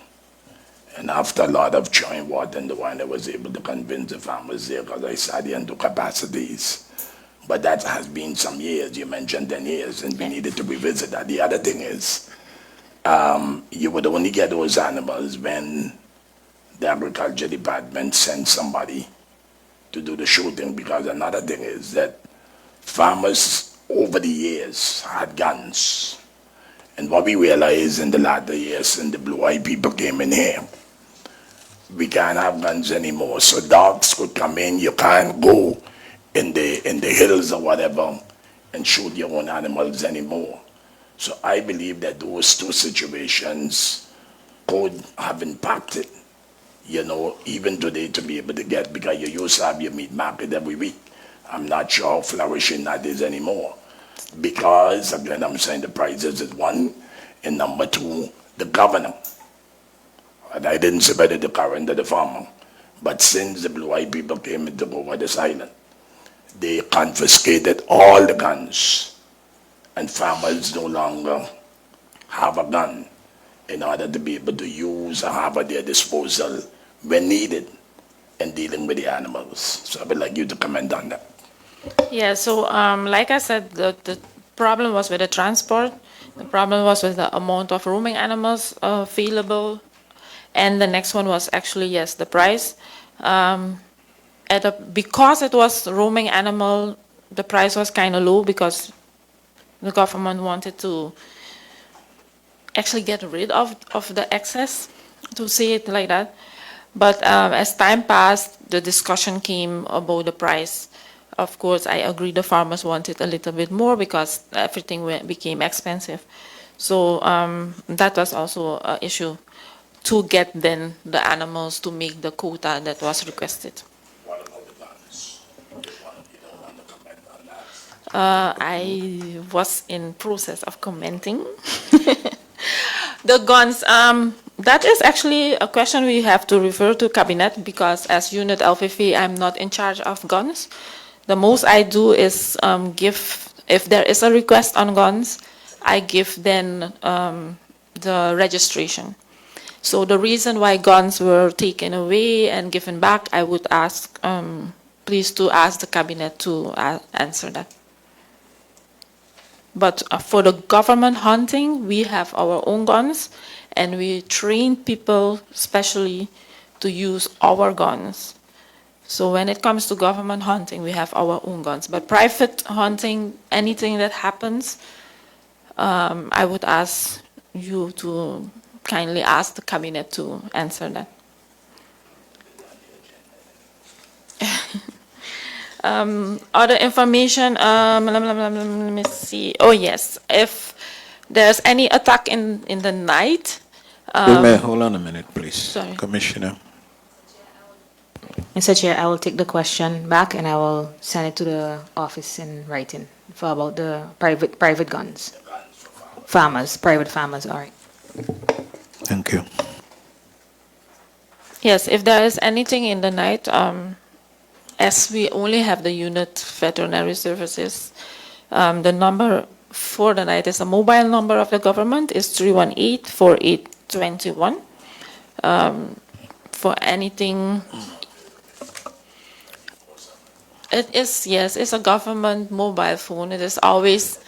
And after a lot of chewing water and the wine, I was able to convince the farmers there because I saw the into capacities. But that has been some years. You mentioned 10 years, and we needed to revisit that. The other thing is, you would only get those animals when the agriculture department sends somebody to do the shooting, because another thing is that farmers over the years had guns. And what we realized in the latter years, and the blue-eyed people came in here, we can't have guns anymore. So dogs could come in. You can't go in the hills or whatever and shoot your own animals anymore. So I believe that those two situations could have impacted, even today, to be able to get, because you used to have your meat market every week. I'm not sure how flourishing that is anymore. Because, again, I'm saying the prices is one, and number two, the governor. And I didn't say whether the current or the farmer, but since the blue-eyed people came into over this island, they confiscated all the guns, and farmers no longer have a gun in order to be able to use or have at their disposal when needed in dealing with the animals. So I would like you to comment on that. Yeah, so like I said, the problem was with the transport. The problem was with the amount of roaming animals available. And the next one was actually, yes, the price. Because it was roaming animal, the price was kind of low because the government wanted to actually get rid of the excess, to say it like that. But as time passed, the discussion came about the price. Of course, I agree the farmers wanted a little bit more because everything became expensive. So that was also an issue to get then the animals to make the quota that was requested. What about the guns? You don't want to comment on that? I was in process of commenting. The guns, that is actually a question we have to refer to cabinet, because as unit LFV, I'm not in charge of guns. The most I do is give, if there is a request on guns, I give then the registration. So the reason why guns were taken away and given back, I would ask, please to ask the cabinet to answer that. But for the government hunting, we have our own guns, and we train people specially to use our guns. So when it comes to government hunting, we have our own guns. But private hunting, anything that happens, I would ask you to kindly ask the cabinet to answer that. Other information, let me see. Oh yes, if there's any attack in the night. Hold on a minute, please. Sorry. Commissioner. Mr. Chair, I will take the question back and I will send it to the office in writing for about the private guns. Farmers, private farmers, all right. Thank you. Yes, if there is anything in the night, as we only have the unit veterinary services, the number for the night is a mobile number of the government is 318-4821. For anything, it is, yes, it's a government mobile phone. It's always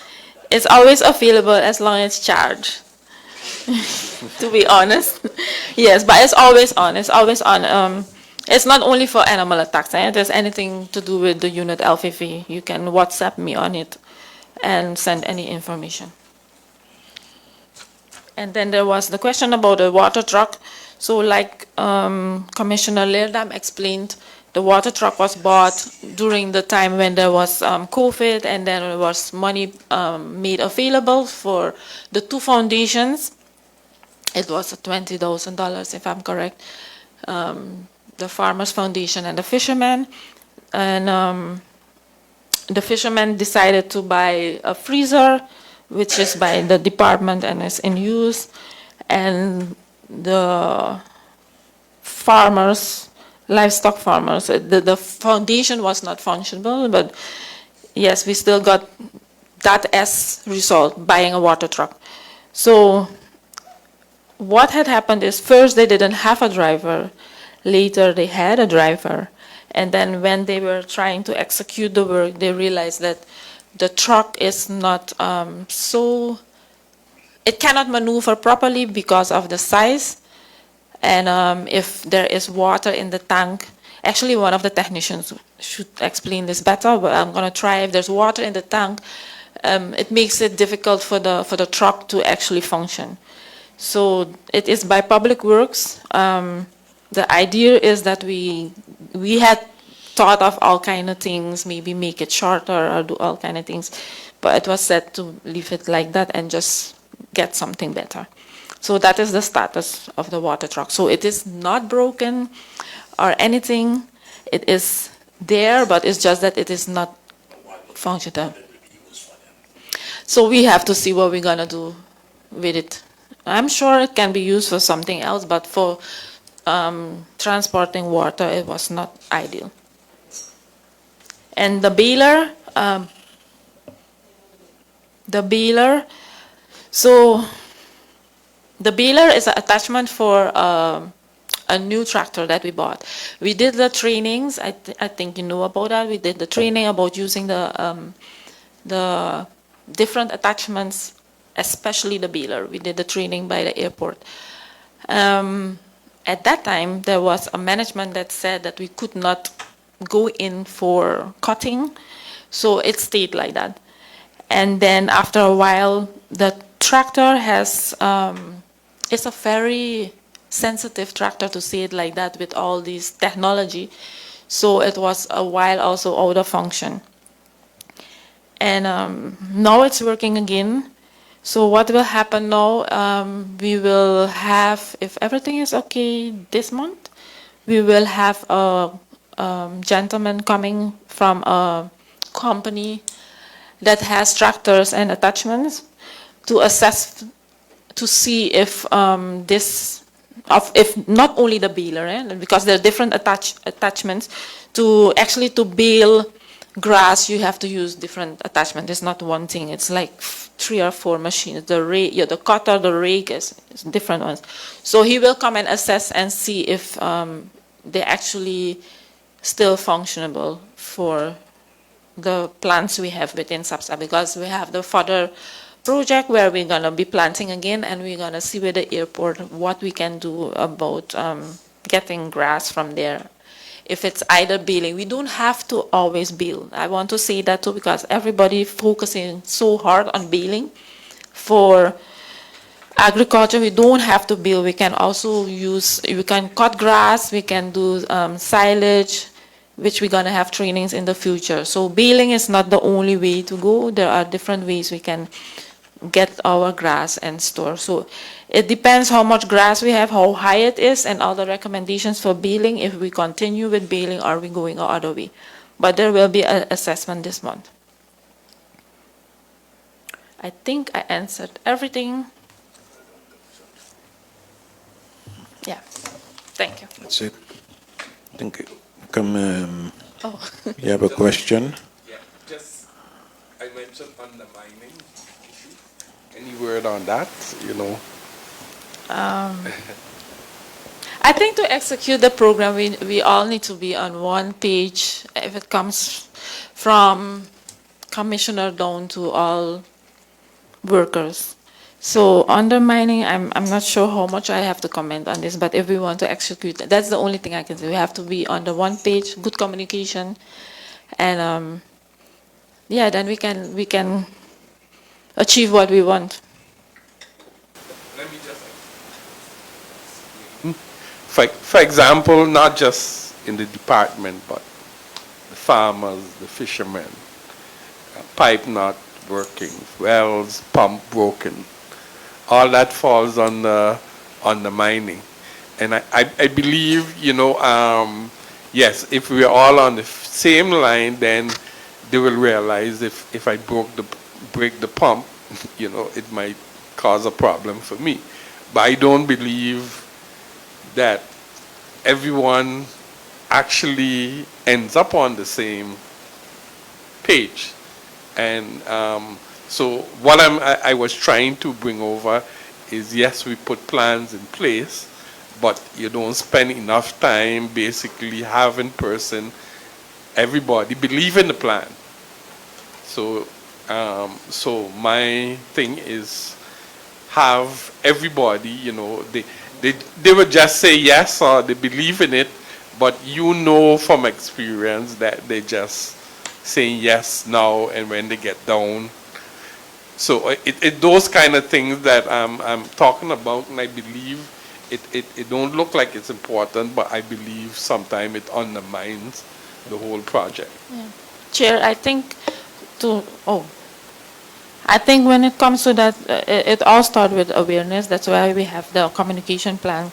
available as long as charged. To be honest, yes, but it's always on. It's always on. It's not only for animal attacks. If there's anything to do with the unit LFV, you can WhatsApp me on it and send any information. And then there was the question about the water truck. So like Commissioner Leerdam explained, the water truck was bought during the time when there was COVID, and then there was money made available for the two foundations. It was $20,000, if I'm correct. The Farmers Foundation and the Fishermen. And the fishermen decided to buy a freezer, which is by the department and is in use. And the farmers livestock farmers. The foundation was not functional, but yes, we still got that as result, buying a water truck. So what had happened is first they didn't have a driver, later they had a driver, and then when they were trying to execute the work, they realized that the truck is not it cannot maneuver properly because of the size, and if there is water in the tank, actually one of the technicians should explain this better, but I'm going to try. If there's water in the tank, it makes it difficult for the truck to actually function. So it is by Public Works. The idea is that we had thought of all kind of things, maybe make it shorter or do all kind of things, but it was said to leave it like that and just get something better. So that is the status of the water truck. So it is not broken or anything. It is there, but it's just that it is not functional. So we have to see what we're gonna do with it. I'm sure it can be used for something else, but for transporting water, it was not ideal. And the baler, so the baler is an attachment for a new tractor that we bought. We did the trainings. I think you know about that. We did the training about using the different attachments, especially the baler. We did the training by the airport. At that time, there was a management that said that we could not go in for cutting, so it stayed like that. And then after a while, the tractor has, it's a very sensitive tractor, to say it like that, with all this technology. So it was a while also out of function. And now it's working again. So what will happen now, we will have, if everything is okay this month, we will have a gentleman coming from a company that has tractors and attachments to assess, to see if if not only the baler, because there are different attachments, to actually to bale grass, you have to use different attachments. It's not one thing. It's like 3 or 4 machines. The rake, the cutter, the rake is different ones. So he will come and assess and see if they're actually still functionable for the plants we have within SAPSA, because we have the further project where we're going to be planting again, and we're going to see with the airport what we can do about getting grass from there. If it's either baling, we don't have to always bale. I want to say that too, because everybody focusing so hard on baling. For agriculture, we don't have to bale. We can also use, we can cut grass, we can do silage, which we're going to have trainings in the future. So baling is not the only way to go. There are different ways we can get our grass and store. So it depends how much grass we have, how high it is, and all the recommendations for baling, if we continue with baling or we going the other way. But there will be an assessment this month. I think I answered everything. Yeah, thank you. That's it. Thank you. Come, Oh. you have a question? Yeah, just, I mentioned undermining issue. Any word on that, you know? I think to execute the program, we all need to be on one page. If it comes from commissioner down to all workers. So undermining, I'm not sure how much I have to comment on this, but if we want to execute, that's the only thing I can say. We have to be on the one page, good communication, and yeah, then we can achieve what we want. Let me just, for example, not just in the department, but the farmers, the fishermen, pipe not working, wells, pump broken. All that falls on the mining. And I believe, you know, yes, if we're all on the same line, then they will realize if I break the pump, you know, it might cause a problem for me. But I don't believe that everyone actually ends up on the same page. And so what I was trying to bring over is, yes, we put plans in place, but you don't spend enough time basically having everybody believe in the plan. So, so my thing is have everybody, you know, they would just say yes or they believe in it, but you know from experience that they just saying yes now, and when they get down. So those kind of things that I'm talking about, and I believe it don't look like it's important, but I believe sometimes it undermines the whole project. Yeah. Chair, I think I think when it comes to that, it all starts with awareness. That's why we have the communication plan,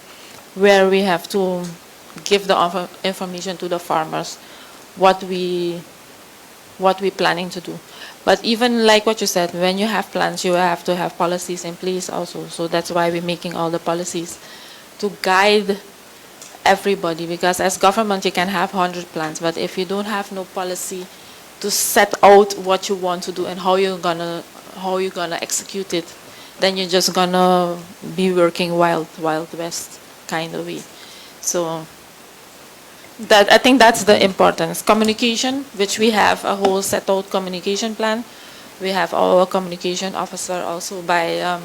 where we have to give the information to the farmers, what we planning to do. But even like what you said, when you have plans, you have to have policies in place also. So that's why we're making all the policies to guide everybody, because as government you can have 100 plans, but if you don't have no policy to set out what you want to do and how you're gonna execute it, then you're just gonna be working wild west kind of way. So that, I think that's the importance. Communication, which we have a whole set out communication plan. We have our communication officer also by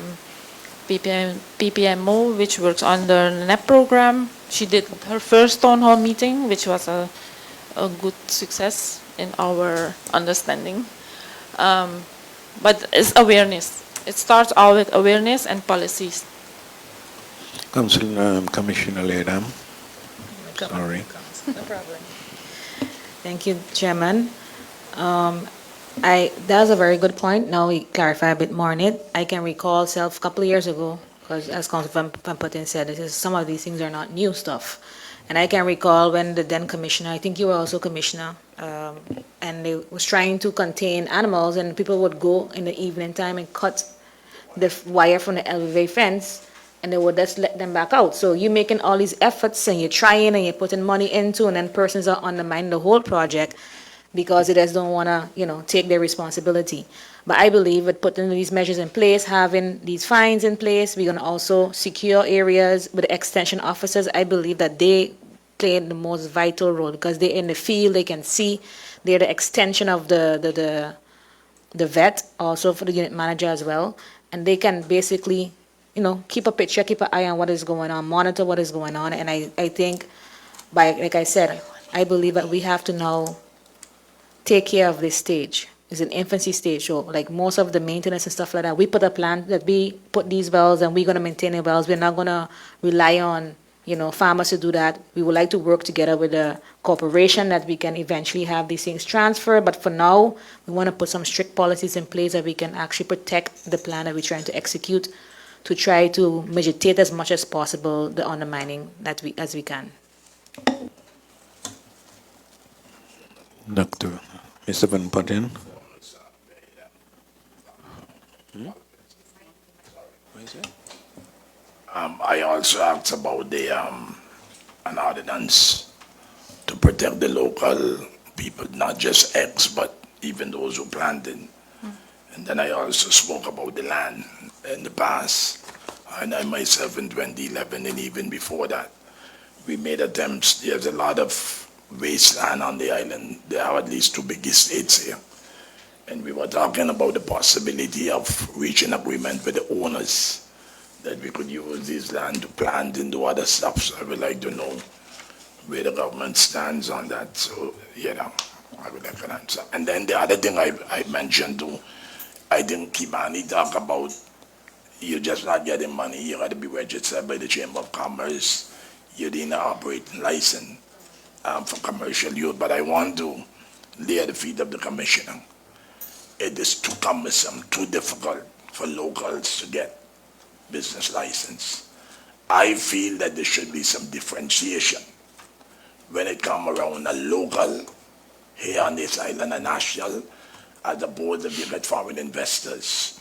PPMO, which works under the NEP program. She did her first town hall meeting, which was a good success in our understanding. But it's awareness. It starts out with awareness and policies. Commissioner Ledam. Sorry. No problem. Thank you, Chairman. That was a very good point. Now we clarify a bit more on it. I can recall a couple of years ago, because as Councilor Van Putten said, some of these things are not new stuff. And I can recall when the then commissioner, I think you were also commissioner, and they was trying to contain animals, and people would go in the evening time and cut the wire from the LVA fence, and they would just let them back out. So you're making all these efforts, and you're trying, and you're putting money into, and then persons are undermining the whole project because they just don't want to, take their responsibility. But I believe with putting these measures in place, having these fines in place, we're going to also secure areas with the extension officers. I believe that they play the most vital role because they're in the field, they can see, they're the extension of the vet, also for the unit manager as well, and they can basically, keep a picture, keep an eye on what is going on, monitor what is going on. And I think, like I said, I believe that we have to now take care of this stage. It's an infancy stage, so like most of the maintenance and stuff like that, we put a plan that we put these wells and we're going to maintain the wells. We're not going to rely on, farmers to do that. We would like to work together with a corporation that we can eventually have these things transferred. But for now, we want to put some strict policies in place that we can actually protect the plan that we're trying to execute, to try to mitigate as much as possible the undermining as we can. Mr. Van Putten. I also asked about an ordinance to protect the local people, not just X, but even those who planted. And then I also spoke about the land in the past. And I myself in 2011 and even before that, we made attempts. There's a lot of wasteland on the island. There are at least 2 big estates here. And we were talking about the possibility of reaching agreement with the owners that we could use this land to plant and do other stuff. So I would like to know where the government stands on that. So, I would like an answer. And then the other thing I mentioned too, I think Kimani talk about you're just not getting money. You got to be registered by the Chamber of Commerce. You didn't operate license for commercial use. But I want to lay at the feet of the commissioner. It is too cumbersome, too difficult for locals to get business license. I feel that there should be some differentiation when it comes around a local here on this island, a national, as opposed to you get foreign investors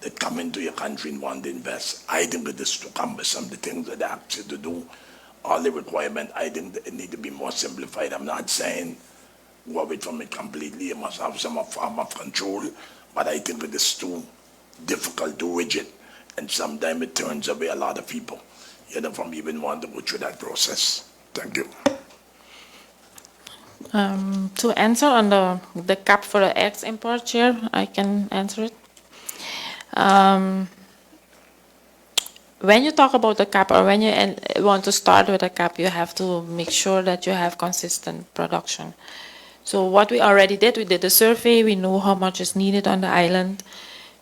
that come into your country and want to invest. I think it is too cumbersome, the things that they ask you to do all the requirement. I think it need to be more simplified. I'm not saying go away from it completely. You must have some form of control, but I think it is too difficult, too rigid, and sometimes it turns away a lot of people, from even wanting to go through that process. Thank you. To answer on the cap for the eggs import, Chair, I can answer it. When you talk about the cap, or when you want to start with a cap, you have to make sure that you have consistent production. So what we already did, we did a survey, we know how much is needed on the island.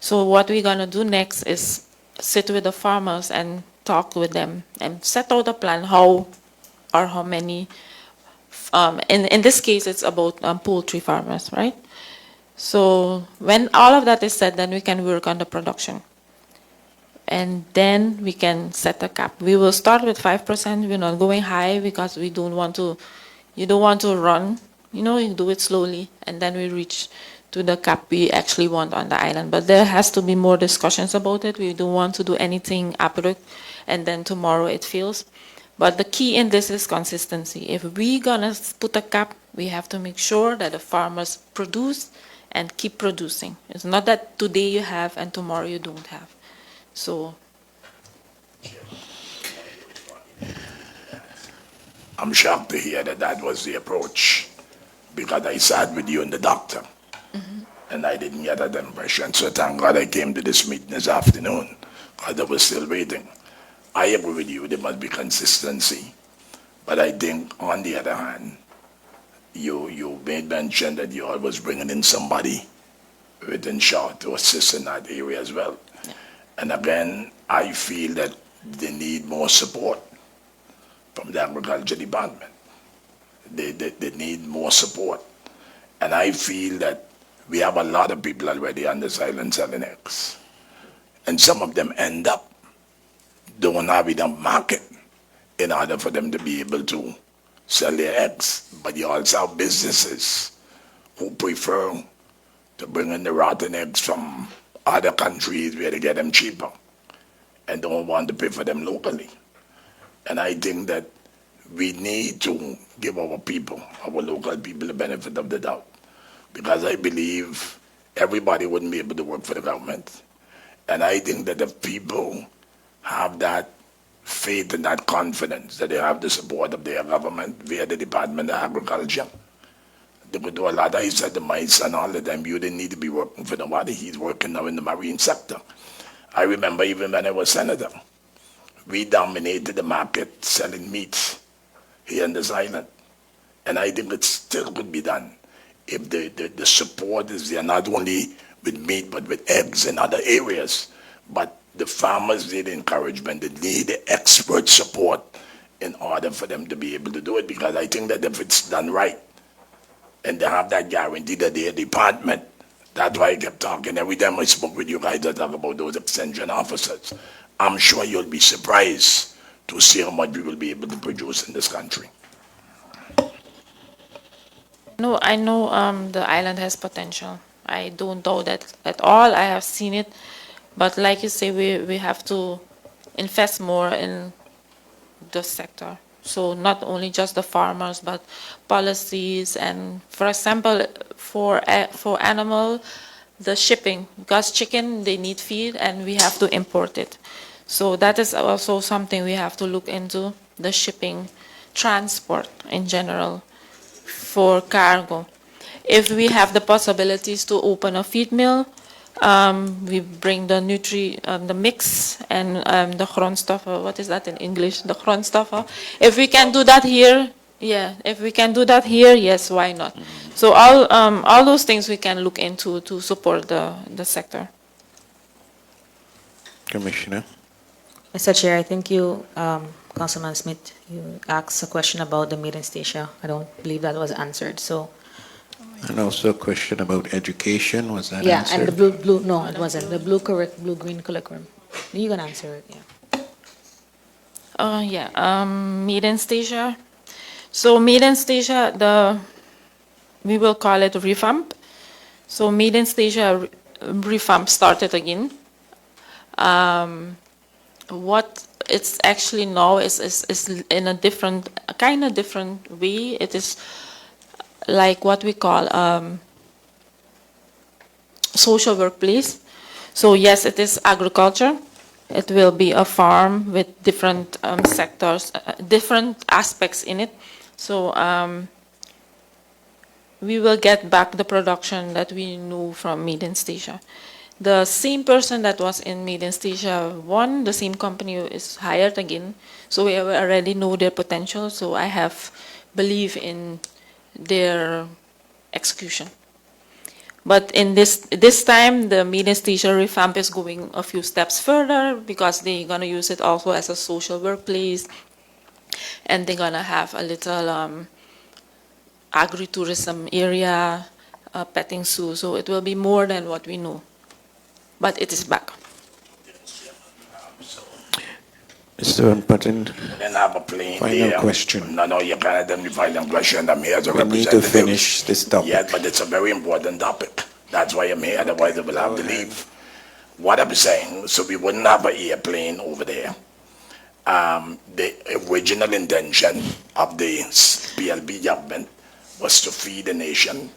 So what we're gonna do next is sit with the farmers and talk with them and set out a plan how many, in this case, it's about poultry farmers, right? So when all of that is said, then we can work on the production. And then we can set a cap. We will start with 5%. We're not going high because we don't want to, you don't want to run, you do it slowly. And then we reach to the cap we actually want on the island. But there has to be more discussions about it. We don't want to do anything abrupt and then tomorrow it fails. But the key in this is consistency. If we're gonna put a cap, we have to make sure that the farmers produce and keep producing. It's not that today you have and tomorrow you don't have. So, I'm shocked to hear that was the approach, because I sat with you and the doctor, and I didn't get that impression. So thank God I came to this meeting this afternoon, because I was still waiting. I agree with you, there must be consistency. But I think, on the other hand, you made mention that you always bringing in somebody within short to assist in that area as well. Yeah. And again, I feel that they need more support from the agriculture department. They need more support. And I feel that we have a lot of people already on this island selling eggs. And some of them end up don't have enough market in order for them to be able to sell their eggs. But you also have businesses who prefer to bring in the rotten eggs from other countries where they get them cheaper and don't want to pay for them locally. And I think that we need to give our people, our local people, the benefit of the doubt. Because I believe everybody wouldn't be able to work for the government. And I think that if people have that faith and that confidence that they have the support of their government via the Department of Agriculture, they could do a lot. I said to my son all the time, you didn't need to be working for nobody. He's working now in the marine sector. I remember even when I was senator, we dominated the market selling meat here in this island. And I think it still could be done if the support is there, not only with meat, but with eggs and other areas. But the farmers need encouragement. They need the expert support in order for them to be able to do it. Because I think that if it's done right, and they have that guarantee that their department, that's why I kept talking. Every time I spoke with you guys, I talk about those extension officers. I'm sure you'll be surprised to see how much we will be able to produce in this country. No, I know the island has potential. I don't doubt that at all. I have seen it. But like you say, we have to invest more in the sector. So not only just the farmers, but policies and, for example, for animal, the shipping. Because chicken, they need feed and we have to import it. So that is also something we have to look into, the shipping, transport in general for cargo. If we have the possibilities to open a feed mill, we bring the the mix and the grondstoffen. What is that in English? The grondstoffen. If we can do that here, yeah. If we can do that here, yes, why not? So all those things we can look into to support the sector. Commissioner. Mr. Chair, I think you, Councilman Smith, you asked a question about the meat in Statia. I don't believe that was answered. So. And also a question about education, was that Yeah, answered? and the blue, no, it wasn't. The blue-green curriculum. You can answer it, yeah. Meat in Statia. So meat in Statia, we will call it revamp. So meat in Statia revamp started again. What it's actually now is in a different, a kind of different way. It is like what we call social workplace. So yes, it is agriculture. It will be a farm with different sectors, different aspects in it. So we will get back the production that we knew from Made in Stasia. The same person that was in Made in Stasia 1, the same company is hired again. So we already know their potential. So I have belief in their execution. But in this time, the Made in Stasia revamp is going a few steps further because they're gonna use it also as a social workplace, and they're gonna have a little agritourism area, petting zoo. So it will be more than what we know. But it is back. Mr. Patton, Then have a plane final there. question. No, you can't identify the question. I'm here as a We need representative. to finish this topic. Yeah, but it's a very important topic. That's why I'm here, otherwise I will have to leave. What I'm saying, so we wouldn't have an airplane over there. The original intention of the PLP government was to feed the nation,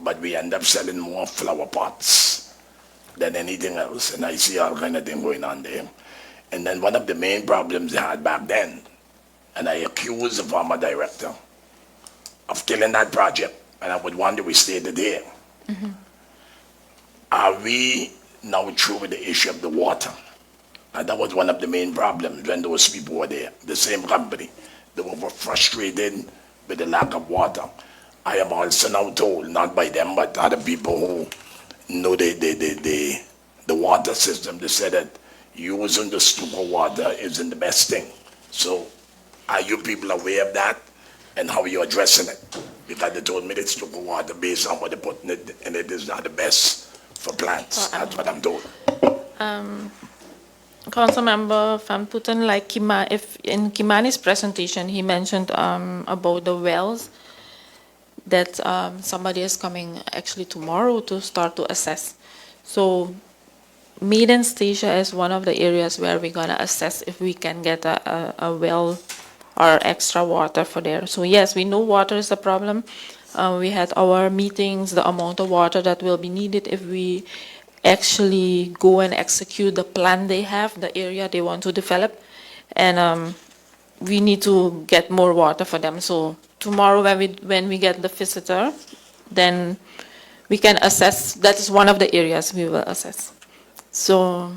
but we end up selling more flower pots than anything else, and I see all kind of thing going on there. And then one of the main problems they had back then, and I accused the former director of killing that project, and I would wonder we stayed there. Are we now through with the issue of the water? And that was one of the main problems when those people were there, the same company. They were frustrated with the lack of water. I am also now told, not by them, but other people who know the water system, they said that using the Stuka water isn't the best thing. So are you people aware of that and how are you addressing it? Because they told me that Stuka water, based on what they put in it, and it is not the best for plants. That's what I'm told. Councilmember Van Putten, like if in Kimani's presentation, he mentioned about the wells that somebody is coming actually tomorrow to start to assess. So Made in Stasia is one of the areas where we're gonna assess if we can get a well or extra water for there. So yes, we know water is a problem. We had our meetings, the amount of water that will be needed if we actually go and execute the plan they have, the area they want to develop. And we need to get more water for them. So tomorrow when we get the visitor, then we can assess. That is one of the areas we will assess. So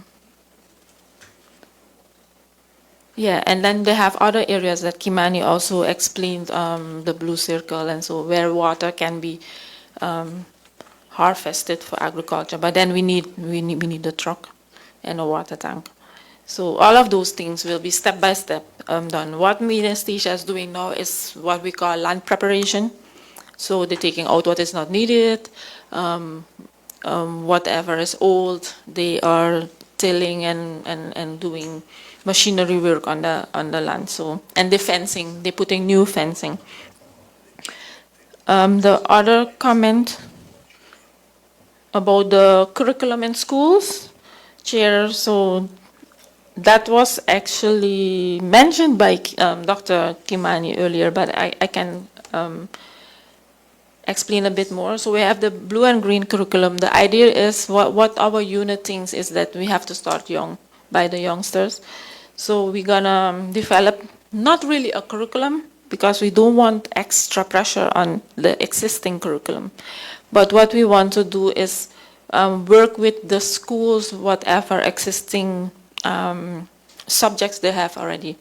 yeah, and then they have other areas that Kimani also explained, the blue circle, and so where water can be harvested for agriculture. But then we need a truck and a water tank. So all of those things will be step by step done. What Made in Stasia is doing now is what we call land preparation. So they're taking out what is not needed, whatever is old, they are tilling and doing machinery work on the land. So, and the fencing, they're putting new fencing. The other comment about the curriculum in schools, Chair, so that was actually mentioned by Dr. Kimani earlier, but I can explain a bit more. So we have the blue and green curriculum. The idea is what our unit thinks is that we have to start young, by the youngsters. So we're gonna develop not really a curriculum because we don't want extra pressure on the existing curriculum. But what we want to do is work with the schools, whatever existing subjects they have already.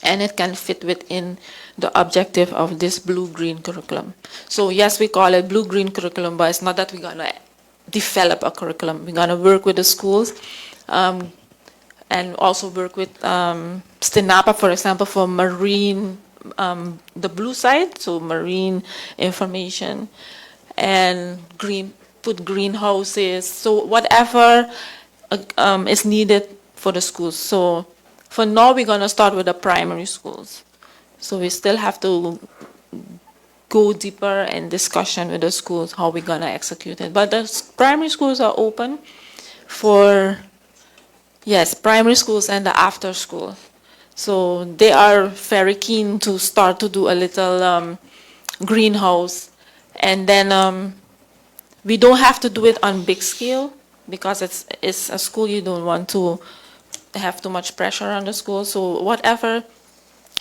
And it can fit within the objective of this blue-green curriculum. So yes, we call it blue-green curriculum, but it's not that we're gonna develop a curriculum. We're gonna work with the schools and also work with STINAPA, for example, for marine, the blue side, so marine information, and put greenhouses, so whatever is needed for the schools. So for now, we're going to start with the primary schools. So we still have to go deeper in discussion with the schools, how we're going to execute it. But the primary schools are open for Yes, primary schools and the after school. So they are very keen to start to do a little greenhouse. And then we don't have to do it on big scale because it's a school. You don't want to have too much pressure on the school. So whatever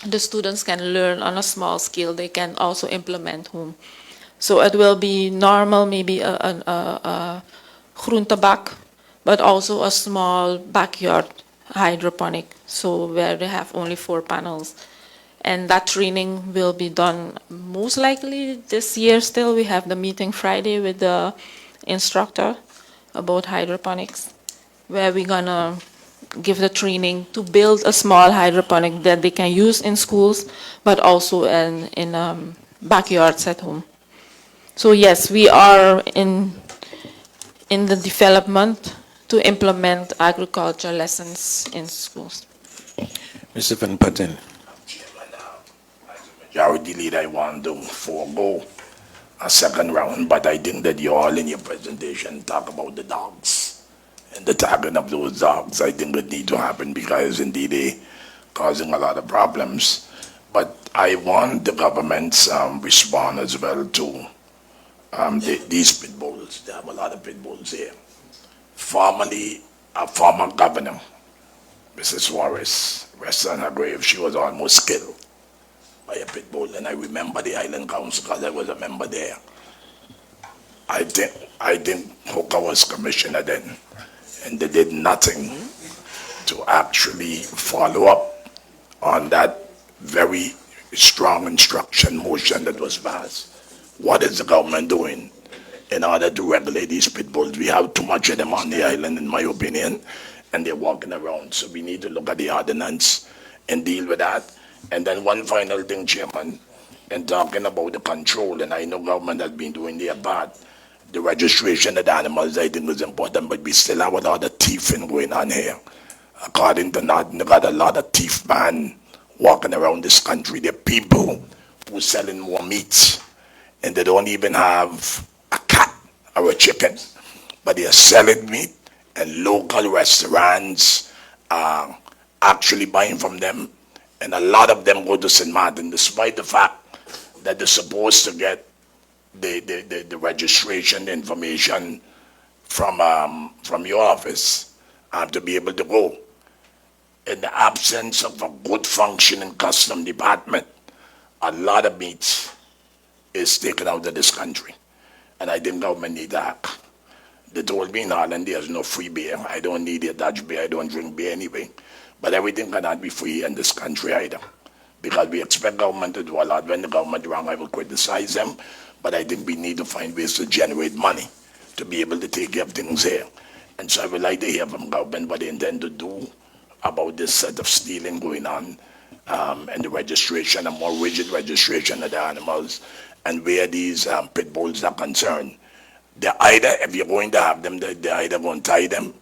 the students can learn on a small scale, they can also implement home. So it will be normal, maybe a groentebak, but also a small backyard hydroponic, so where they have only 4 panels. And that training will be done most likely this year still. We have the meeting Friday with the instructor about hydroponics, where we're gonna give the training to build a small hydroponic that they can use in schools, but also in backyards at home. So yes, we are in the development to implement agriculture lessons in schools. Mr. Van Putten. Majority Leader, I want to forego a second round, but I think that you all in your presentation talk about the dogs and the tagging of those dogs. I think it need to happen because indeed they causing a lot of problems. But I want the government's response as well to these pit bulls. They have a lot of pit bulls here. Formerly, a former governor, Mrs. Suarez, rest on her grave, she was almost killed by a pit bull, and I remember the Island Council because I was a member there. I think Hooker was commissioner then, and they did nothing to actually follow up on that very strong instruction motion that was passed. What is the government doing in order to regulate these pit bulls? We have too much of them on the island, in my opinion, and they're walking around. So we need to look at the ordinance and deal with that. And then one final thing, Chairman, in talking about the control, and I know government has been doing their part, the registration of the animals I think is important, but we still have a lot of thieving going on here. According to Norton, they got a lot of thief man walking around this country. There are people who are selling more meat, and they don't even have a cat or a chicken, but they are selling meat, and local restaurants are actually buying from them. And a lot of them go to St. Martin, despite the fact that they're supposed to get the registration information from your office to be able to go. In the absence of a good functioning custom department, a lot of meat is taken out of this country. And I think government need to act. They told me in Holland there's no free beer. I don't need a Dutch beer. I don't drink beer anyway. But everything cannot be free in this country either. Because we expect government to do a lot. When the government wrong, I will criticize them. But I think we need to find ways to generate money to be able to take care of things here. And so I would like to hear from government what they intend to do about this set of stealing going on, and the registration, a more rigid registration of the animals, and where these pit bulls are concerned. They're either, if you're going to have them, they're either going to tie them,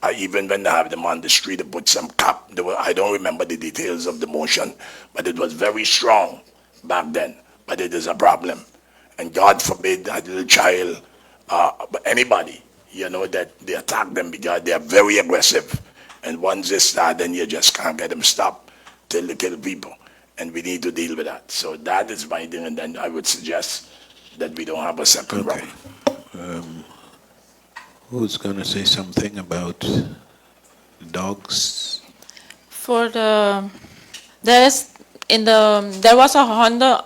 or even when they have them on the street, they put some cap. I don't remember the details of the motion, but it was very strong back then. But it is a problem. And God forbid a little child, anybody, that they attack them because they are very aggressive. And once they start, then you just can't get them stopped till they kill people. And we need to deal with that. So that is my thing, and then I would suggest that we don't have a second round. Who's going to say something about dogs? For there was a Honda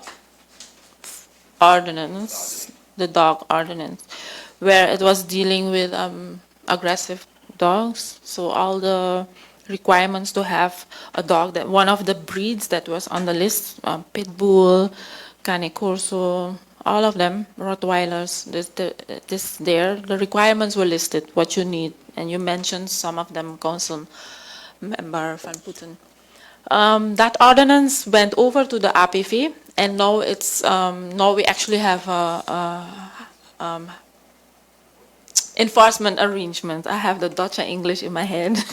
ordinance, the dog ordinance, where it was dealing with aggressive dogs. So all the requirements to have a dog, that one of the breeds that was on the list, pit bull, cane corso, all of them, Rottweilers, the requirements were listed, what you need, and you mentioned some of them, Council Member Van Putten. That ordinance went over to the APV, and now now we actually have a enforcement arrangement. I have the Dutch and English in my head.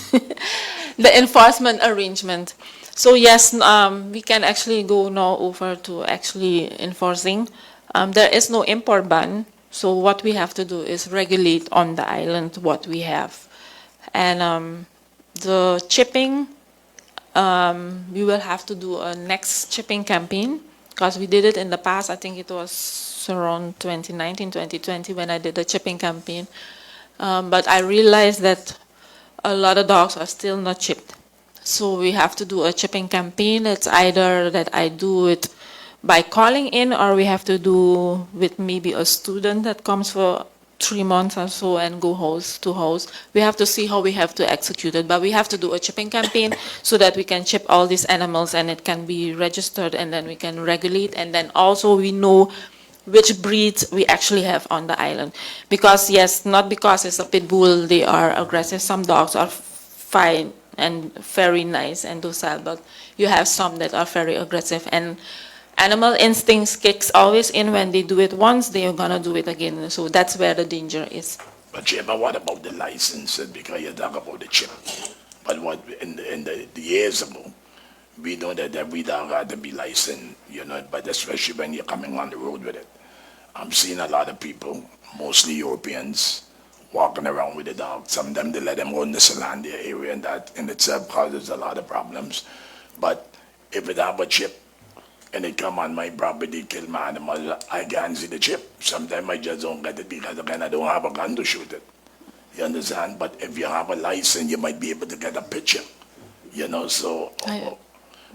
The enforcement arrangement. So yes, we can actually go now over to actually enforcing. There is no import ban, so what we have to do is regulate on the island what we have. And The chipping, we will have to do a next chipping campaign because we did it in the past. I think it was around 2019, 2020 when I did the chipping campaign. But I realized that a lot of dogs are still not chipped. So we have to do a chipping campaign. It's either that I do it by calling in, or we have to do with maybe a student that comes for 3 months or so and go house to house. We have to see how we have to execute it, but we have to do a chipping campaign so that we can chip all these animals and it can be registered, and then we can regulate, and then also we know which breeds we actually have on the island. Because yes, not because it's a pit bull, they are aggressive. Some dogs are fine and very nice and docile, but you have some that are very aggressive, and animal instincts kicks always in. When they do it once, they're gonna do it again. So that's where the danger is. But Chair, but what about the licenses? Because you talk about the chip. But what in the years ago, we know that every dog had to be licensed, you know, but especially when you're coming on the road with it. I'm seeing a lot of people, mostly Europeans, walking around with the dog. Some of them, they let them run the Solandia area, and that in itself causes a lot of problems. But if it have a chip and it come on my property, kill my animal, I can't see the chip. Sometimes I just don't get it because again, I don't have a gun to shoot it. You understand? But if you have a license, you might be able to get a picture. You know, so...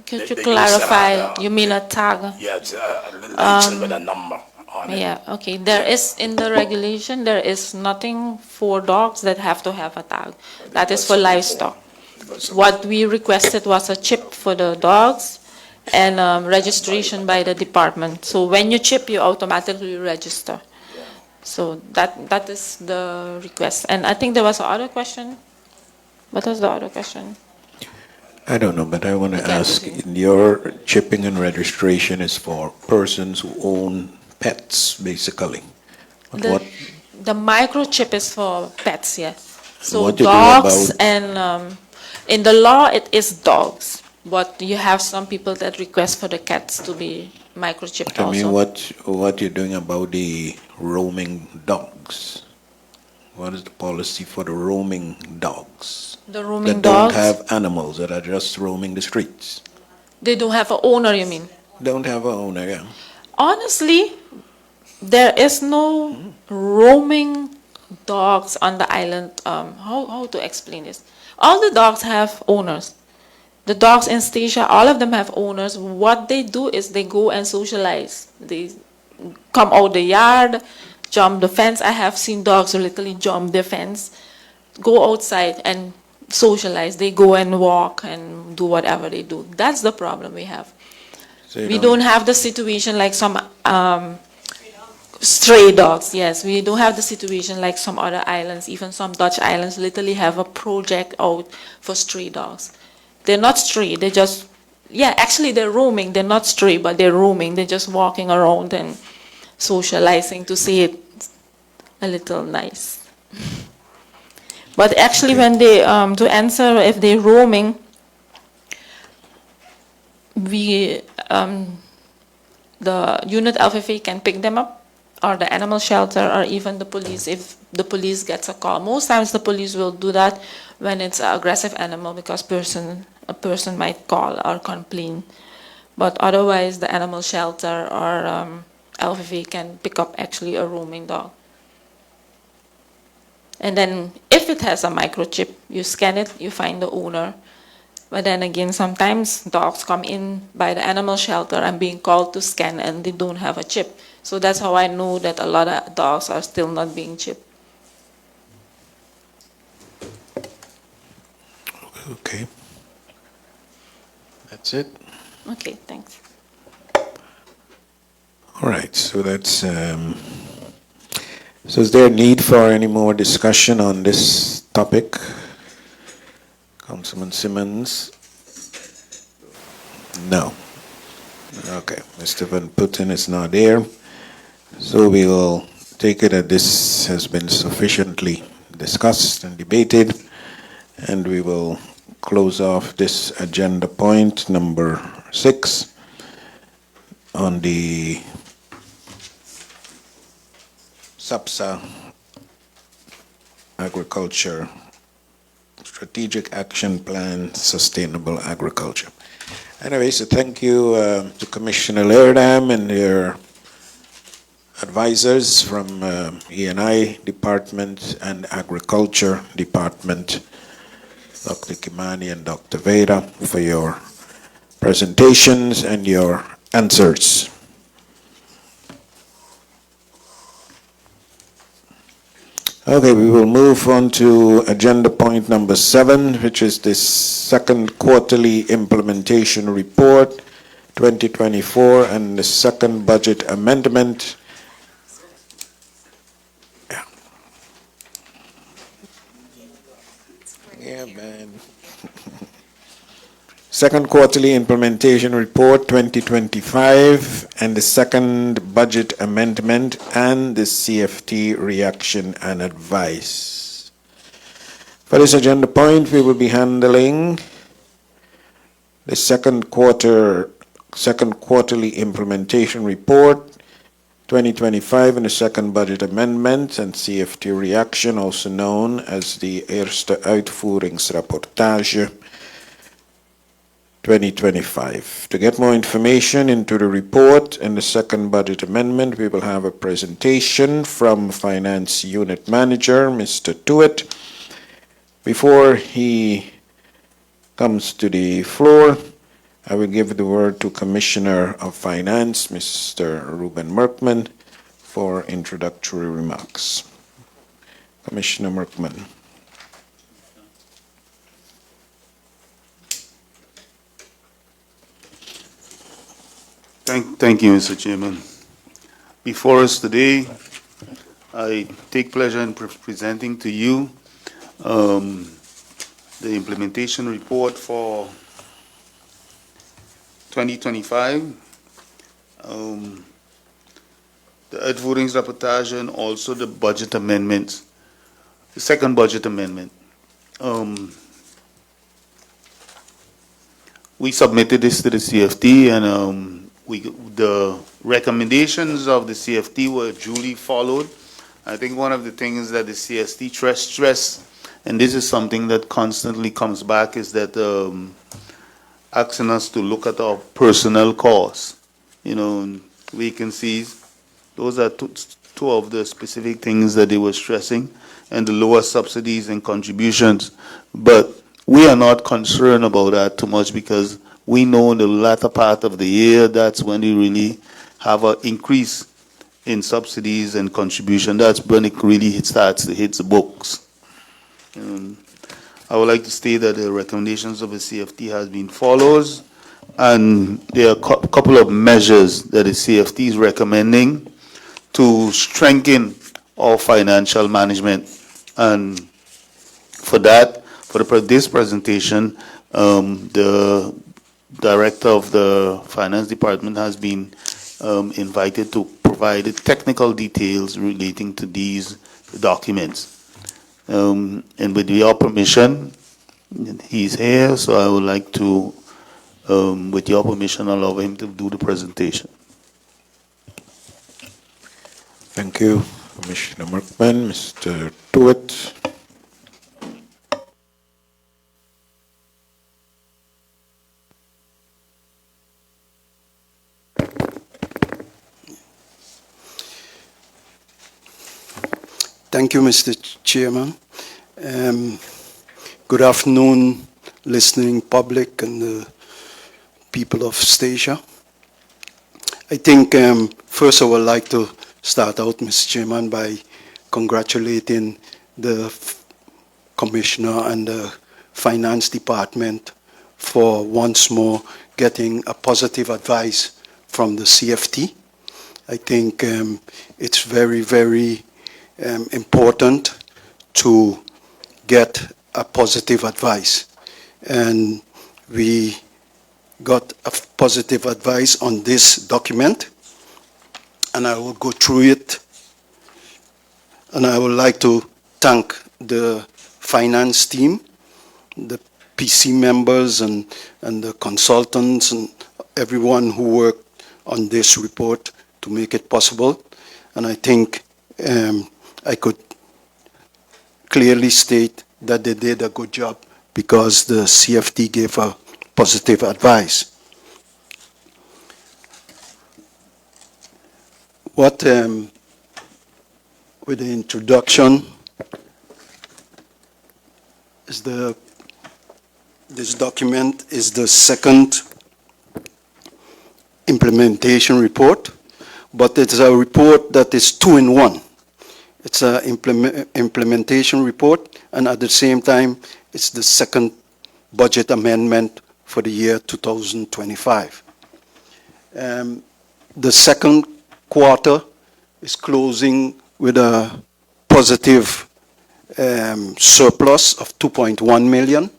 Could they- you they use clarify? that, You mean a tag? Yes, a license with a number on it. Yeah, okay. There is, in the regulation, there is nothing for dogs that have to have a tag. That is for livestock. What we requested was a chip for the dogs and registration by the department. So when you chip, you automatically register. So that is the request. And I think there was another question. What was the other question? I don't know, but I want to Okay. ask, your chipping and registration is for persons who own pets, basically. But what, The microchip is for pets, yes. So What to do dogs about- and in the law it is dogs, but you have some people that request for the cats to be microchipped I mean, also. what you're doing about the roaming dogs? What is the policy for the roaming dogs? The roaming That don't dogs, have animals, that are just roaming the streets? they don't have an owner, you mean? Don't have a owner, yeah. Honestly, there is no roaming dogs on the island. How to explain this? All the dogs have owners. The dogs in Stasia, all of them have owners. What they do is they go and socialize. They come out the yard, jump the fence. I have seen dogs literally jump the fence, go outside and socialize. They go and walk and do whatever they do. That's the problem we have. So you We don't have the situation like some stray dogs. Yes, we don't have the situation like some other islands. Even some Dutch islands literally have a project out for stray dogs. They're not stray. They're just, yeah, actually they're roaming. They're not stray, but they're roaming. They're just walking around and socializing, to say it a little nice. But actually, when they to answer if they're roaming, we the unit LFFA can pick them up, or the animal shelter, or even the police if the police gets a call. Most times the police will do that when it's an aggressive animal, because a person might call or complain. But otherwise, the animal shelter or LFFA can pick up actually a roaming dog. And then if it has a microchip, you scan it, you find the owner. But then again, sometimes dogs come in by the animal shelter and being called to scan, and they don't have a chip. So that's how I know that a lot of dogs are still not being chipped. Okay. That's it? Okay, thanks. All right, so that's, so is there a need for any more discussion on this topic? Councilman Simmons? No. Okay, Mr. Van Putten is not there. So we will take it that this has been sufficiently discussed and debated, and we will close off this agenda point number 6 on the SAPSA agriculture Strategic Action Plan, Sustainable Agriculture. Anyway, so thank you to Commissioner Lairdam and your advisors from E&I Department and Agriculture Department, Dr. Kimani and Dr. Veda, for your presentations and your answers. Okay, we will move on to agenda point number 7, which is the second quarterly implementation report 2024 and the second budget amendment. Yeah, man. Second quarterly implementation report 2025 and the second budget amendment and the CFT reaction and advice. For this agenda point, we will be handling the second quarterly implementation report 2025 and the second budget amendment and CFT reaction, also known as the Eerste Uitvoeringsrapportage 2025. To get more information into the report and the second budget amendment, we will have a presentation from Finance Unit Manager, Mr. Tuitt. Before he comes to the floor, I will give the word to Commissioner of Finance, Mr. Ruben Merkman, for introductory remarks. Commissioner Merkman. Thank you, Mr. Chairman. Before us today, I take pleasure in presenting to you the implementation report for 2025, the uitvoeringsrapportage, and also the budget amendments, the second budget amendment. We submitted this to the CFT, and the recommendations of the CFT were duly followed. I think one of the things that the CFT stressed, and this is something that constantly comes back, is that asking us to look at our personnel costs, vacancies. Those are two of the specific things that they were stressing, and the lower subsidies and contributions. But we are not concerned about that too much, because we know in the latter part of the year, that's when we really have an increase in subsidies and contribution. That's when it really starts to hit the books. I would like to state that the recommendations of the CFT has been followed, and there are a couple of measures that the CFT is recommending to strengthen our financial management. And for that, for this presentation, the Director of the Finance Department has been invited to provide the technical details relating to these documents. And with your permission, he's here, so I would like to, with your permission, allow him to do the presentation. Thank you, Commissioner Merkman. Mr. Tuitt. Thank you, Mr. Chairman. Good afternoon, listening public and the people of Stasia. I think first I would like to start out, Mr. Chairman, by congratulating the Commissioner and the Finance Department for once more getting a positive advice from the CFT. I think it's very, very important to get a positive advice. And we got a positive advice on this document, and I will go through it. And I would like to thank the finance team, the PC members and the consultants and everyone who worked on this report to make it possible. And I think I could clearly state that they did a good job because the CFT gave a positive advice. What, with the introduction, is this document is the second implementation report, but it's a report that is 2-in-1. It's an implementation report, and at the same time, it's the second budget amendment for the year 2025. The second quarter is closing with a positive surplus of 2.1 million.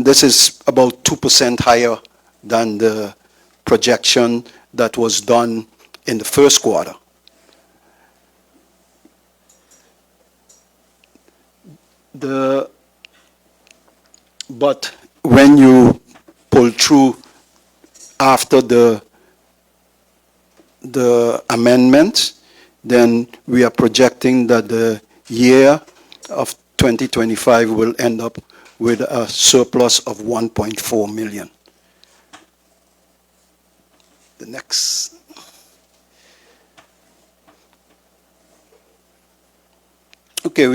This is about 2% higher than the projection that was done in the first quarter. But when you pull through after the amendments, then we are projecting that the year of 2025 will end up with a surplus of 1.4 million. The next. Okay,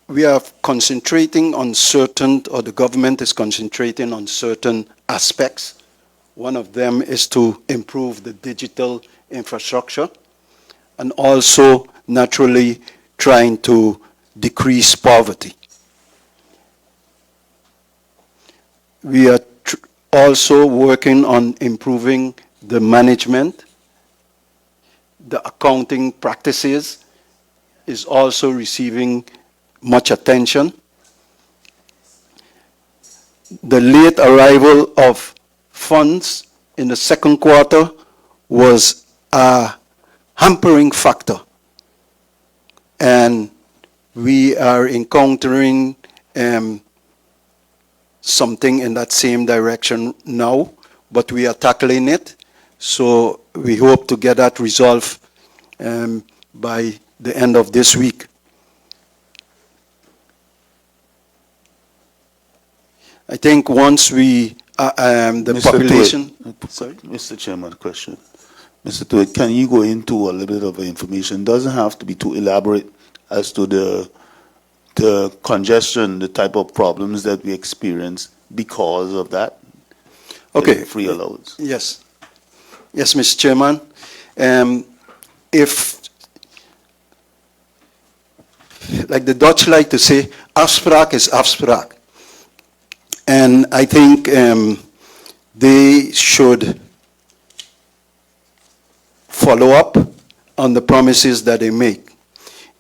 we are concentrating on certain, or the government is concentrating on certain aspects. One of them is to improve the digital infrastructure, and also naturally trying to decrease poverty. We are also working on improving the management. The accounting practices is also receiving much attention. The late arrival of funds in the second quarter was a hampering factor, and we are encountering something in that same direction now, but we are tackling it, so we hope to get that resolved by the end of this week. I think once we, the Mr. population... Tuit, Sorry? Mr. Chairman, question. Mr. Tuit, can you go into a little bit of information? Doesn't have to be too elaborate as to the congestion, the type of problems that we experience because of that. Okay. Free allowance. Yes. Yes, Mr. Chairman. If, like the Dutch like to say, afspraak is afspraak. And I think they should follow up on the promises that they make.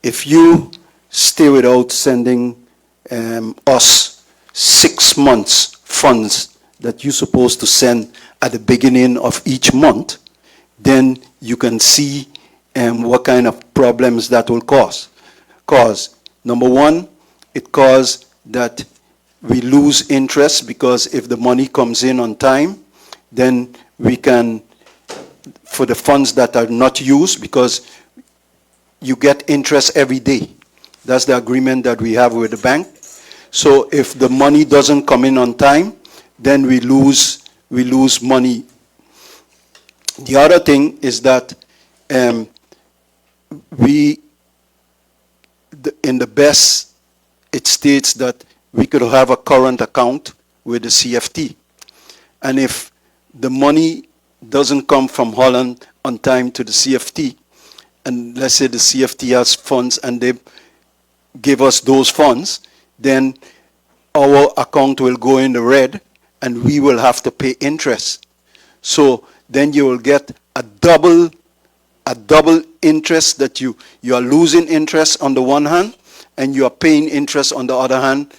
If you stay without sending us 6 months funds that you're supposed to send at the beginning of each month, then you can see what kind of problems that will cause. Number one, it causes that we lose interest, because if the money comes in on time, then we can, for the funds that are not used, because you get interest every day. That's the agreement that we have with the bank. So if the money doesn't come in on time, then we lose money. The other thing is that in the best, it states that we could have a current account with the CFT. And if the money doesn't come from Holland on time to the CFT, and let's say the CFT has funds and they give us those funds, then our account will go in the red and we will have to pay interest. So then you will get a double interest, that you are losing interest on the one hand and you are paying interest on the other hand,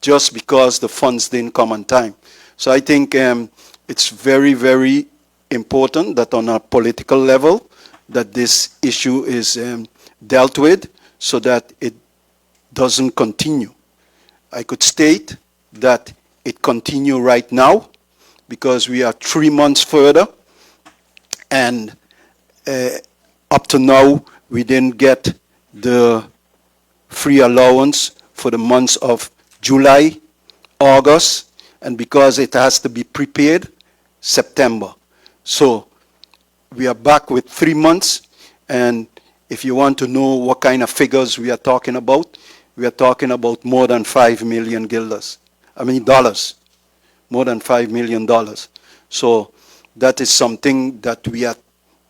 just because the funds didn't come on time. So I think it's very, very important that on a political level that this issue is dealt with, so that it doesn't continue. I could state that it continue right now, because we are 3 months further, and up to now we didn't get the free allowance for the months of July, August, and because it has to be prepared, September. So we are back with 3 months, and if you want to know what kind of figures we are talking about more than $5 million dollars, more than $5 million. So that is something that we are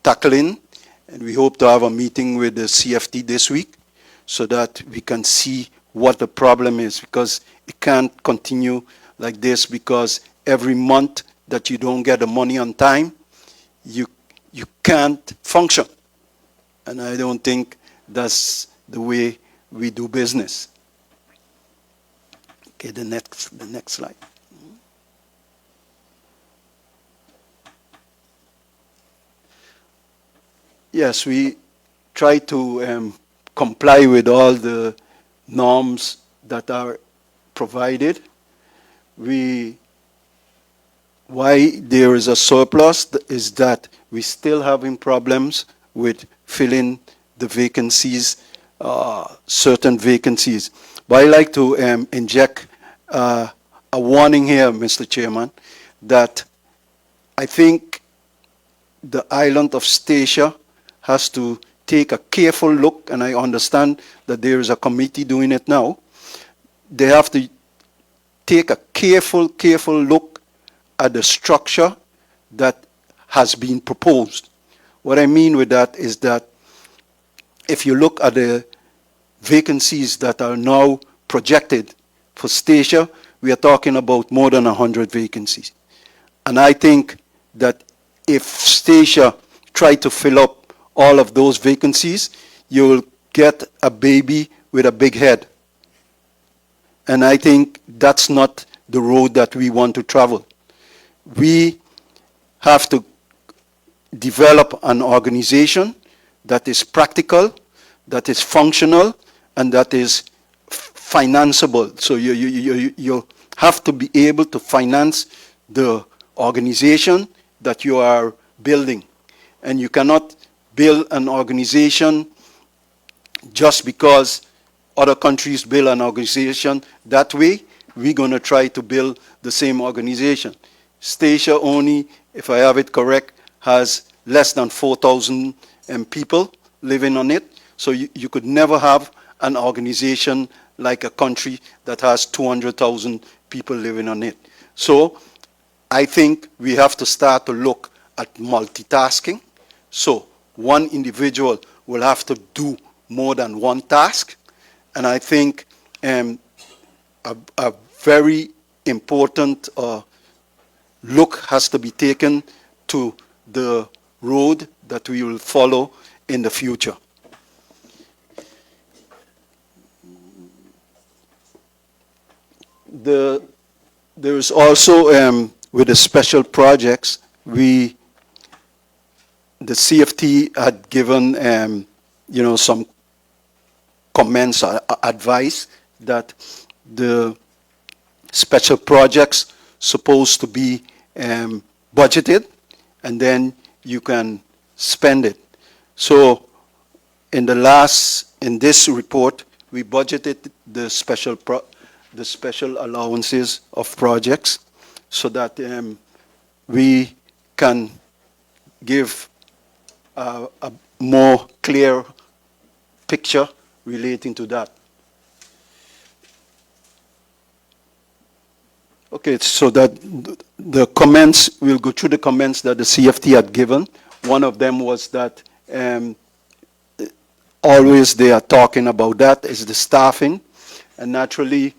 tackling, and we hope to have a meeting with the CFT this week so that we can see what the problem is, because it can't continue like this, because every month that you don't get the money on time, you can't function. And I don't think that's the way we do business. Okay, the next slide. Yes, we try to comply with all the norms that are provided. Why there is a surplus is that we still having problems with filling the vacancies, certain vacancies. But I like to inject a warning here, Mr. Chairman, that I think the island of Statia has to take a careful look, and I understand that there is a committee doing it now. They have to take a careful look at the structure that has been proposed. What I mean with that is that if you look at the vacancies that are now projected for Statia, we are talking about more than 100 vacancies. And I think that if Statia try to fill up all of those vacancies, you will get a baby with a big head. And I think that's not the road that we want to travel. We have to develop an organization that is practical, that is functional, and that is financeable. So you have to be able to finance the organization that you are building. And you cannot build an organization just because other countries build an organization that way. We're going to try to build the same organization. Statia only, if I have it correct, has less than 4,000 people living on it. So you could never have an organization like a country that has 200,000 people living on it. So I think we have to start to look at multitasking. So one individual will have to do more than one task. And I think a very important look has to be taken to the road that we will follow in the future. There is also, with the special projects, the CFT had given, some comments or advice that the special projects supposed to be budgeted, and then you can spend it. So in this report, we budgeted the special allowances of projects so that we can give a more clear picture relating to that. Okay, so that the comments, we'll go through the comments that the CFT had given. One of them was that always they are talking about that is the staffing. And naturally,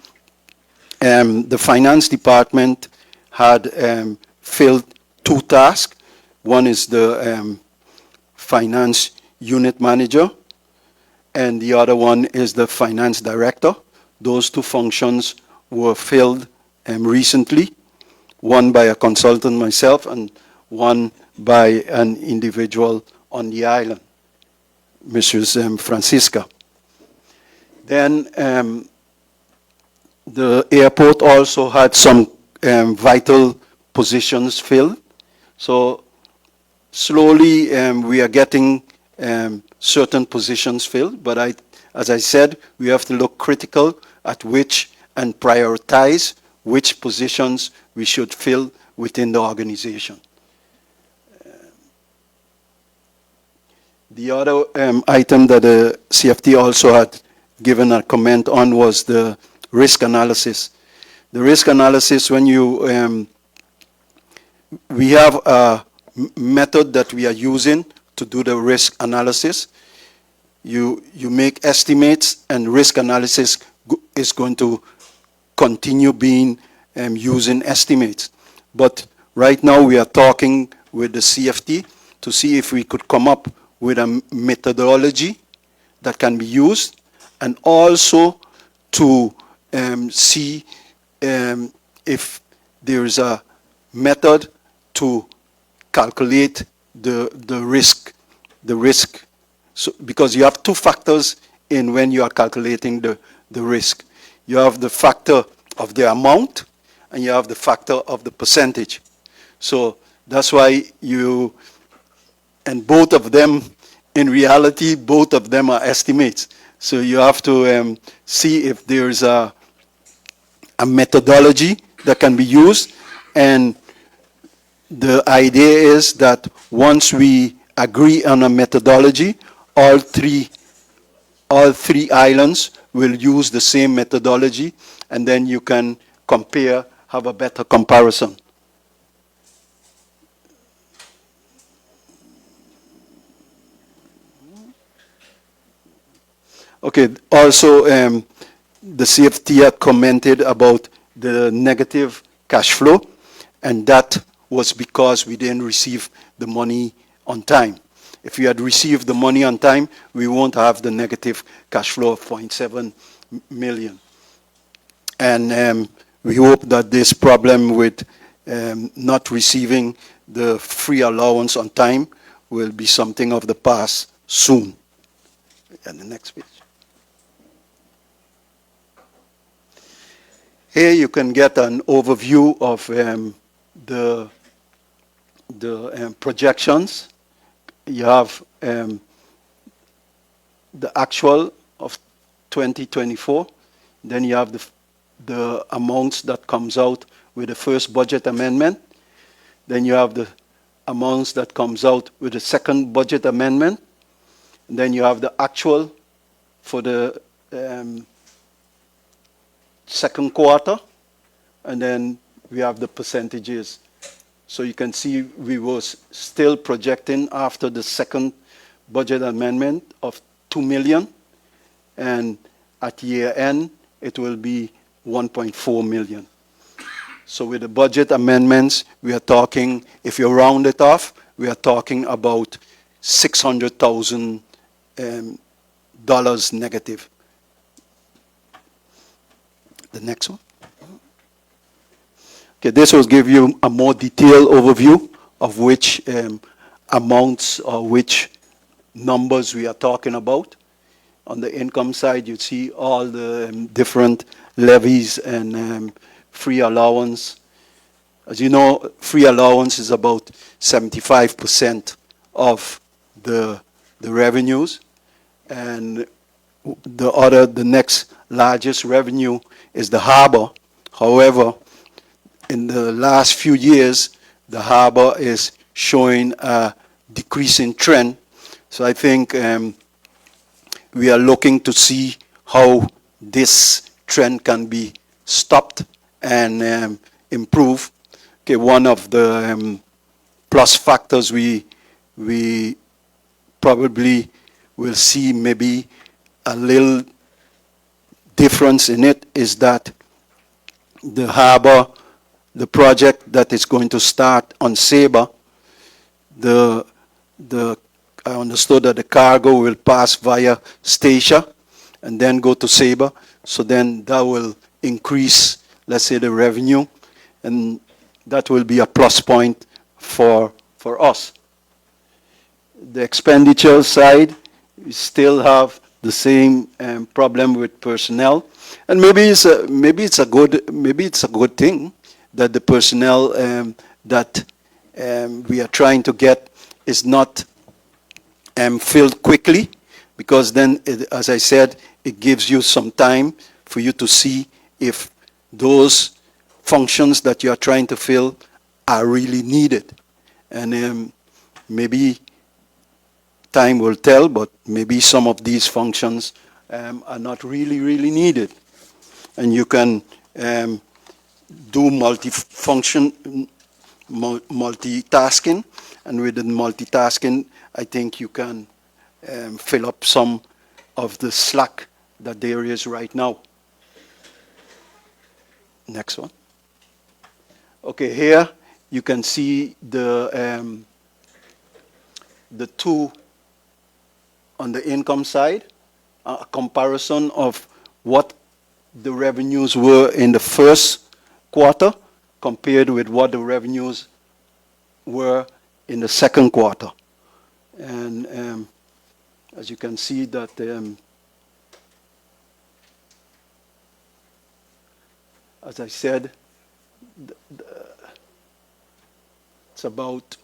the finance department had filled 2 tasks. One is the finance unit manager, and the other one is the finance director. Those 2 functions were filled recently, one by a consultant, myself, and one by an individual on the island, Mrs. Francisca. Then the airport also had some vital positions filled. So slowly we are getting certain positions filled, but as I said, we have to look critical at which and prioritize which positions we should fill within the organization. The other item that the CFT also had given a comment on was the risk analysis. The risk analysis, when you, we have a method that we are using to do the risk analysis. You make estimates, and risk analysis is going to continue being using estimates. But right now we are talking with the CFT to see if we could come up with a methodology that can be used, and also to see if there is a method to calculate the risk. So, because you have two factors in when you are calculating the risk. You have the factor of the amount, and you have the factor of the percentage. So that's why you, and both of them, in reality, both of them are estimates. So you have to see if there's a methodology that can be used, and the idea is that once we agree on a methodology, all three islands will use the same methodology, and then you can compare, have a better comparison. Okay, also the CFT had commented about the negative cash flow, and that was because we didn't receive the money on time. If we had received the money on time, we won't have the negative cash flow of 0.7 million. And we hope that this problem with not receiving the free allowance on time will be something of the past soon. And the next page. Here you can get an overview of the projections. You have the actual of 2024. Then you have the amounts that comes out with the first budget amendment. Then you have the amounts that comes out with the second budget amendment. And then you have the actual for the second quarter. And then we have the percentages. So you can see we were still projecting after the second budget amendment of 2 million. And at year end, it will be 1.4 million. So with the budget amendments, we are talking, if you round it off, we are talking about $600,000 negative. The next one. Okay, this will give you a more detailed overview of which amounts or which numbers we are talking about. On the income side, you see all the different levies and free allowance. As you know, free allowance is about 75% of the revenues. And the next largest revenue is the harbor. However, in the last few years, the harbor is showing a decreasing trend. So I think we are looking to see how this trend can be stopped and improved. Okay, one of the plus factors we probably will see maybe a little difference in it is that the harbor, the project that is going to start on Sabre, I understood that the cargo will pass via Statia and then go to Sabre. So then that will increase, let's say, the revenue, and that will be a plus point for us. The expenditure side, we still have the same problem with personnel, and maybe it's a good thing that the personnel that we are trying to get is not filled quickly, because then, as I said, it gives you some time for you to see if those functions that you are trying to fill are really needed. And maybe time will tell, but maybe some of these functions are not really needed. And you can do multitasking, and with the multitasking, I think you can fill up some of the slack that there is right now. Next one. Okay, here you can see the two on the income side, a comparison of what the revenues were in the first quarter compared with what the revenues were in the second quarter. And as you can see that as I said, it's about,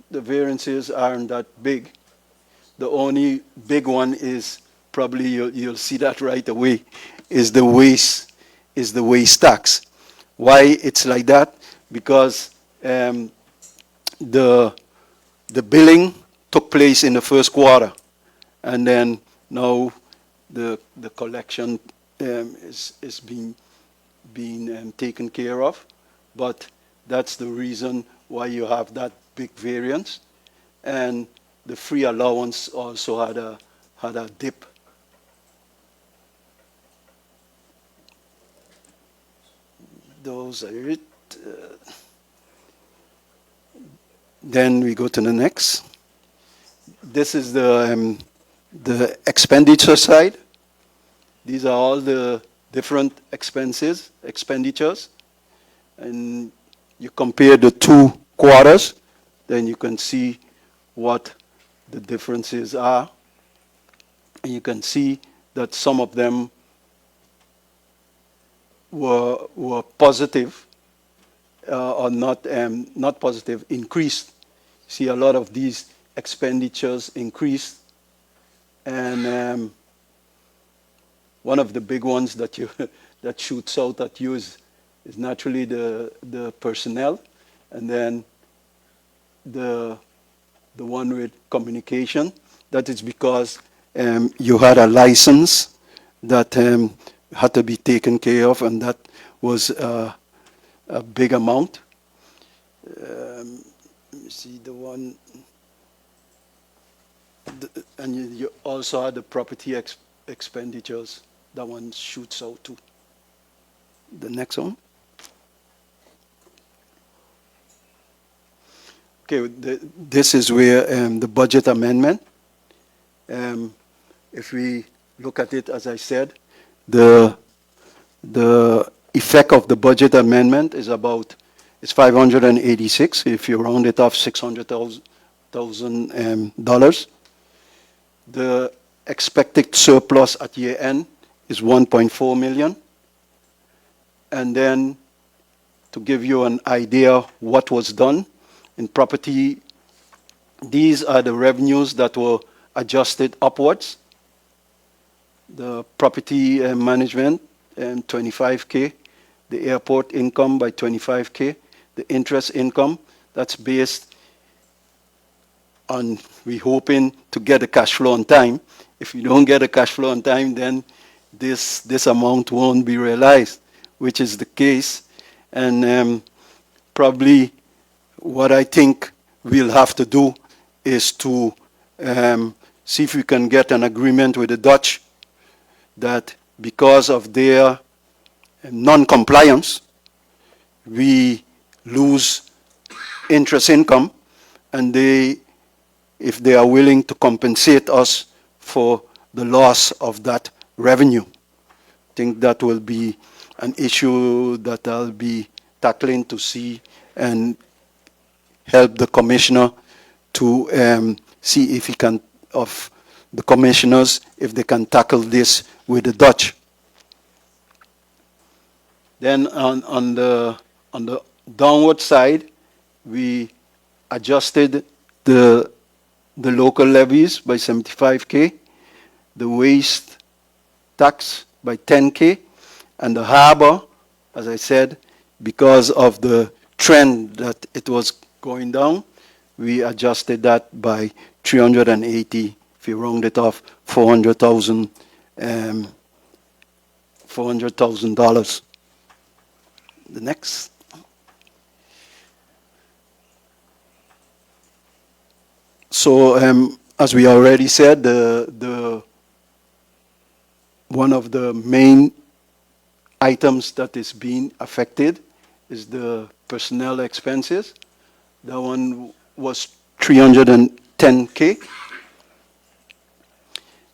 the variances aren't that big. The only big one is, probably you'll see that right away, is the waste tax. Why it's like that? Because the billing took place in the first quarter, and then now the collection is being taken care of. But that's the reason why you have that big variance. And the free allowance also had a dip. Those are it. Then we go to the next. This is the expenditure side. These are all the different expenditures. And you compare the 2 quarters, then you can see what the differences are. And you can see that some of them were positive, or not positive, increased. See, a lot of these expenditures increased. And one of the big ones that that shoots out at you is naturally the personnel, and then the one with communication. That is because you had a license that had to be taken care of, and that was a big amount. Let me see the one, and you also had the property expenditures. That one shoots out too. The next one. Okay, this is where the budget amendment. If we look at it, as I said, the effect of the budget amendment is about, it's 586. If you round it off, $600,000. The expected surplus at year end is 1.4 million. And then, to give you an idea what was done in property, these are the revenues that were adjusted upwards. The property management, 25K. The airport income by 25K. The interest income, that's based on we hoping to get a cash flow on time. If you don't get a cash flow on time, then this amount won't be realized, which is the case. And probably what I think we'll have to do is to see if we can get an agreement with the Dutch that because of their non-compliance, we lose interest income, and if they are willing to compensate us for the loss of that revenue. I think that will be an issue that I'll be tackling to see and help the commissioner to see if he can, of the commissioners, if they can tackle this with the Dutch. Then on the downward side, we adjusted the local levies by 75K, the waste tax by 10K, And the harbor, as I said, because of the trend that it was going down, we adjusted that by 380, if you round it off, $400,000. The next. So, as we already said, one of the main items that is being affected is the personnel expenses. That one was 310K.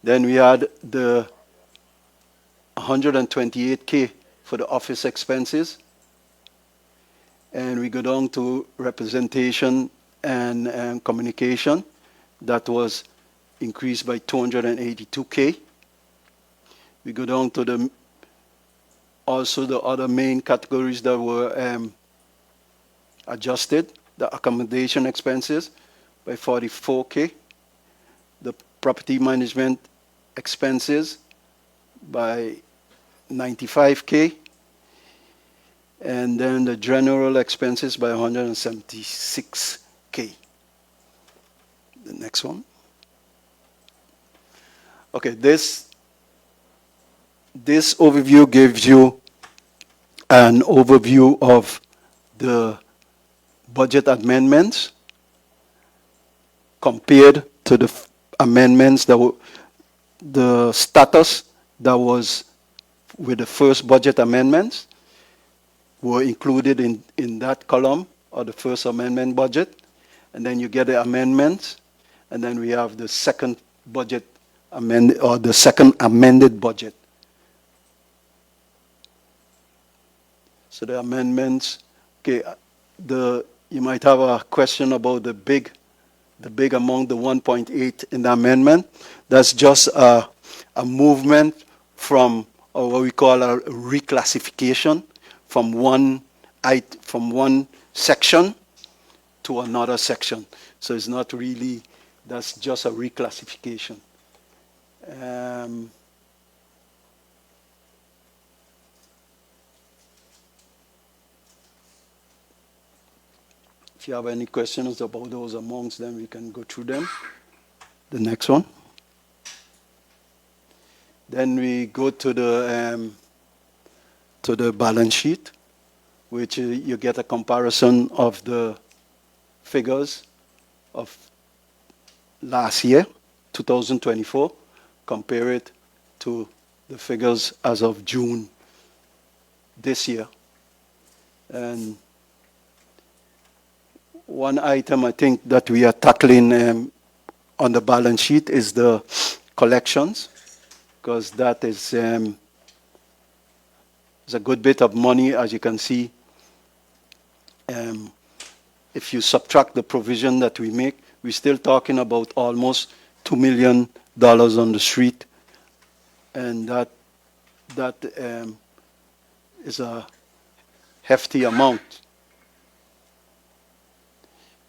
Then we had the 128K for the office expenses. And we go down to representation and communication. That was increased by 282K. We go down to also the other main categories that were adjusted. The accommodation expenses by 44K. The property management expenses by 95K. And then the general expenses by 176K. The next one. Okay, this overview gives you an overview of the budget amendments compared to the amendments that were the status that was with the first budget amendments were included in that column or the first amendment budget. And then you get the amendments, and then we have the second budget amended or the second amended budget. So the amendments, okay, you might have a question about the big amount, the 1.8 in the amendment. That's just a movement from, or what we call a reclassification from one section to another section. So it's not really, that's just a reclassification. If you have any questions about those amounts, then we can go through them. The next one. Then we go to the balance sheet, which you get a comparison of the figures of last year, 2024, compare it to the figures as of June this year. And one item I think that we are tackling on the balance sheet is the collections, because that is a good bit of money, as you can see. If you subtract the provision that we make, we're still talking about almost $2 million on the street, and that is a hefty amount.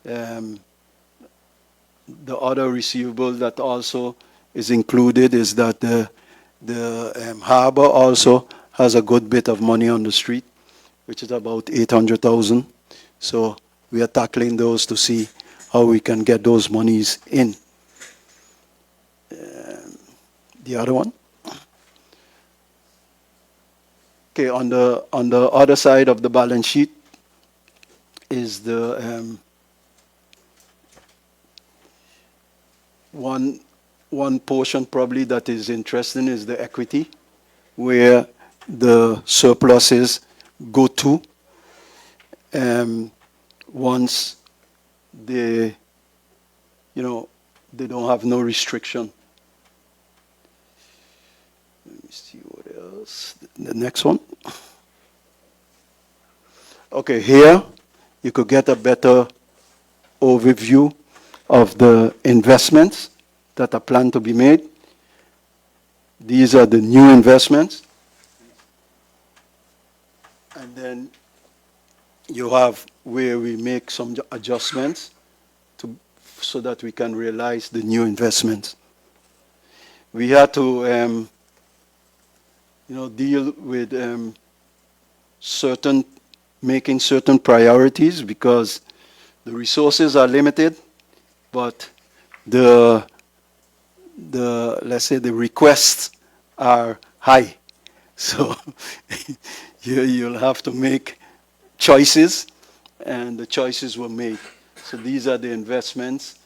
The other receivable that also is included is that the harbor also has a good bit of money on the street, which is about $800,000. So we are tackling those to see how we can get those monies in. The other one. Okay, on the other side of the balance sheet is the one portion probably that is interesting is the equity, where the surpluses go to once they don't have no restriction. Let me see what else. The next one. Okay, here you could get a better overview of the investments that are planned to be made. These are the new investments. And then you have where we make some adjustments so that we can realize the new investments. We had to deal with making certain priorities, because the resources are limited, but let's say the requests are high. So you'll have to make choices, and the choices were made. So these are the investments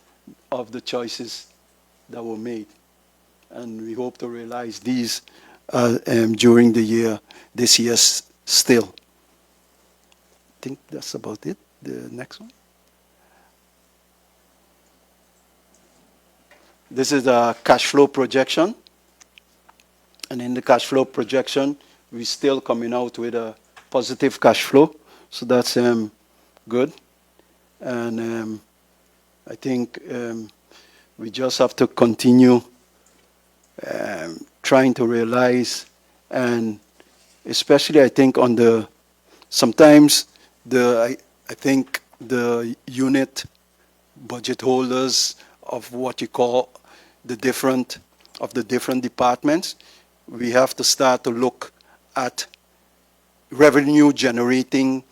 of the choices that were made. And we hope to realize these during the year, this year still. I think that's about it. The next one. This is a cash flow projection. And in the cash flow projection, we're still coming out with a positive cash flow. So that's good. And I think we just have to continue trying to realize, and especially I think sometimes I think the unit budget holders of what you call the different departments, we have to start to look at revenue generating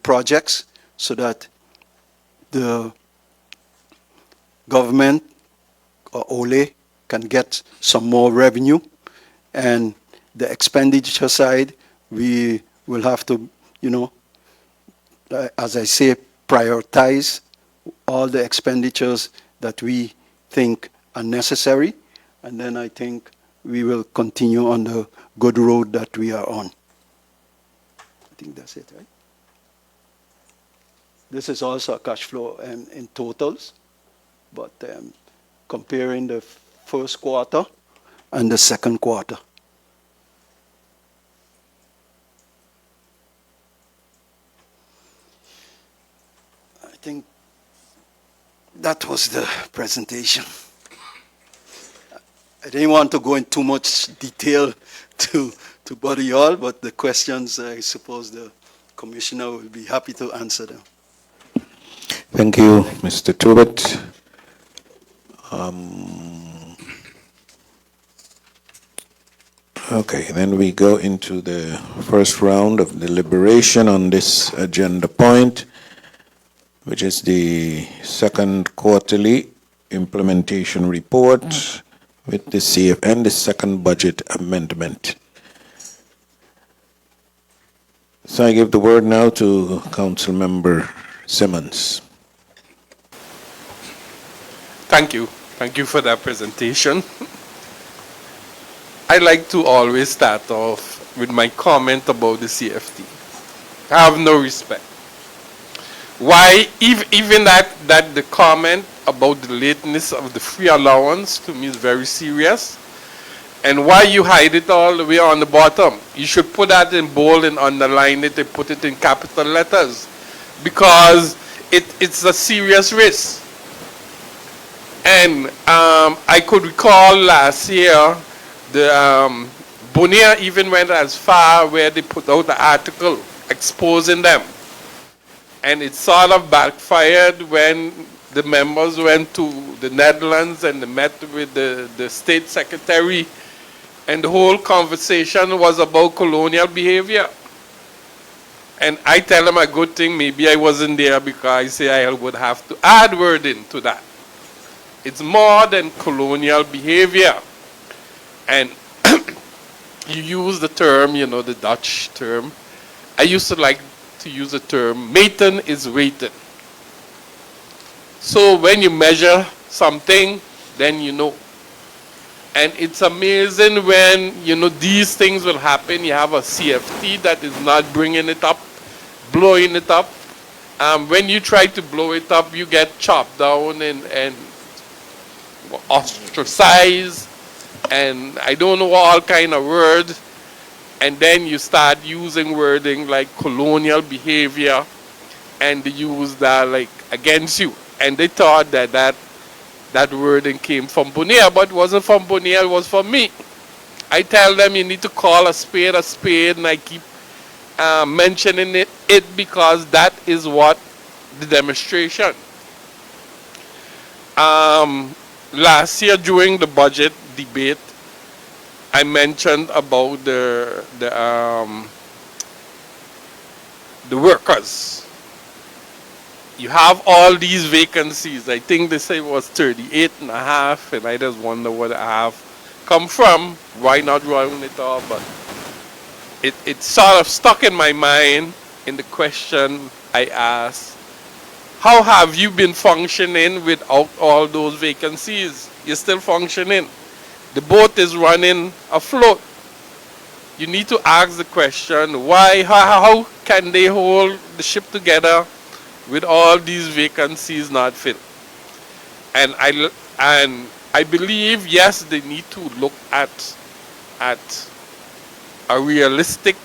projects so that the government or OLE can get some more revenue, and the expenditure side, we will have to, as I say, prioritize all the expenditures that we think are necessary, and then I think we will continue on the good road that we are on. I think that's it, right? This is also a cash flow in totals, but comparing the first quarter and the second quarter. I think that was the presentation. I didn't want to go in too much detail to bother you all, but the questions, I suppose the Commissioner will be happy to answer them. Thank you, Mr. Tubert. Okay, then we go into the first round of deliberation on this agenda point, which is the second quarterly implementation report with the CF and the second budget amendment. So I give the word now to Council Member Simmons. Thank you. Thank you for that presentation. I like to always start off with my comment about the CFT. I have no respect. Why, even that the comment about the lateness of the free allowance to me is very serious. And why you hide it all the way on the bottom? You should put that in bold and underline it and put it in capital letters, because it's a serious risk. And I could recall last year, the Bonnier even went as far where they put out an article exposing them. And it sort of backfired when the members went to the Netherlands and they met with the state secretary, and the whole conversation was about colonial behavior. And I tell them a good thing, maybe I wasn't there, because I say I would have to add wording to that. It's more than colonial behavior. And you use the term, the Dutch term. I used to like to use the term, meten is weten. So when you measure something, then you know. And it's amazing when, these things will happen. You have a CFT that is not bringing it up, blowing it up. When you try to blow it up, you get chopped down and ostracized, and I don't know all kind of words. And then you start using wording like colonial behavior, and they use that like against you. And they thought that wording came from Bonnier, but it wasn't from Bonnier, it was from me. I tell them you need to call a spade, and I keep mentioning it because that is what the demonstration. Last year during the budget debate, I mentioned about the workers. You have all these vacancies. I think they say it was 38 and a half, and I just wonder where I have come from. Why not round it up? But it sort of stuck in my mind in the question I asked. How have you been functioning without all those vacancies? You're still functioning. The boat is running afloat. You need to ask the question, why, how can they hold the ship together with all these vacancies not filled? And I believe, yes, they need to look at a realistic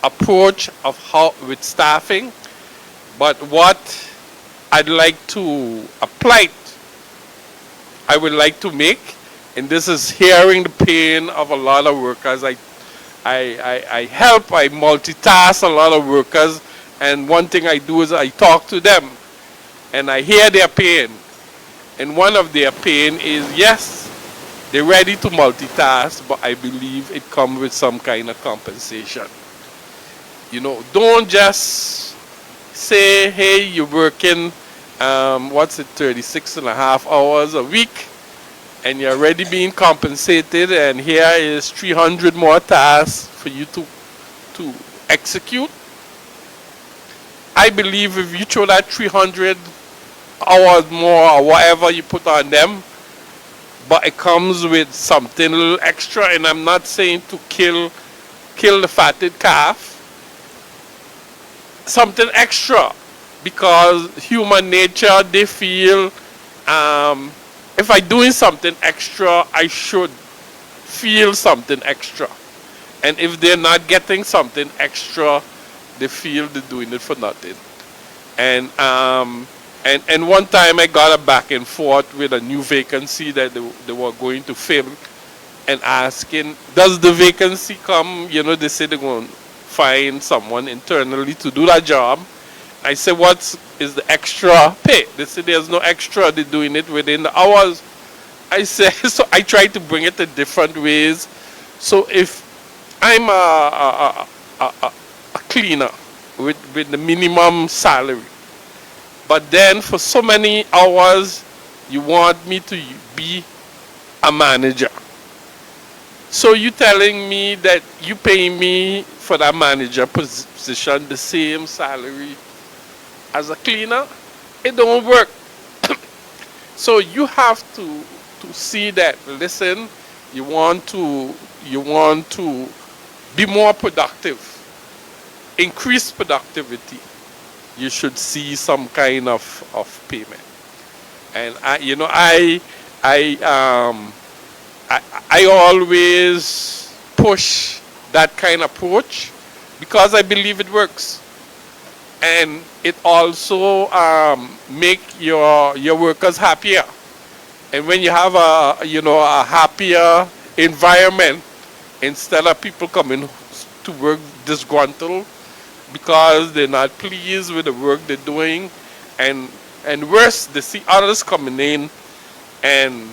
approach of how with staffing. But what I'd like to apply, I would like to make, and this is hearing the pain of a lot of workers. I help, I multitask a lot of workers, and one thing I do is I talk to them, and I hear their pain. And one of their pain is, yes, they're ready to multitask, but I believe it comes with some kind of compensation. You know, don't just say, hey, you're working, 36 and a half hours a week, and you're already being compensated, and here is 300 more tasks for you to execute. I believe if you throw that 300 hours more or whatever you put on them, but it comes with something a little extra, and I'm not saying to kill the fatted calf, something extra, because human nature, they feel if I'm doing something extra, I should feel something extra. And if they're not getting something extra, they feel they're doing it for nothing. And one time I got a back and forth with a new vacancy that they were going to fill, and asking, does the vacancy come? You know, they say they're going to find someone internally to do that job. I said, what is the extra pay? They said there's no extra, they're doing it within the hours. I said, so I tried to bring it in different ways. So if I'm a cleaner with the minimum salary, but then for so many hours, you want me to be a manager. So you telling me that you pay me for that manager position the same salary as a cleaner? It don't work. So you have to see that, listen, you want to be more productive, increase productivity. You should see some kind of payment. And I always push that kind of approach because I believe it works. And it also make your workers happier. And when you have a happier environment, instead of people coming to work disgruntled because they're not pleased with the work they're doing, and worse, they see others coming in and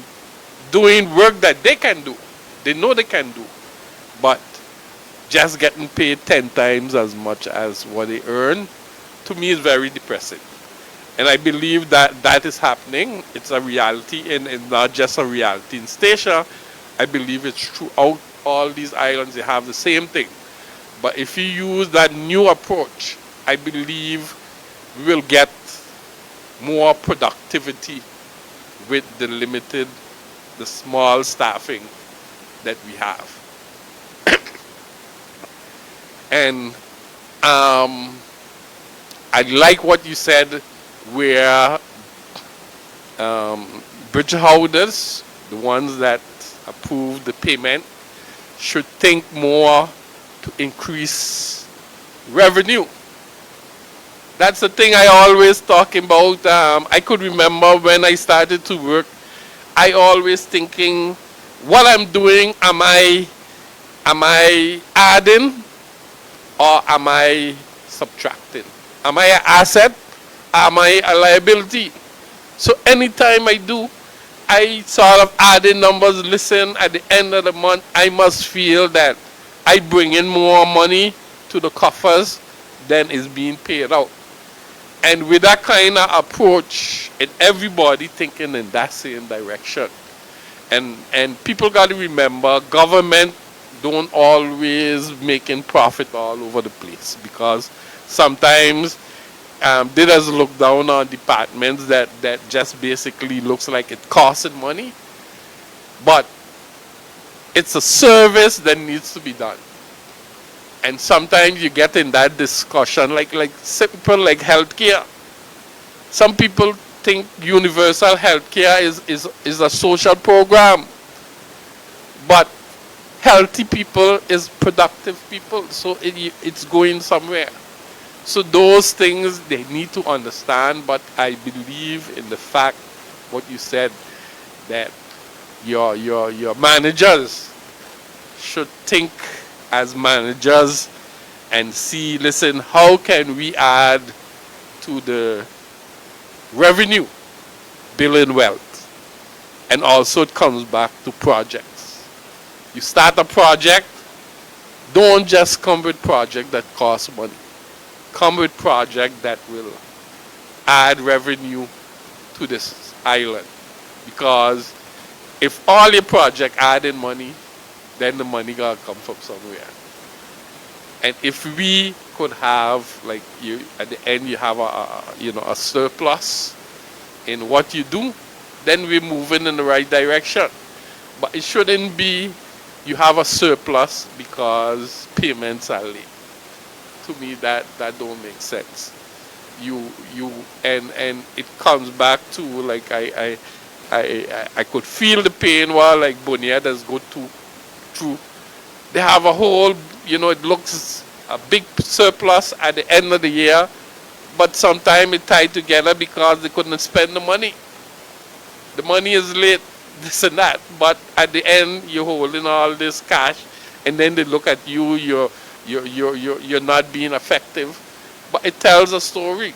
doing work that they can do, they know they can do, but just getting paid 10 times as much as what they earn, to me is very depressing. And I believe that that is happening. It's a reality, and it's not just a reality in Statia. I believe it's throughout all these islands, they have the same thing. But if you use that new approach, I believe we will get more productivity with the small staffing that we have. And I like what you said, where bridge holders, the ones that approve the payment, should think more to increase revenue. That's the thing I always talk about. I could remember when I started to work, I always thinking, what I'm doing, am I adding or am I subtracting? Am I an asset? Am I a liability? So anytime I do, I sort of added numbers, listen, at the end of the month, I must feel that I bring in more money to the coffers than is being paid out. And with that kind of approach, and everybody thinking in that same direction. And people got to remember, government don't always making profit all over the place, because sometimes they just look down on departments that just basically looks like it costing money. But it's a service that needs to be done. And sometimes you get in that discussion, like simple like healthcare. Some people think universal healthcare is a social program. But healthy people is productive people, so it's going somewhere. So those things they need to understand, but I believe in the fact, what you said, that your managers should think as managers and see, listen, how can we add to the revenue, building wealth? And also it comes back to projects. You start a project, don't just come with project that costs money. Come with project that will add revenue to this island. Because if all your project add in money, then the money gotta come from somewhere. And if we could have, like, you at the end you have a surplus in what you do, then we're moving in the right direction. But it shouldn't be you have a surplus because payments are late. To me, that don't make sense. And it comes back to, like, I could feel the pain while, like, Bonnier does go through. They have a whole, it looks a big surplus at the end of the year, but sometimes it tied together because they couldn't spend the money. The money is late, this and that, but at the end you're holding all this cash, and then they look at you, you're not being effective. But it tells a story,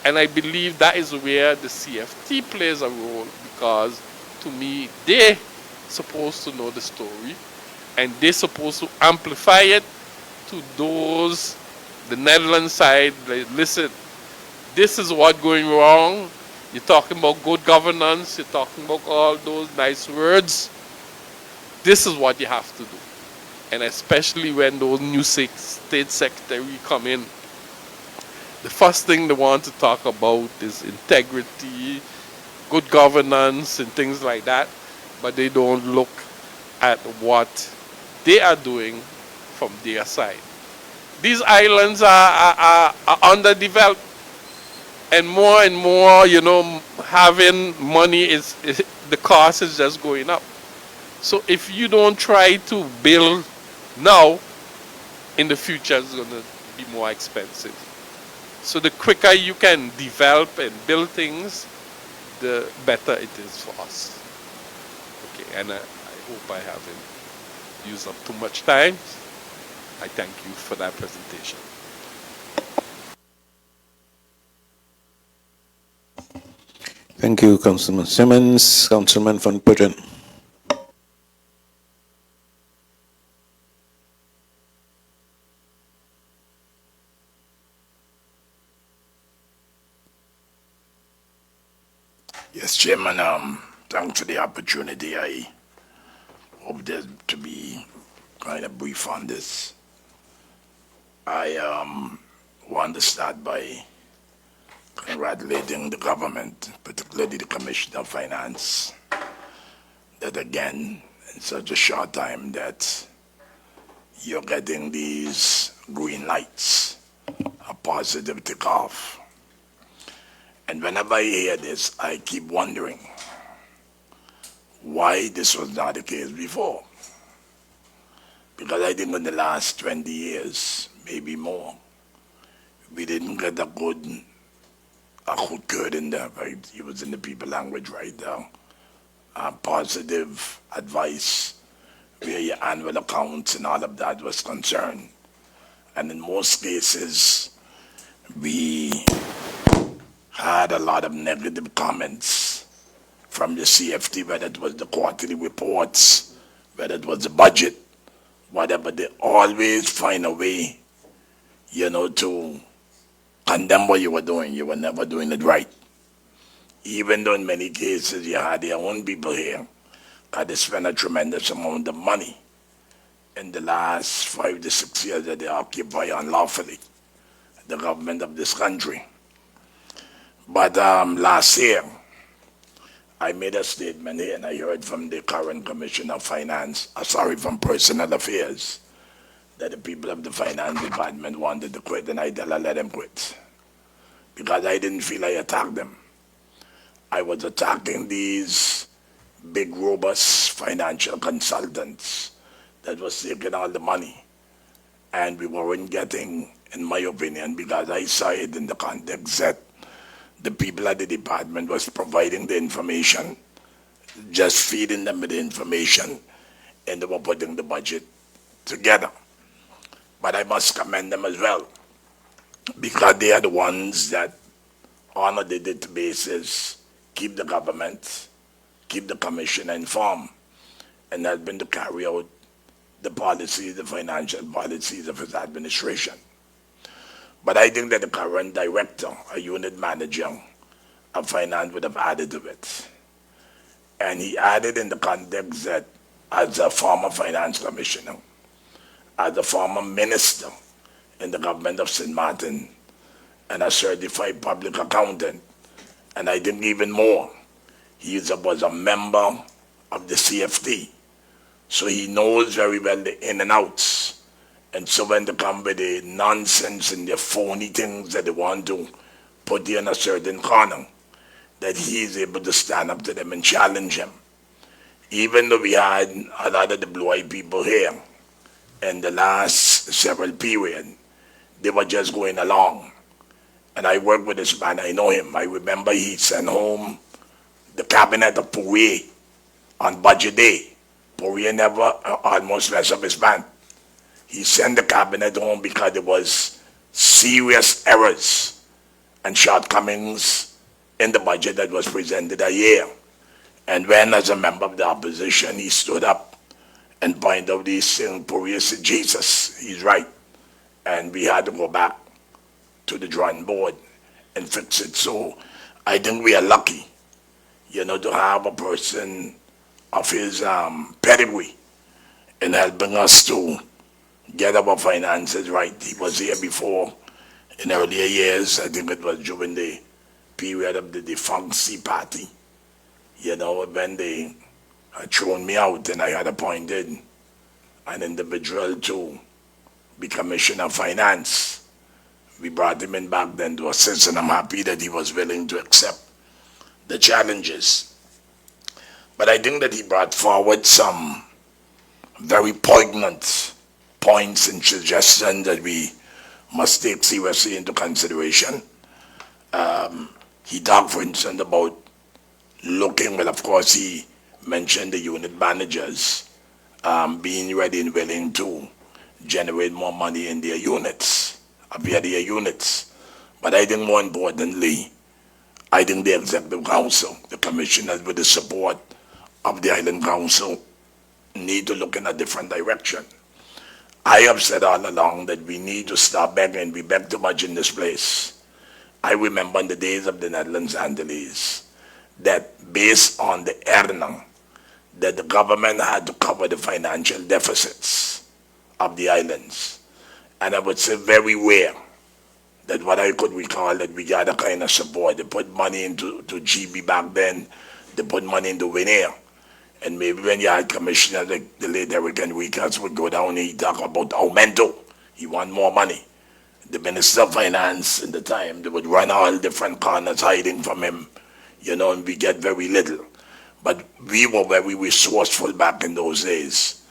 and I believe that is where the CFT plays a role, because to me they're supposed to know the story, and they're supposed to amplify it to those, the Netherlands side. Like, listen, this is what's going wrong. You're talking about good governance, you're talking about all those nice words. This is what you have to do. And especially when those new state secretary come in, the first thing they want to talk about is integrity, good governance, and things like that. But they don't look at what they are doing from their side. These islands are underdeveloped, and more, having money is the cost is just going up. So if you don't try to build now, in the future it's going to be more expensive. So the quicker you can develop and build things, the better it is for us. Okay, and I hope I haven't used up too much time. I thank you for that presentation. Thank you, Councilman Simmons. Councilman Van Putten. Yes, Chairman, thanks for the opportunity. I hope there to be kind of brief on this. I want to start by congratulating the government, particularly the Commissioner of Finance, that again, in such a short time, that you're getting these green lights, a positive takeoff. And whenever I hear this, I keep wondering why this was not the case before. Because I think in the last 20 years, maybe more, we didn't get a good in there, right? It was in the people language right there. Positive advice where your annual accounts and all of that was concerned. And in most cases, we had a lot of negative comments from the CFT, whether it was the quarterly reports, whether it was the budget, whatever, they always find a way, to condemn what you were doing. You were never doing it right. Even though in many cases you had their own people here, had to spend a tremendous amount of money in the last 5 to 6 years that they occupy unlawfully the government of this country. But last year, I made a statement here, and I heard from the current Commissioner of Finance, from Personal Affairs, that the people of the Finance Department wanted to quit, and I tell her, let them quit. Because I didn't feel I attacked them. I was attacking these big, robust financial consultants that was taking all the money. And we weren't getting, in my opinion, because I saw it in the context that the people at the department was providing the information, just feeding them with the information, and they were putting the budget together. But I must commend them as well, because they are the ones that, on a daily basis, keep the government, keep the commissioner informed, and helping to carry out the policies, the financial policies of his administration. But I think that the current director, a unit manager of finance, would have added to it. And he added in the context that as a former finance commissioner, as a former minister in the government of St. Martin, and a certified public accountant, and I think even more, he was a member of the CFT. So he knows very well the in and outs. And so when they come with the nonsense and the phony things that they want to put you in a certain corner, that he is able to stand up to them and challenge them. Even though we had a lot of the blue-eyed people here in the last several period, they were just going along. And I work with this man, I know him. I remember he sent home the cabinet of Poirier on budget day. Poirier never almost messed up his man. He sent the cabinet home because there was serious errors and shortcomings in the budget that was presented a year. And when, as a member of the opposition, he stood up and pointed out these things, Poirier said, Jesus, he's right. And we had to go back to the drawing board and fix it. So I think we are lucky, to have a person of his pedigree in helping us to get our finances right. He was here before in earlier years. I think it was during the period of the defunct Sea Party, when they had thrown me out and I had appointed an individual to be Commissioner of Finance. We brought him in back then to assist, and I'm happy that he was willing to accept the challenges. But I think that he brought forward some very poignant points and suggestions that we must take seriously into consideration. He talked, for instance, about looking, well, of course, he mentioned the unit managers being ready and willing to generate more money in their units, via their units. But I think more importantly, I think the Executive Council, the commissioners with the support of the Island Council, need to look in a different direction. I have said all along that we need to stop begging. We beg too much in this place. I remember in the days of the Netherlands Antilles that based on the earning, that the government had to cover the financial deficits of the islands. And I would say very rare that what I could recall that we got a kind of support. They put money into GB back then. They put money into Veneer. And maybe when you had commissioners like the late Eric Enriquez would go down and he'd talk about aumento. He want more money. The Minister of Finance at the time, they would run all different corners hiding from him, and we get very little. But we were very resourceful back in those days.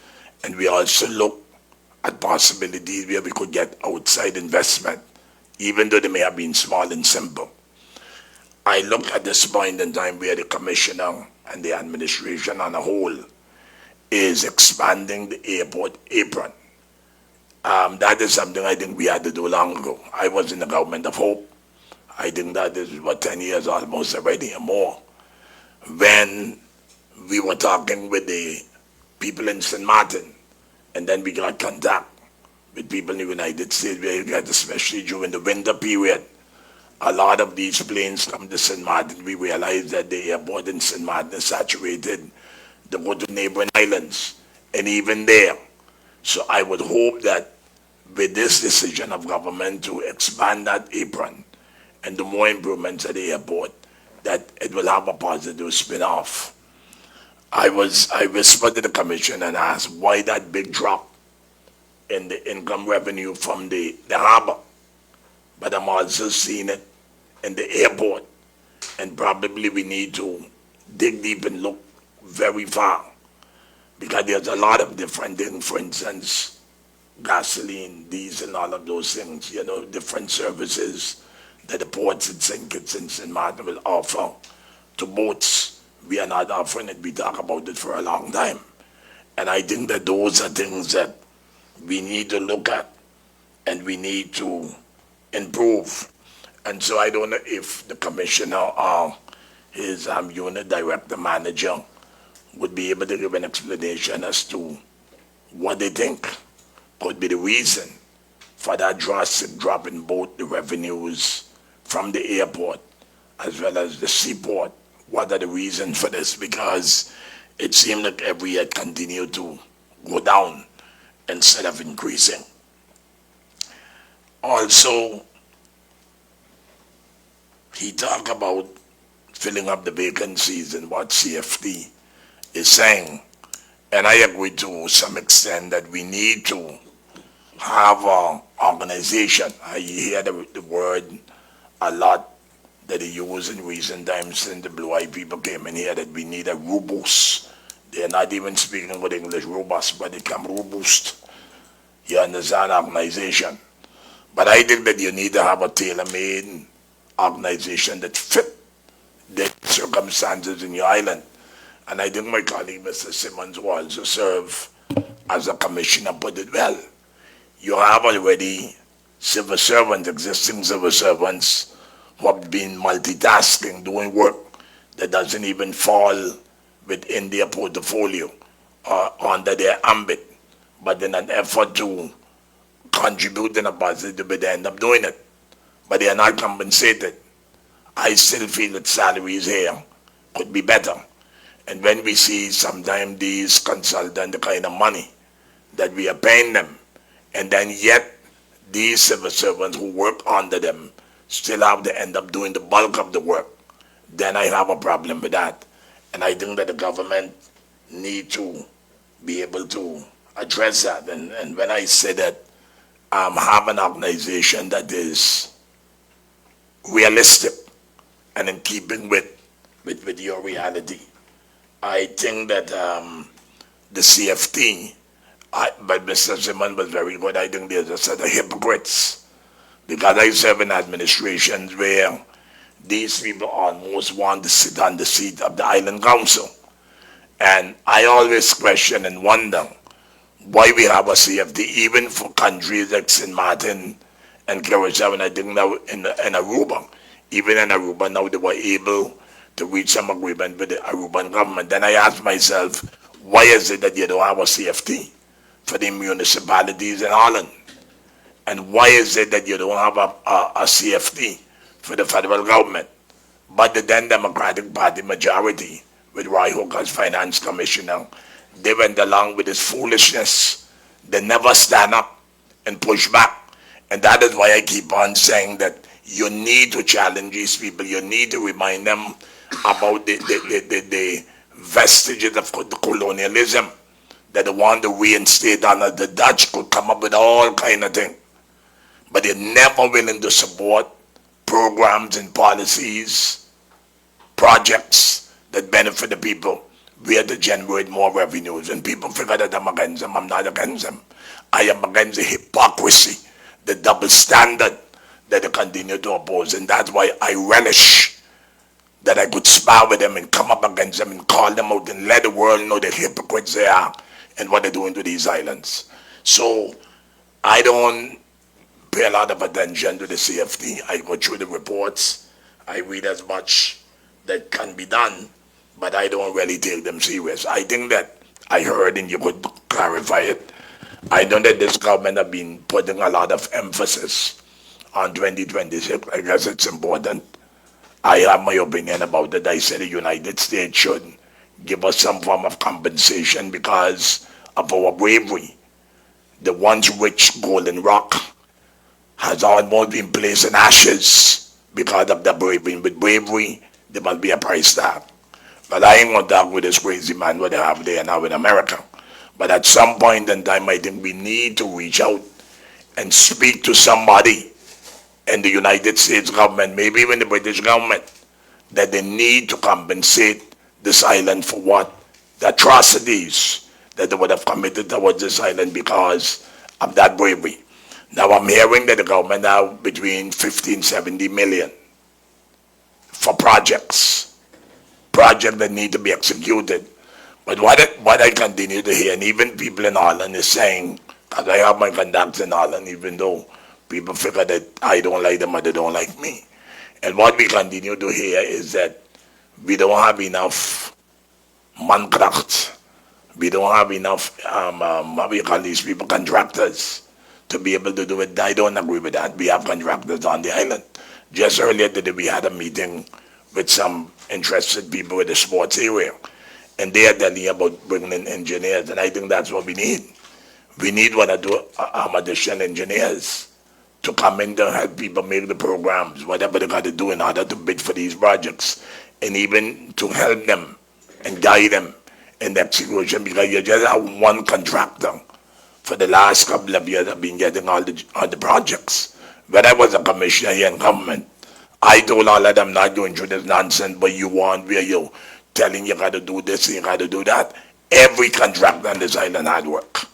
And we also looked at possibilities where we could get outside investment, even though they may have been small and simple. I look at this point in time where the commissioner and the administration on a whole is expanding the airport apron. That is something I think we had to do long ago. I was in the government of hope. I think that is 10 years almost already or more. when we were talking with the people in St. Martin, and then we got contact with people in the United States, where you get, especially during the winter period, a lot of these planes come to St. Martin. We realize that the airport in St. Martin is saturated. They go to neighboring islands, and even there. So I would hope that with this decision of government to expand that apron and do more improvements at the airport, that it will have a positive spin-off. I whispered to the commission and asked why that big drop in the income revenue from the harbor. But I'm also seeing it in the airport, and probably we need to dig deep and look very far, because there's a lot of different things. For instance, gasoline, diesel, and all of those things, different services that the ports in St. Kitts and St. Martin will offer to boats. We are not offering it. We talk about it for a long time. And I think that those are things that we need to look at and we need to improve. And so I don't know if the commissioner or his unit director manager would be able to give an explanation as to what they think could be the reason for that drastic drop in both the revenues from the airport as well as the seaport. What are the reasons for this? Because it seemed like every year it continued to go down instead of increasing. Also, he talked about filling up the vacancies and what CFT is saying. And I agree to some extent that we need to have an organization. I hear the word a lot that they use in recent times since the blue-eyed people came in here, that we need a robust. They're not even speaking with English robust, but they come robust. You understand, organization. But I think that you need to have a tailor-made organization that fit the circumstances in your island. And I think my colleague, Mr. Simmons, who also serve as a commissioner, put it well. You have already civil servants, existing civil servants, who have been multitasking, doing work that doesn't even fall within their portfolio or under their ambit, but in an effort to contribute in a positive way, they end up doing it. But they are not compensated. I still feel that salaries here could be better. And when we see sometimes these consultants, the kind of money that we are paying them, and then yet these civil servants who work under them still have to end up doing the bulk of the work, then I have a problem with that. And I think that the government need to be able to address that. And when I say that, have an organization that is realistic and in keeping with your reality. I think that the CFT, but Mr. Simmons was very good. I think there's a set of hypocrites, because I serve in administrations where these people almost want to sit on the seat of the Island Council. And I always question and wonder why we have a CFT, even for countries like St. Martin and Curacao, and I think now in Aruba. Even in Aruba now they were able to reach some agreement with the Aruban government. Then I ask myself, why is it that you don't have a CFT for the municipalities in Holland? And why is it that you don't have a CFT for the federal government? But the then Democratic Party majority, with Roy Hook as finance commissioner, they went along with this foolishness. They never stand up and push back. And that is why I keep on saying that you need to challenge these people. You need to remind them about the vestiges of colonialism that they want to reinstate under the Dutch. Could come up with all kind of things. But they're never willing to support programs and policies, projects that benefit the people, where to generate more revenues. And people figure that I'm against them. I'm not against them. I am against the hypocrisy, the double standard that they continue to oppose. And that's why I relish that I could spar with them and come up against them and call them out and let the world know the hypocrites they are and what they're doing to these islands. So I don't pay a lot of attention to the CFT. I go through the reports. I read as much that can be done. but I don't really take them serious. I think that I heard, and you could clarify it, I know that this government have been putting a lot of emphasis on 2026. I guess it's important. I have my opinion about it. I said the United States should give us some form of compensation because of our bravery. The once rich Golden Rock has almost been placed in ashes because of the bravery. With bravery, there must be a price tag. But I ain't gonna talk with this crazy man what they have there now in America. But at some point in time, I think we need to reach out and speak to somebody in the United States government, maybe even the British government, that they need to compensate this island for what? The atrocities that they would have committed towards this island because of that bravery. Now I'm hearing that the government have between 50 and 70 million for projects that need to be executed. But what I continue to hear, and even people in Holland is saying, because I have my contacts in Holland, even though people figure that I don't like them or they don't like me. And what we continue to hear is that we don't have enough mankracht. We don't have enough, what we call these people, contractors, to be able to do it. I don't agree with that. We have contractors on the island. Just earlier today, we had a meeting with some interested people with the sports area. And they are telling you about bringing in engineers, and I think that's what we need. We need one or two additional engineers to come in to help people make the programs, whatever they got to do in order to bid for these projects, and even to help them and guide them in the execution, because you just have one contractor for the last couple of years have been getting all the projects. When I was a commissioner here in government, I told all of them not going through this nonsense, but you want where you telling you got to do this and you got to do that. Every contractor on this island had work.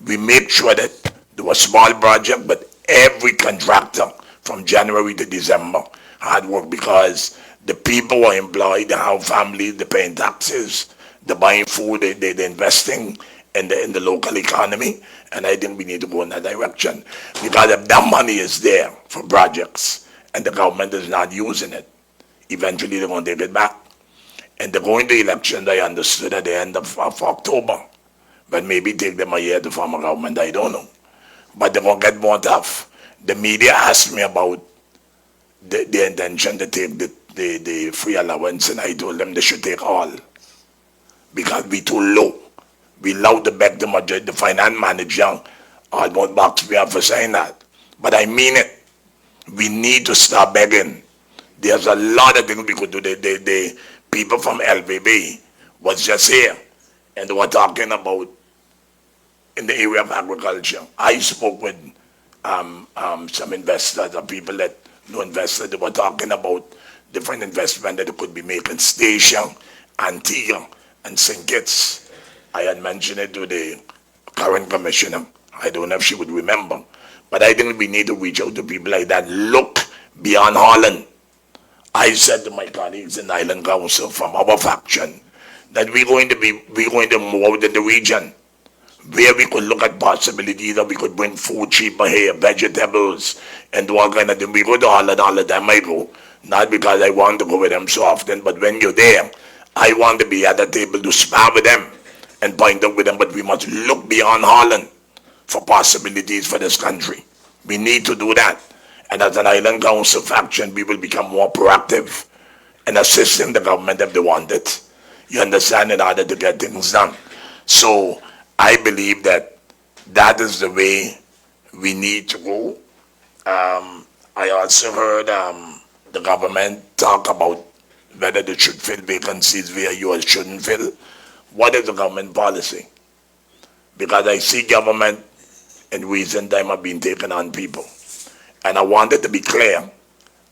We make sure that there was small project, but every contractor from January to December had work because the people were employed, they have families, they're paying taxes, they're buying food, they're investing in the local economy, and I think we need to go in that direction. Because if that money is there for projects and the government is not using it, eventually they're going to take it back. And they're going to elections, I understood, at the end of October. But maybe take them a year to form a government, I don't know. But they're going to get more tough. The media asked me about the intention to take the free allowance, and I told them they should take all. Because we too low. We allowed to beg the finance manager, almost box me up for saying that. But I mean it. We need to start begging. There's a lot of things we could do. The people from LVB was just here, and they were talking about in the area of agriculture. I spoke with some investors or people that know investors. They were talking about different investment that they could be making. Station, Antigua, and St. Kitts. I had mentioned it to the current commissioner. I don't know if she would remember. But I think we need to reach out to people like that. Look beyond Holland. I said to my colleagues in Island Council from our faction that we're going to move out in the region where we could look at possibilities that we could bring food cheaper here, vegetables, and do all kind of things. We go to Holland all the time. I go, not because I want to go with them so often, but when you're there, I want to be at the table to spar with them and point out with them, but we must look beyond Holland for possibilities for this country. We need to do that. And as an Island Council faction, we will become more proactive in assisting the government if they want it. You understand, in order to get things done. So I believe that that is the way we need to go. I also heard the government talk about whether they should fill vacancies where you shouldn't fill. What is the government policy? Because I see government in recent time have been taking on people. And I wanted to be clear,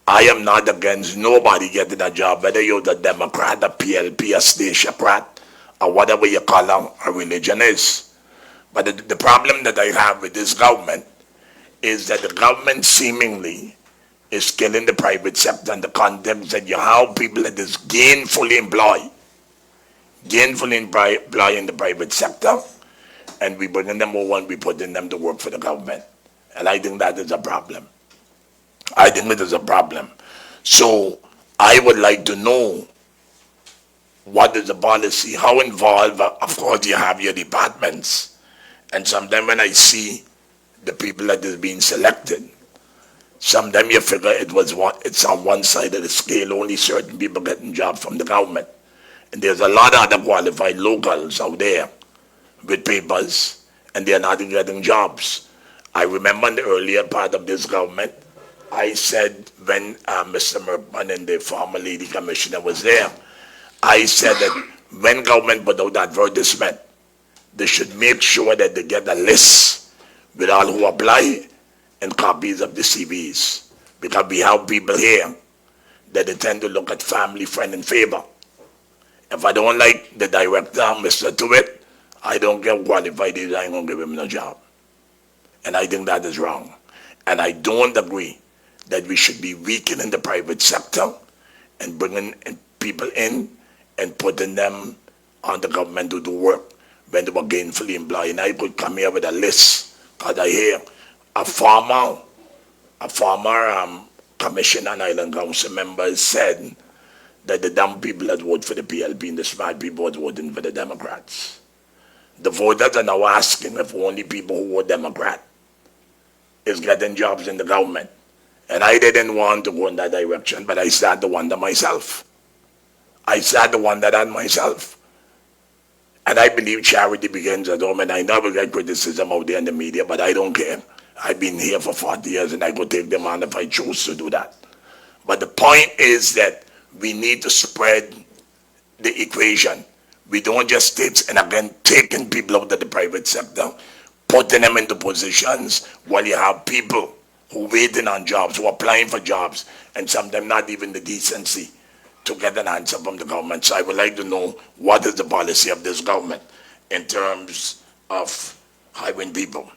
I am not against nobody getting a job, whether you're the Democrat, a PLP, a Statiocrat, or whatever you call them, a religion is. But the problem that I have with this government is that the government seemingly is killing the private sector in the context that you have people that is gainfully employed in the private sector, and we bring them over and we putting them to work for the government. And I think that is a problem. I think it is a problem. So I would like to know what is the policy, how involved, of course, you have your departments. And sometimes when I see the people that is being selected, sometimes you figure it's on one side of the scale, only certain people getting jobs from the government. And there's a lot of other qualified locals out there with papers, and they're not getting jobs. I remember in the earlier part of this government, I said when Mr. Merkman and the former lady commissioner was there, I said that when government put out advertisement, they should make sure that they get a list with all who apply and copies of the CVs. Because we have people here that they tend to look at family, friend, and favor. If I don't like the director, Mr. Tuitt, I don't care qualified, I ain't gonna give him no job. And I think that is wrong. And I don't agree that we should be weakening the private sector and bringing people in and putting them on the government to do work when they were gainfully employed. And I could come here with a list, because I hear a former commissioner and Island Council members said that the dumb people that vote for the PLP and the smart people was voting for the Democrats. The voters are now asking if only people who vote Democrat is getting jobs in the government. And I didn't want to go in that direction, but I started to wonder myself. I started to wonder that myself. And I believe charity begins at home, and I never get criticism out there in the media, but I don't care. I've been here for 40 years, and I could take them on if I choose to do that. But the point is that we need to spread the equation. We don't just take, and again, taking people out of the private sector, putting them into positions while you have people who are waiting on jobs, who are applying for jobs, and sometimes not even the decency to get an answer from the government. So I would like to know what is the policy of this government in terms of hiring people.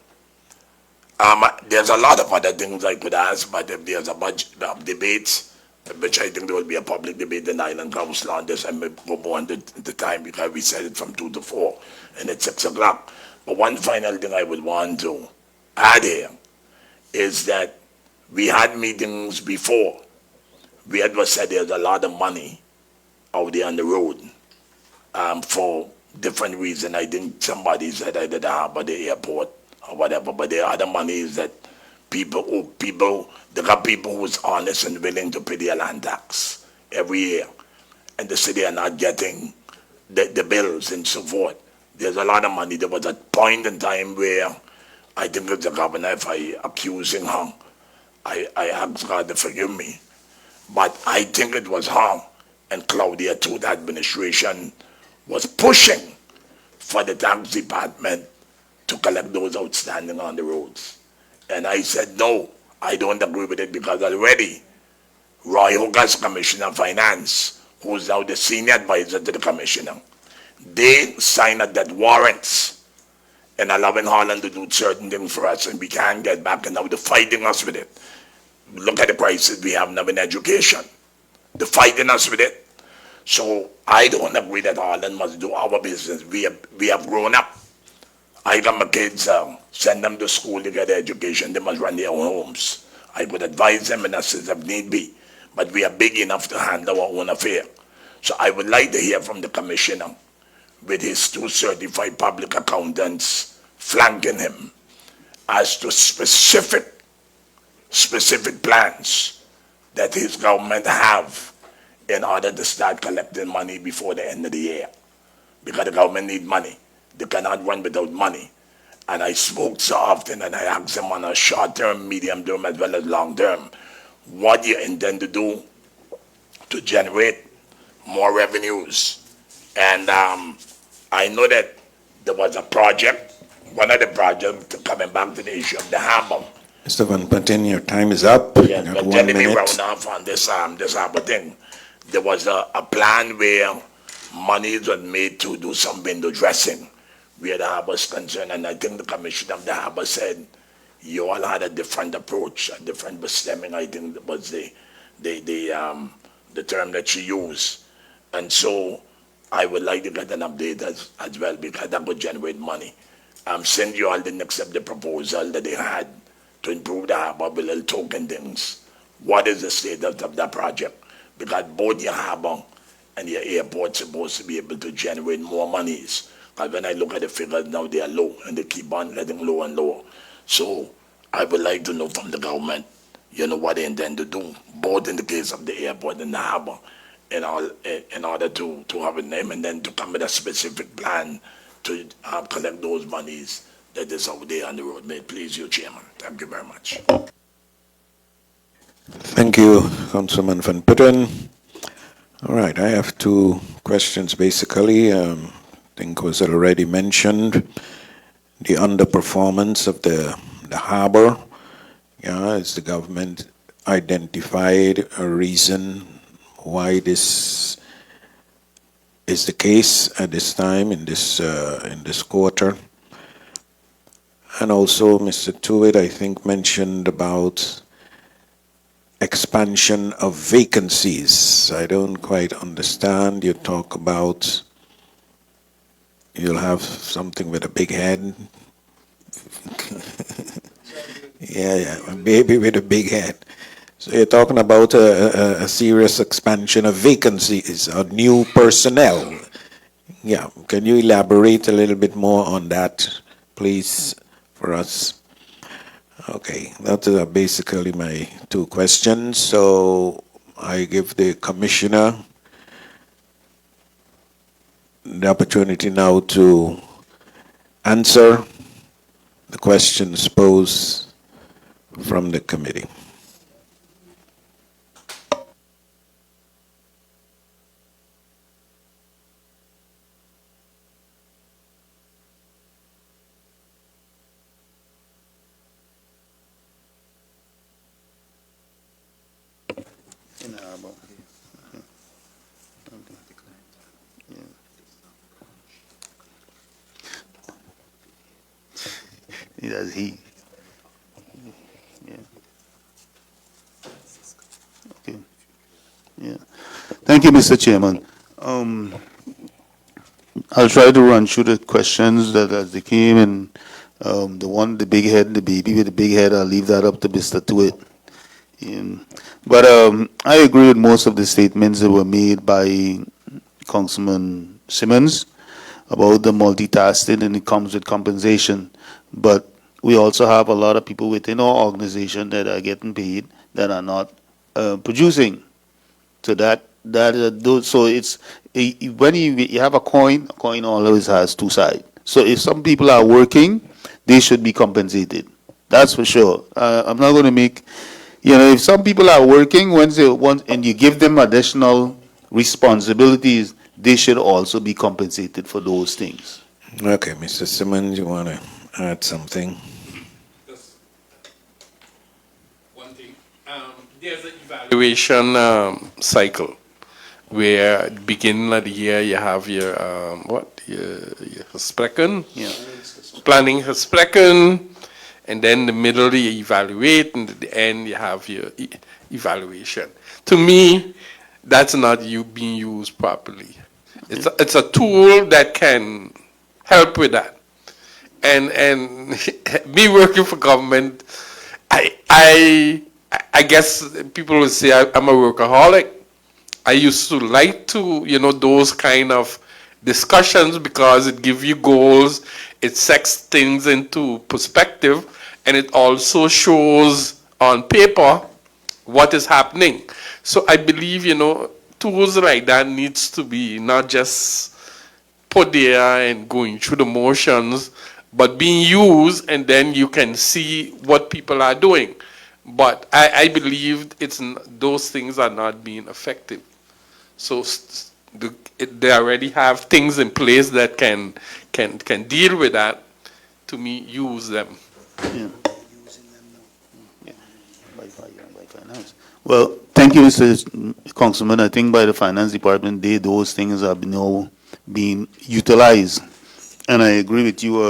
There's a lot of other things I could ask, but if there's a bunch of debates, which I think there will be a public debate in Island Council on this, I may go more on the time because we said it from 2 to 4 and it's 6 o'clock. But one final thing I would want to add here is that we had meetings before. We had said there's a lot of money out there on the road for different reasons. I think somebody said either the harbor, the airport, or whatever, but there are other monies that there are people who's honest and willing to pay their land tax every year, and the city are not getting the bills and so forth. There's a lot of money. There was a point in time where I think it's the governor, if I accusing her, I ask God to forgive me, but I think it was her and Claudia too, the administration was pushing for the tax department to collect those outstanding on the roads. And I said, no, I don't agree with it, because already Roy Hooker's Commissioner of Finance, who's now the senior advisor to the commissioner, they signed that warrants and allowing Holland to do certain things for us, and we can't get back, and now they're fighting us with it. Look at the crisis we have now in education. They're fighting us with it. So I don't agree that Holland must do our business. We have grown up. I got my kids, send them to school to get education. They must run their own homes. I would advise them and assist if need be. But we are big enough to handle our own affair. So I would like to hear from the commissioner with his 2 certified public accountants flanking him as to specific plans that his government have in order to start collecting money before the end of the year. Because the government need money. They cannot run without money. And I spoke so often, and I asked them on a short term, medium term, as well as long term, what you intend to do to generate more revenues. And I know that there was a project, one of the projects, coming back to the issue of the harbor. Mr. Van Patten, your time is up. Yes, You but have 1 let me minute. round off on this harbor thing. There was a plan where monies were made to do some window dressing where the harbor is concerned, and I think the commissioner of the harbor said you all had a different approach, a different bestemming, I think was the term that she used. And so I would like to get an update as well, because that would generate money. Since you all didn't accept the proposal that they had to improve the harbor with little token things, what is the status of that project? Because both your harbor and your airport's supposed to be able to generate more monies. And when I look at the figures now, they are low, and they keep on getting lower and lower. So I would like to know from the government, what they intend to do, both in the case of the airport and the harbor, and all, in order to have a name, and then to come with a specific plan to collect those monies that is out there on the road. May it please you, Chairman. Thank you very much. Thank you, Councilman Van Putten. All right, I have two questions basically. I think was already mentioned, the underperformance of the harbor. Yeah, has the government identified a reason why this is the case at this time in this quarter? And also, Mr. Tuitt, I think, mentioned about expansion of vacancies. I don't quite understand. You talk about you'll have something with a big head. Yeah, a baby with a big head. So you're talking about a serious expansion of vacancies, of new personnel. Yeah, can you elaborate a little bit more on that, please, for us? Okay, that are basically my two questions. So I give the commissioner the opportunity now to answer the questions posed from the committee. That's he. Yeah. Okay. Yeah. Thank you, Mr. Chairman. I'll try to run through the questions that as they came, and the big head, the baby with the big head, I'll leave that up to Mr. Tuitt. But I agree with most of the statements that were made by Councilman Simmons about the multitasking, and it comes with compensation. But we also have a lot of people within our organization that are getting paid that are not producing. So so it's when you have a coin always has two sides. So if some people are working, they should be compensated. That's for sure. I'm not going to make, if some people are working, and you give them additional responsibilities, they should also be compensated for those things. Okay, Mr. Simmons, you want to add something? Just one thing. There's an evaluation cycle where at the beginning of the year you have your your gesprekken, planning gesprekken, and then the middle you evaluate, and at the end you have your evaluation. To me, that's not being used properly. It's a tool that can help with that. And me working for government, I guess people would say I'm a workaholic. I used to like to, those kind of discussions because it gives you goals, it sets things into perspective, and it also shows on paper what is happening. So I believe, tools like that needs to be not just put there and going through the motions, but being used, and then you can see what people are doing. But I believe those things are not being effective. So they already have things in place that can deal with that. To me, use them. Yeah. Well, thank you, Mr. Councilman. I think by the Finance Department, those things are now being utilized. And I agree with you.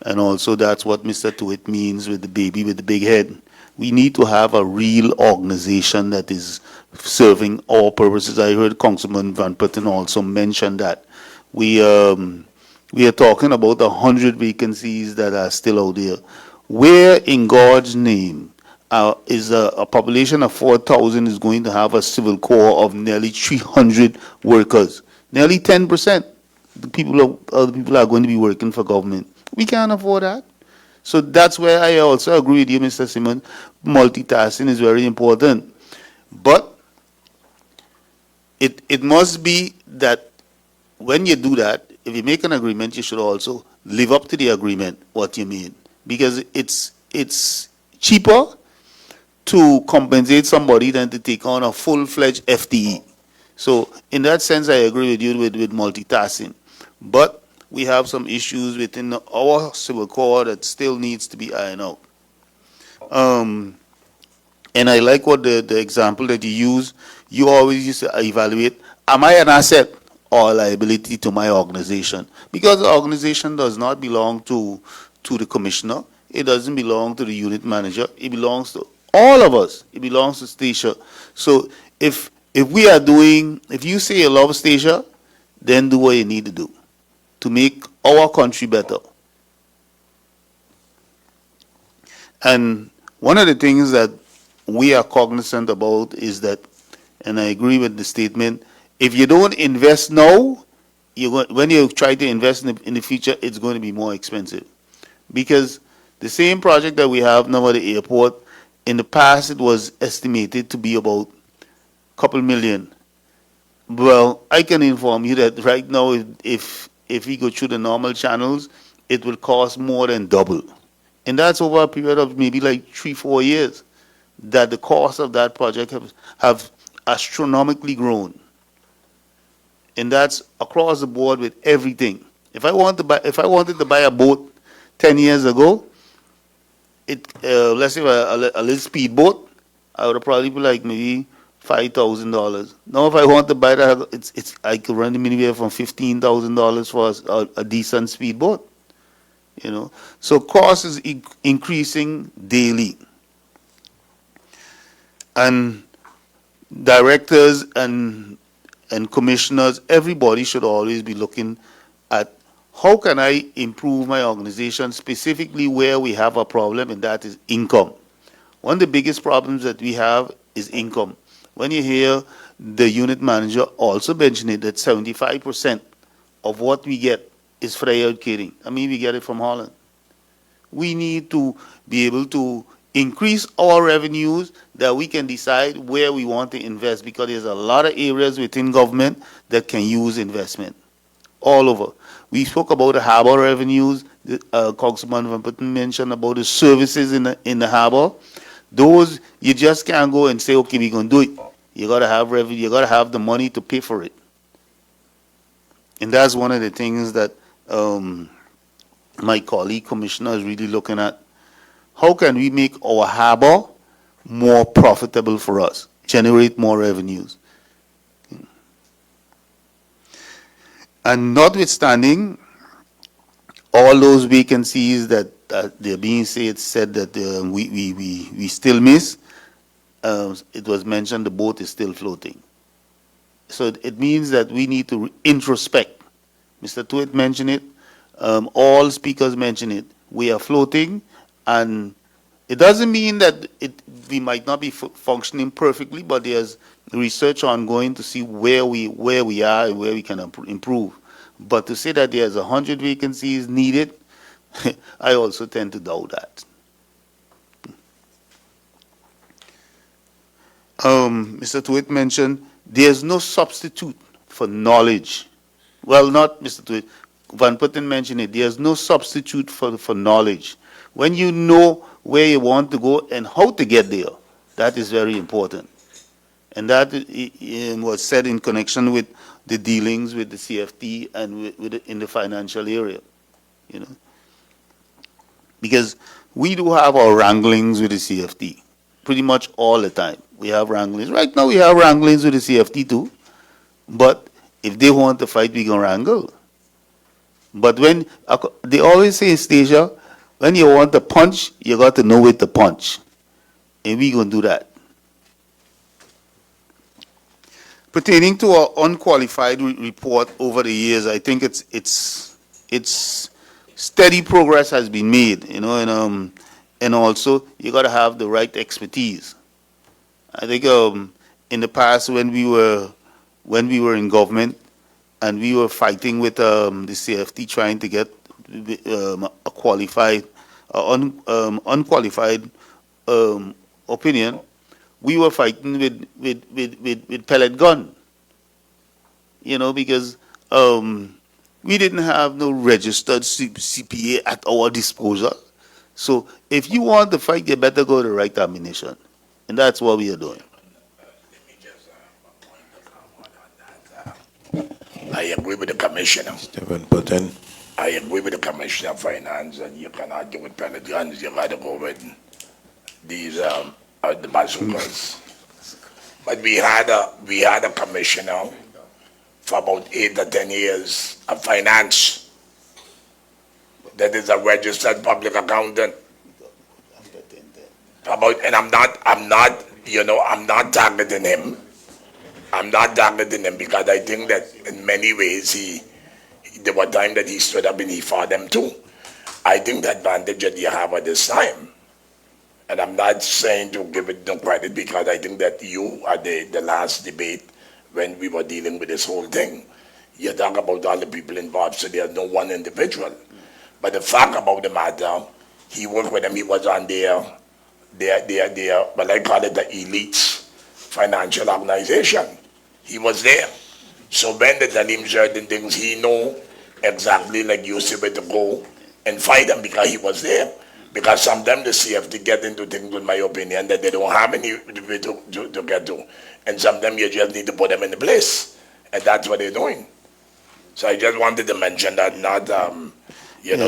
And also that's what Mr. Tuitt means with the baby with the big head. We need to have a real organization that is serving all purposes. I heard Councilman Van Putten also mention that. We are talking about 100 vacancies that are still out there. Where in God's name is a population of 4,000 is going to have a civil corps of nearly 300 workers. Nearly 10%. The people are going to be working for government. We can't afford that. So that's where I also agree with you, Mr. Simon. Multitasking is very important. But it must be that when you do that, if you make an agreement, you should also live up to the agreement, what you mean. Because it's cheaper to compensate somebody than to take on a full-fledged FTE. So in that sense, I agree with you with multitasking. But we have some issues within our civil corps that still needs to be ironed out. And I like what the example that you use. You always used to evaluate, am I an asset or a liability to my organization? Because the organization does not belong to the commissioner. It doesn't belong to the unit manager. It belongs to all of us. It belongs to Stacia. So if you say you love Stacia, then do what you need to do to make our country better. And one of the things that we are cognizant about is that, and I agree with the statement, if you don't invest now, when you try to invest in the future, it's going to be more expensive. Because the same project that we have now at the airport, in the past it was estimated to be about a couple million. Well, I can inform you that right now, if we go through the normal channels, it will cost more than double. And that's over a period of maybe like 3-4 years that the cost of that project have astronomically grown. And that's across the board with everything. If I wanted to buy a boat 10 years ago, let's say a little speedboat, I would have probably be like maybe $5,000. Now, if I want to buy that, I could run them anywhere from $15,000 for a decent speedboat. You know, so cost is increasing daily, and directors and commissioners, everybody should always be looking at how can I improve my organization, specifically where we have a problem, and that is income. One of the biggest problems that we have is income. When you hear the unit manager also mention it, that 75% of what we get is vrijheidkering. I mean, we get it from Holland. We need to be able to increase our revenues that we can decide where we want to invest, because there's a lot of areas within government that can use investment all over. We spoke about the harbor revenues. Councilman Van Putten mentioned about the services in the harbor. Those, you just can't go and say, okay, we're going to do it. You got to have revenue. You got to have the money to pay for it. And that's one of the things that my colleague commissioner is really looking at. How can we make our harbor more profitable for us, generate more revenues? And notwithstanding all those vacancies that they're being said that we still miss, it was mentioned the boat is still floating. So it means that we need to introspect. Mr. Tuit mentioned it. All speakers mentioned it. We are floating, and it doesn't mean that we might not be functioning perfectly, but there's research ongoing to see where we are and where we can improve. But to say that there's 100 vacancies needed, I also tend to doubt that. Mr. Tuit mentioned there's no substitute for knowledge. Well, not Mr. Tuit. Van Putten mentioned it. There's no substitute for knowledge. When you know where you want to go and how to get there, that is very important. And that was said in connection with the dealings with the CFT and in the financial area, you know. Because we do have our wranglings with the CFT pretty much all the time. We have wranglings. Right now we have wranglings with the CFT too. But if they want to fight, we can wrangle. But when they always say in Stacia, when you want to punch, you got to know where to punch. And we're going to do that. Pertaining to our unqualified report over the years, I think it's steady progress has been made, you know, and and also you got to have the right expertise. I think in the past when we were in government and we were fighting with the CFT trying to get a qualified, unqualified opinion, we were fighting with pellet gun. You know, because we didn't have no registered CPA at our disposal. So if you want to fight, you better go to the right ammunition. And that's what we are doing. I agree with the commissioner. Stephen Putten. I agree with the commissioner of finance, and you cannot go with pellet guns. You got to go with these the bazookas. But we had a commissioner for about 8 or 10 years of finance. That is a registered public accountant. And I'm not targeting him. I'm not targeting him because I think that in many ways there were times that he stood up and he fought them too. I think the advantage that you have at this time, and I'm not saying to give it no credit because I think that you at the last debate when we were dealing with this whole thing, you talk about all the people involved, so there's no one individual. But the fact about the matter, he worked with them, he was on their what I call it, the elites financial organization. He was there. So when they tell him certain things, he know exactly, like you said, where to go and fight them because he was there. Because sometimes the CFT get into things, with my opinion, that they don't have any way to get to. And sometimes you just need to put them in the place. And that's what they're doing. So I just wanted to mention that, not,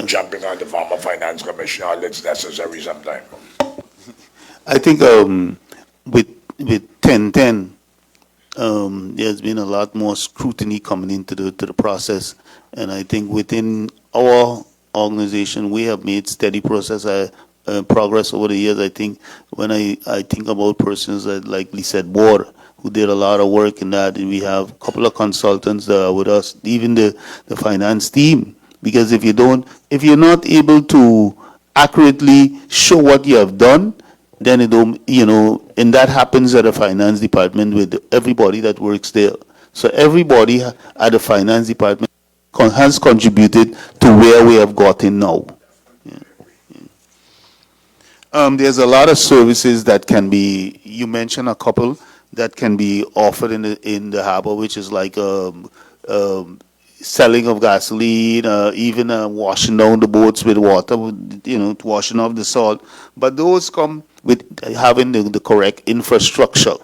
jumping on the former finance commissioner, all it's necessary sometimes. I think with 1010, there's been a lot more scrutiny coming into the process, and I think within our organization we have made steady progress over the years. I think when I think about persons like Lisa Ward, who did a lot of work in that, and we have a couple of consultants that are with us, even the finance team. Because if you're not able to accurately show what you have done, then it don't, and that happens at the finance department with everybody that works there. So everybody at the finance department has contributed to where we have gotten now. There's a lot of services that can be, you mentioned a couple that can be offered in the harbor, which is like selling of gasoline, even washing down the boats with water, washing off the salt. But those come with having the correct infrastructure.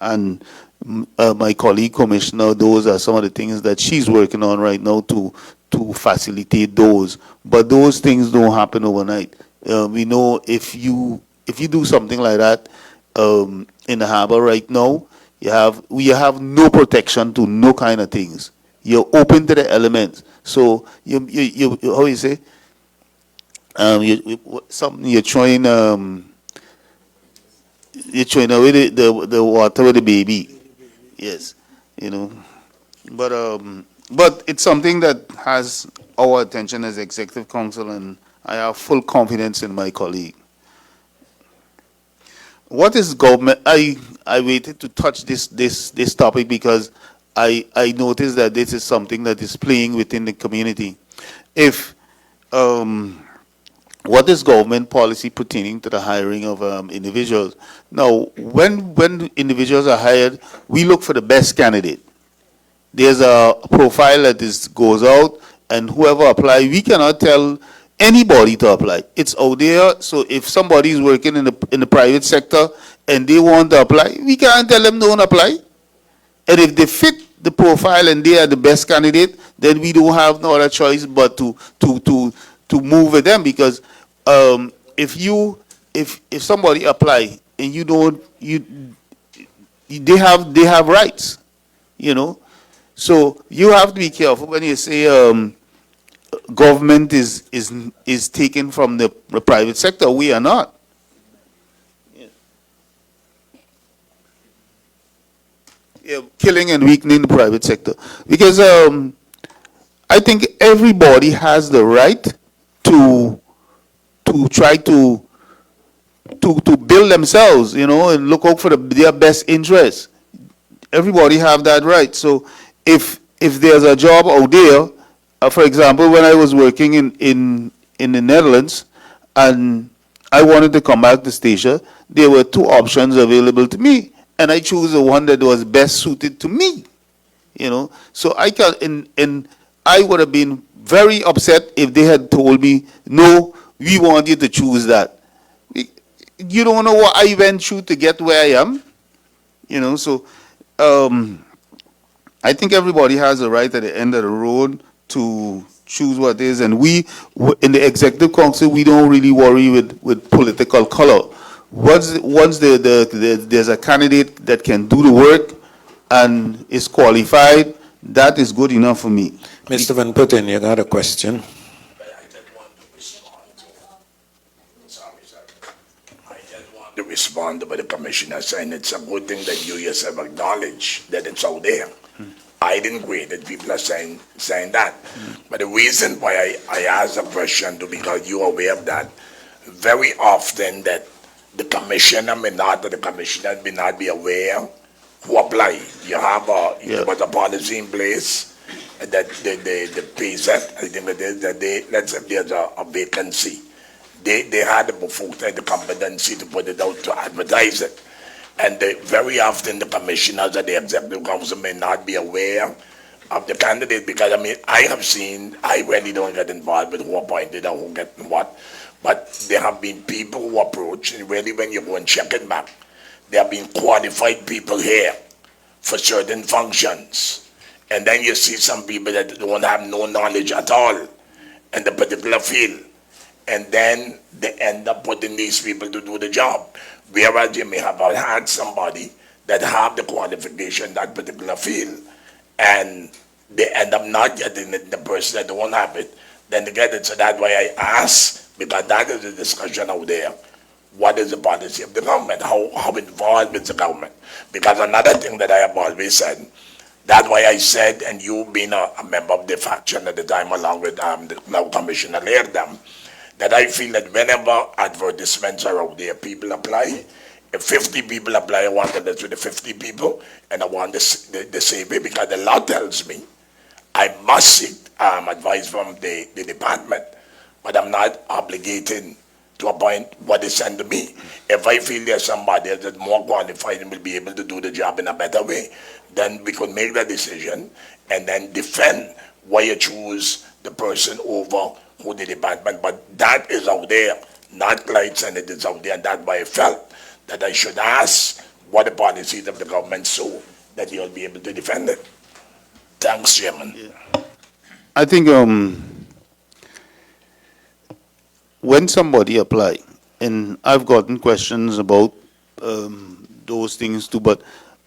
And my colleague commissioner, those are some of the things that she's working on right now to facilitate those. But those things don't happen overnight. We know if you do something like that in the harbor right now, we have no protection to no kind of things. You're open to the elements. So you how you say? You're throwing away the water with the baby. Yes, But it's something that has our attention as executive council, and I have full confidence in my colleague. What is government? I waited to touch this topic because I noticed that this is something that is playing within the community. What is government policy pertaining to the hiring of individuals? Now, when individuals are hired, we look for the best candidate. There's a profile that goes out, and whoever applies, we cannot tell anybody to apply. It's out there. So if somebody is working in the private sector and they want to apply, we can't tell them don't apply. And if they fit the profile and they are the best candidate, then we don't have no other choice but to move with them. Because if somebody apply and they have rights, So you have to be careful when you say government is taken from the private sector. We are not. Killing and weakening the private sector, because I think everybody has the right to try to to build themselves, and look out for their best interests. Everybody have that right. So if there's a job out there, for example, when I was working in the Netherlands, and I wanted to come back to Statia, there were two options available to me, and I chose the one that was best suited to me. So I can, and I would have been very upset if they had told me, no, we want you to choose that. You don't know what I went through to get where I am, so I think everybody has a right at the end of the road to choose what is, and we, in the Executive Council, we don't really worry with political color. Once there's a candidate that can do the work and is qualified, that is good enough for me. Mr. Van Putten, you got a question? To respond to what the commissioner saying, it's a good thing that you yourself acknowledge that it's out there. I didn't agree that people are saying that. But the reason why I asked the question to, because you are aware of that, very often that the commissioner may not, or the commissioner may not be aware who apply. You have a policy in place that the PZ, I think that they, let's say there's a vacancy. They had the competency to put it out to advertise it. And very often the commissioners of the Executive Council may not be aware of the candidate, because I have seen, I really don't get involved with who appointed or who get what, but there have been people who approach, and really when you go and check it back, there have been qualified people here for certain functions. And then you see some people that don't have no knowledge at all in the particular field. And then they end up putting these people to do the job. Whereas you may have had somebody that have the qualification in that particular field, and they end up not getting it, the person that don't have it, then they get it. So that's why I ask, because that is the discussion out there. What is the policy of the government? How involved is the government? Because another thing that I have always said, that's why I said, and you being a member of the faction at the time, along with the now Commissioner Leerdam, that I feel that whenever advertisements are out there, people apply. If 50 people apply, I want to list with the 50 people, and I want the same way, because the law tells me I must seek advice from the department, but I'm not obligated to appoint what is sent to me. If I feel there's somebody that's more qualified and will be able to do the job in a better way, then we could make that decision and then defend why you choose the person over who the department. But that is out there, not Clyde Senate is out there, and that's why I felt that I should ask what the policies of the government so that you'll be able to defend it. Thanks, Chairman. Yeah. I think when somebody apply, and I've gotten questions about those things too, but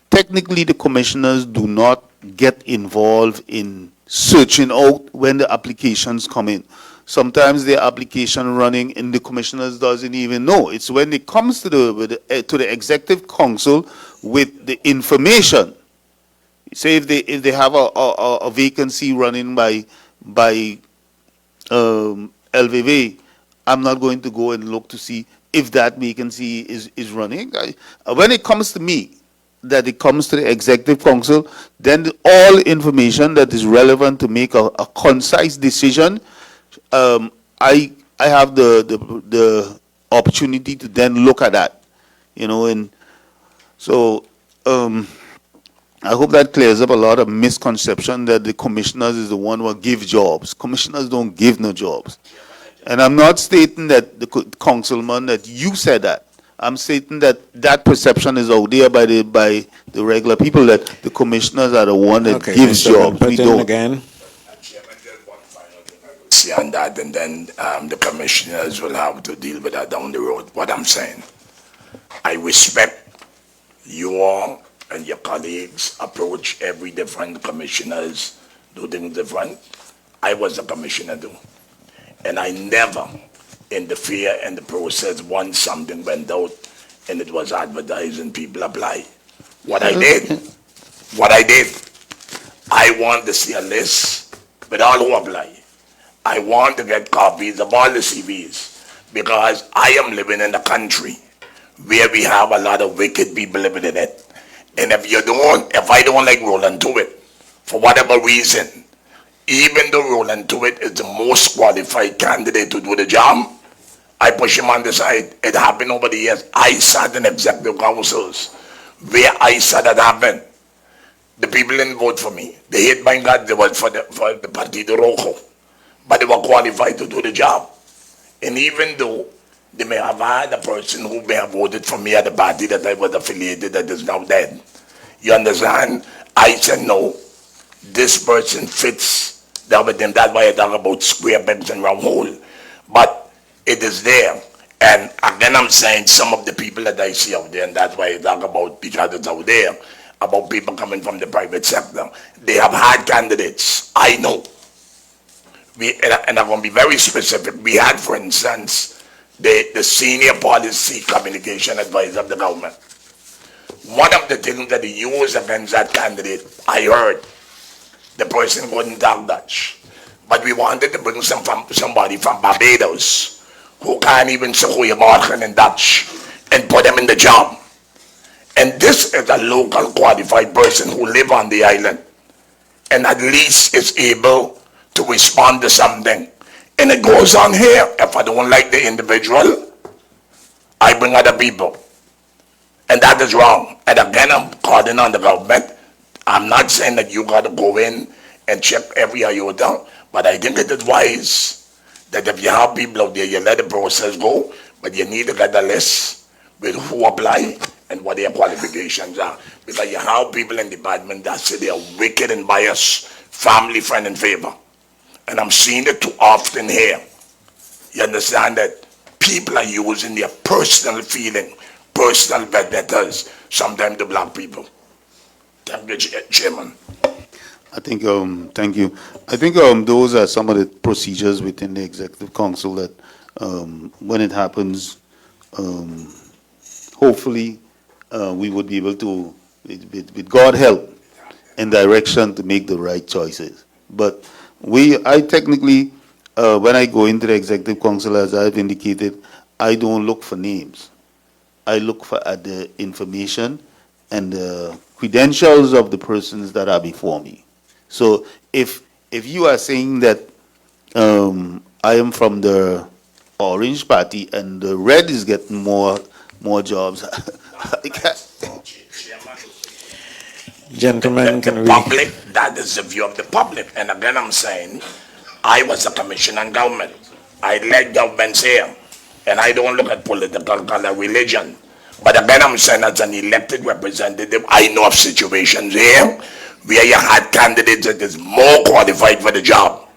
technically the commissioners do not get involved in searching out when the applications come in. Sometimes the application running and the commissioners doesn't even know. It's when it comes to the Executive Council with the information. Say if they have a vacancy running by LVV, I'm not going to go and look to see if that vacancy is running. When it comes to me, that it comes to the Executive Council, then all information that is relevant to make a concise decision, I have the opportunity to then look at that, and so I hope that clears up a lot of misconception that the commissioners is the one who give jobs. Commissioners don't give no jobs. And I'm not stating that the councilman that you said that. I'm stating that perception is out there by the regular people that the commissioners are the one that gives jobs. We don't. Again. See on that, and then the commissioners will have to deal with that down the road. What I'm saying, I respect you all and your colleagues approach every different commissioners, do things different. I was a commissioner too, and I never interfere in the process once something went out and it was advertised and people apply. What I did, I want to see a list with all who apply. I want to get copies of all the CVs, because I am living in the country where we have a lot of wicked people living in it. And if I don't like Roland Tuitt, for whatever reason, even though Roland Tuitt is the most qualified candidate to do the job, I push him on the side. It happened over the years. I sat in executive councils where I saw that happen. The people didn't vote for me. They hate my God, they voted for the Partido Rojo. But they were qualified to do the job. And even though they may have had a person who may have voted for me at the party that I was affiliated that is now dead. You understand? I said, no, this person fits that with them. That's why I talk about square pegs and round hole. But it is there. And again, I'm saying some of the people that I see out there, and that's why I talk about because it's out there, about people coming from the private sector. They have had candidates. I know. And I'm going to be very specific. We had, for instance, the senior policy communication advisor of the government. One of the things that he used against that candidate, I heard, the person couldn't talk Dutch. But we wanted to bring somebody from Barbados who can't even say goeiemorgen in Dutch and put them in the job. And this is a local qualified person who live on the island and at least is able to respond to something. And it goes on here. If I don't like the individual, I bring other people. And that is wrong. And again, I'm calling on the government. I'm not saying that you got to go in and check every iota, but I think it is wise that if you have people out there, you let the process go, but you need to get a list with who apply and what their qualifications are. Because you have people in the department that say they are wicked and biased, family, friend, and favor. And I'm seeing it too often here. You understand that people are using their personal feeling, personal vendettas, sometimes to block people. Thank you, Chairman. I think, thank you. I think those are some of the procedures within the Executive Council that when it happens, hopefully we would be able to, with God help and direction, to make the right choices. But I technically, when I go into the Executive Council, as I've indicated, I don't look for names. I look for the information and the credentials of the persons that are before me. So if you are saying that I am from the Orange Party and the Red is getting more jobs, I can't. Gentlemen, can The we... public, that is the view of the public. And again, I'm saying, I was a commissioner on government. I led governments here. And I don't look at political color, religion. But again, I'm saying as an elected representative, I know of situations here where you had candidates that is more qualified for the job.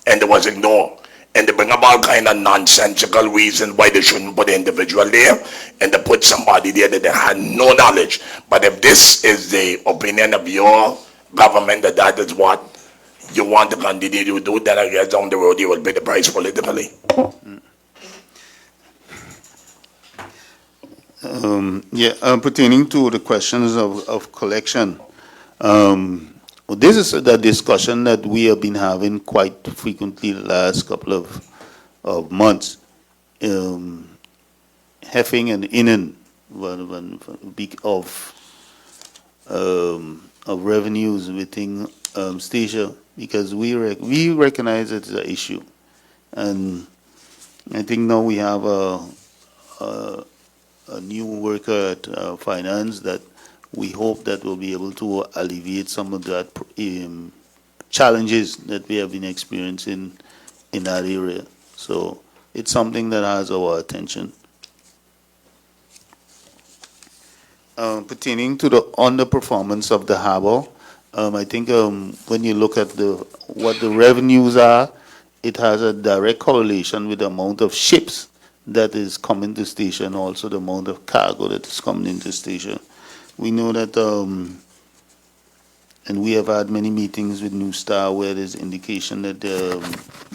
And they was ignored. And they bring up all kind of nonsensical reasons why they shouldn't put the individual there, and they put somebody there that they had no knowledge. But if this is the opinion of your government that that is what you want to continue to do, then I guess down the road you will pay the price politically. Pertaining to the questions of collection, this is the discussion that we have been having quite frequently the last couple of months. Heffing and inning of revenues within Statia, because we recognize it's an issue, and I think now we have a new worker at finance that we hope that will be able to alleviate some of that challenges that we have been experiencing in that area. So it's something that has our attention. Pertaining to the underperformance of the harbor, I think when you look at what the revenues are, it has a direct correlation with the amount of ships that is coming to station, also the amount of cargo that is coming into station. We know that, and we have had many meetings with New Star where there's indication that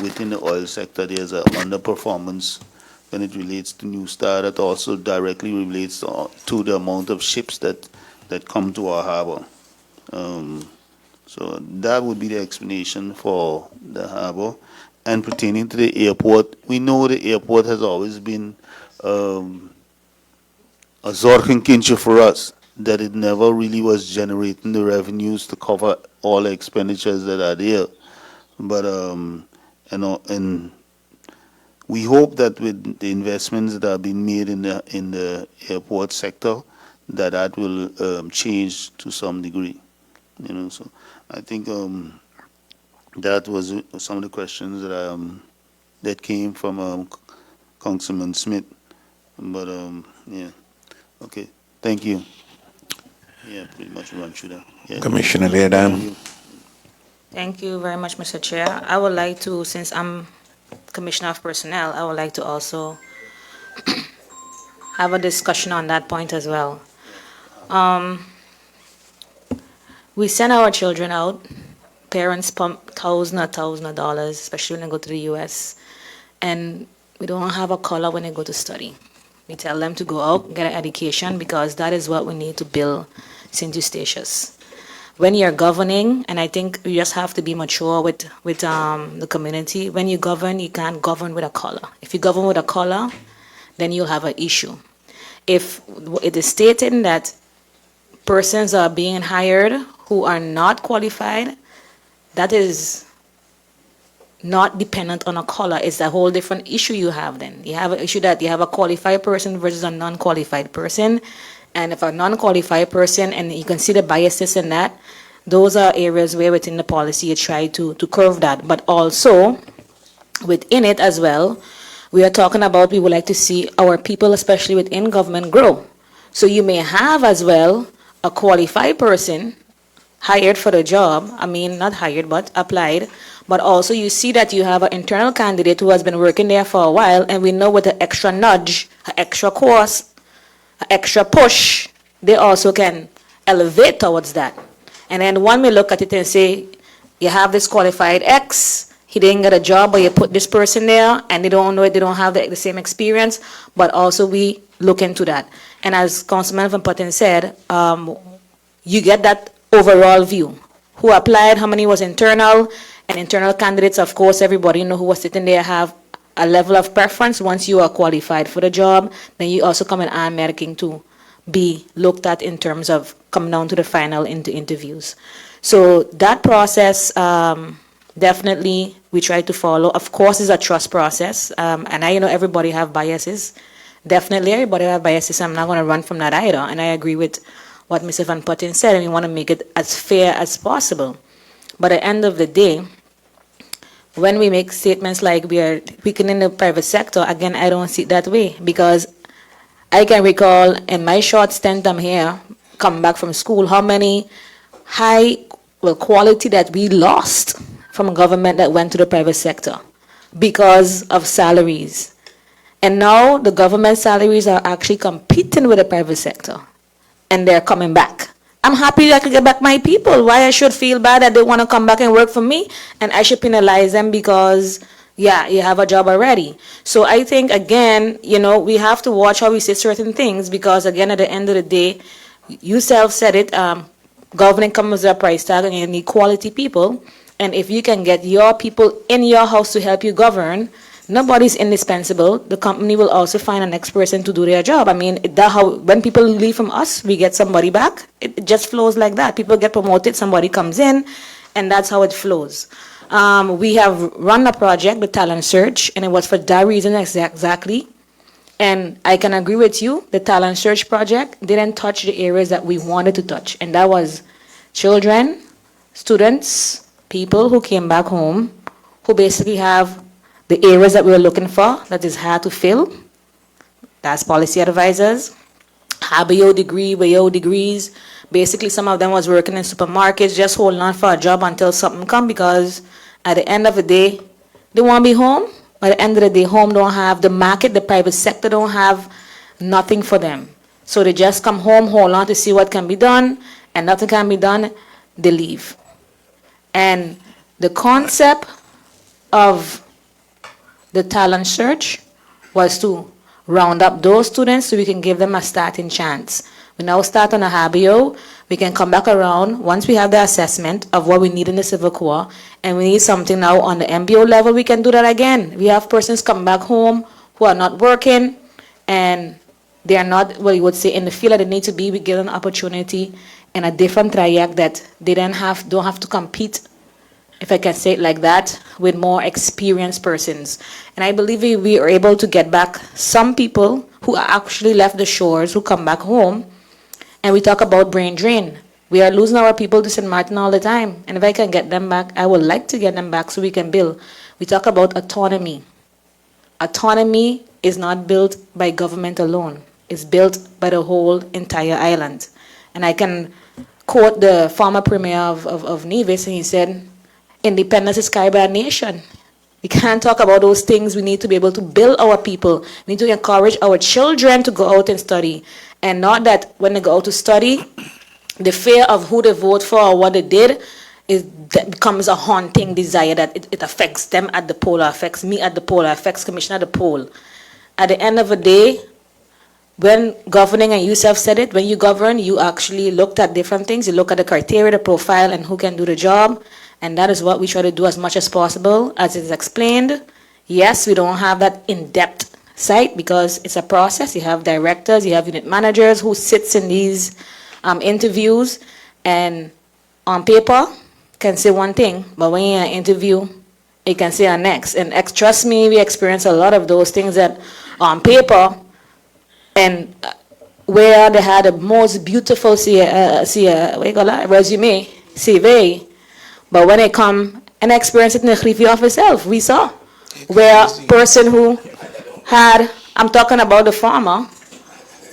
within the oil sector there's an underperformance when it relates to New Star that also directly relates to the amount of ships that come to our harbor. So that would be the explanation for the harbor. And pertaining to the airport, we know the airport has always been a zorgenkindje for us that it never really was generating the revenues to cover all the expenditures that are there. But and we hope that with the investments that are being made in the airport sector, that will change to some degree. So I think that was some of the questions that came from Councilman Smith. But yeah, okay, thank you. Yeah, pretty much run through that. Yeah. Commissioner Leodam. Thank you very much, Mr. Chair. I would like to, since I'm Commissioner of Personnel, I would like to also have a discussion on that point as well. We send our children out. Parents pump thousands of dollars, especially when they go to the U.S., and we don't have a color when they go to study. We tell them to go out, get an education, because that is what we need to build St. Eustatius. When you're governing, and I think you just have to be mature with the community, when you govern, you can't govern with a color. If you govern with a color, then you'll have an issue. If it is stated that persons are being hired who are not qualified, that is not dependent on a color. It's a whole different issue you have then. You have an issue that you have a qualified person versus a non-qualified person. And if a non-qualified person, and you can see the biases in that, those are areas where within the policy you try to curve that. But also, within it as well, we are talking about we would like to see our people, especially within government, grow. So you may have as well a qualified person hired for the job, I mean not hired but applied, but also you see that you have an internal candidate who has been working there for a while, and we know with an extra nudge, an extra course, an extra push, they also can elevate towards that. And then one may look at it and say, you have this qualified X, he didn't get a job, but you put this person there, and they don't know it, they don't have the same experience, but also we look into that. And as Councilman Van Putten said, you get that overall view. Who applied, how many was internal, and internal candidates, of course, everybody who was sitting there have a level of preference. Once you are qualified for the job, then you also come in American to be looked at in terms of coming down to the final interviews. So that process, definitely we try to follow. Of course, it's a trust process, and I know everybody have biases. Definitely everybody have biases. I'm not going to run from that either, and I agree with what Mr. Van Putten said, and we want to make it as fair as possible. But at the end of the day, when we make statements like we are weakening the private sector, again, I don't see it that way, because I can recall in my short stint I'm here, coming back from school, how many quality that we lost from a government that went to the private sector because of salaries. And now the government salaries are actually competing with the private sector, and they're coming back. I'm happy I could get back my people. Why I should feel bad that they want to come back and work for me, and I should penalize them because, yeah, you have a job already. So I think, again, we have to watch how we say certain things, because, again, at the end of the day, you self said it, governing comes with a price tag, and you need quality people. And if you can get your people in your house to help you govern, nobody's indispensable. The company will also find a next person to do their job. I mean, when people leave from us, we get somebody back. It just flows like that. People get promoted, somebody comes in, and that's how it flows. We have run a project, the talent search, and it was for that reason exactly. And I can agree with you, the talent search project didn't touch the areas that we wanted to touch. And that was children, students, people who came back home, who basically have the areas that we were looking for, that is hard to fill. That's policy advisors, have a BO degree, WAO degrees. Basically, some of them was working in supermarkets, just holding on for a job until something come, because at the end of the day, they want to be home. But at the end of the day, home don't have the market, the private sector don't have nothing for them. So they just come home, hold on to see what can be done, and nothing can be done, they leave. And the concept of the talent search was to round up those students so we can give them a starting chance. We now start on a HBO. We can come back around once we have the assessment of what we need in the Civil Corps, and we need something now on the MBO level, we can do that again. We have persons come back home who are not working, and they are not, well, you would say, in the field that they need to be. We give them an opportunity in a different triac that they don't have to compete, if I can say it like that, with more experienced persons. And I believe we are able to get back some people who actually left the shores, who come back home, and we talk about brain drain. We are losing our people to St. Martin all the time. And if I can get them back, I would like to get them back so we can build. We talk about autonomy. Autonomy is not built by government alone. It's built by the whole entire island. And I can quote the former premier of Nevis, and he said, independence is carried by a nation. We can't talk about those things. We need to be able to build our people. We need to encourage our children to go out and study. And not that when they go out to study, the fear of who they vote for or what they did that becomes a haunting desire that it affects them at the poll, or affects me at the poll, or affects Commissioner at the poll. At the end of the day, when governing, and you self said it, when you govern, you actually looked at different things. You look at the criteria, the profile, and who can do the job. And that is what we try to do as much as possible. As it is explained, yes, we don't have that in-depth site because it's a process. You have directors, you have unit managers who sits in these interviews, and on paper can say one thing, but when you're in an interview, it can say a next. And trust me, we experience a lot of those things that on paper, and where they had the most beautiful resume, CV, but when they come and experience it in the Griffey office itself, we saw where a person who had, I'm talking about the farmer,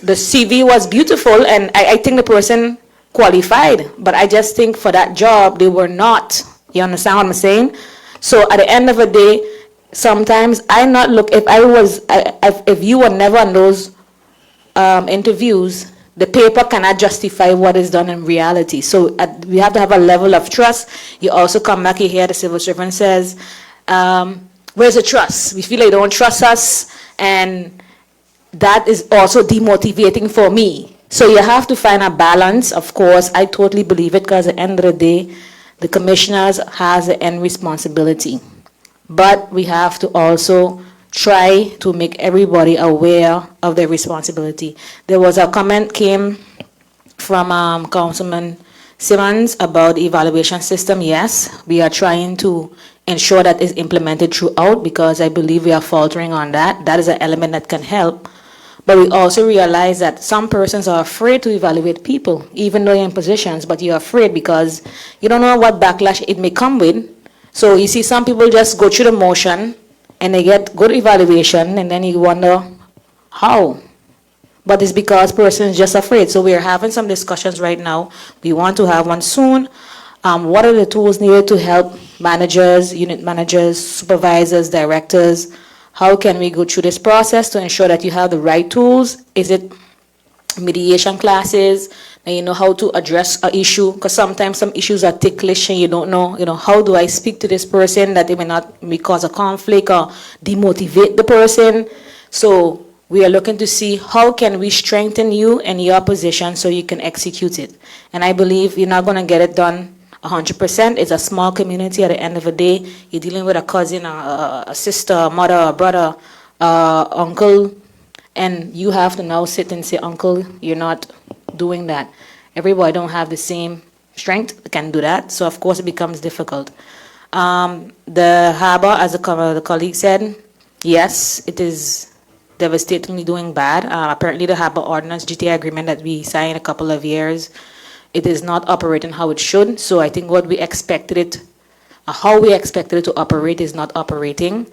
the CV was beautiful, and I think the person qualified, but I just think for that job, they were not. You understand what I'm saying? So at the end of the day, sometimes I not look, if you were never on those interviews, the paper cannot justify what is done in reality. So we have to have a level of trust. You also come back, you hear the civil servant says, where's the trust? We feel like they don't trust us, and that is also demotivating for me. So you have to find a balance. Of course, I totally believe it, because at the end of the day, the commissioners has the end responsibility. But we have to also try to make everybody aware of their responsibility. There was a comment came from Councilman Simmons about the evaluation system. Yes, we are trying to ensure that it's implemented throughout, because I believe we are faltering on that. That is an element that can help. But we also realize that some persons are afraid to evaluate people, even though you're in positions, but you're afraid because you don't know what backlash it may come with. So you see some people just go through the motion and they get good evaluation, and then you wonder how. But it's because persons just afraid. So we're having some discussions right now. We want to have one soon. What are the tools needed to help managers, unit managers, supervisors, directors? How can we go through this process to ensure that you have the right tools? Is it mediation classes, and you know how to address an issue? Because sometimes some issues are ticklish and you don't know, how do I speak to this person that it may cause a conflict or demotivate the person? So we are looking to see how can we strengthen you and your position so you can execute it. And I believe you're not going to get it done 100%. It's a small community. At the end of the day, you're dealing with a cousin, a sister, a mother, a brother, uncle, and you have to now sit and say, uncle, you're not doing that. Everybody don't have the same strength, can do that. So of course it becomes difficult. The harbor, as the colleague said, yes, it is devastatingly doing bad. Apparently the harbor ordinance, GTA agreement that we signed a couple of years, it is not operating how it should. So I think what we expected it, how we expected it to operate is not operating.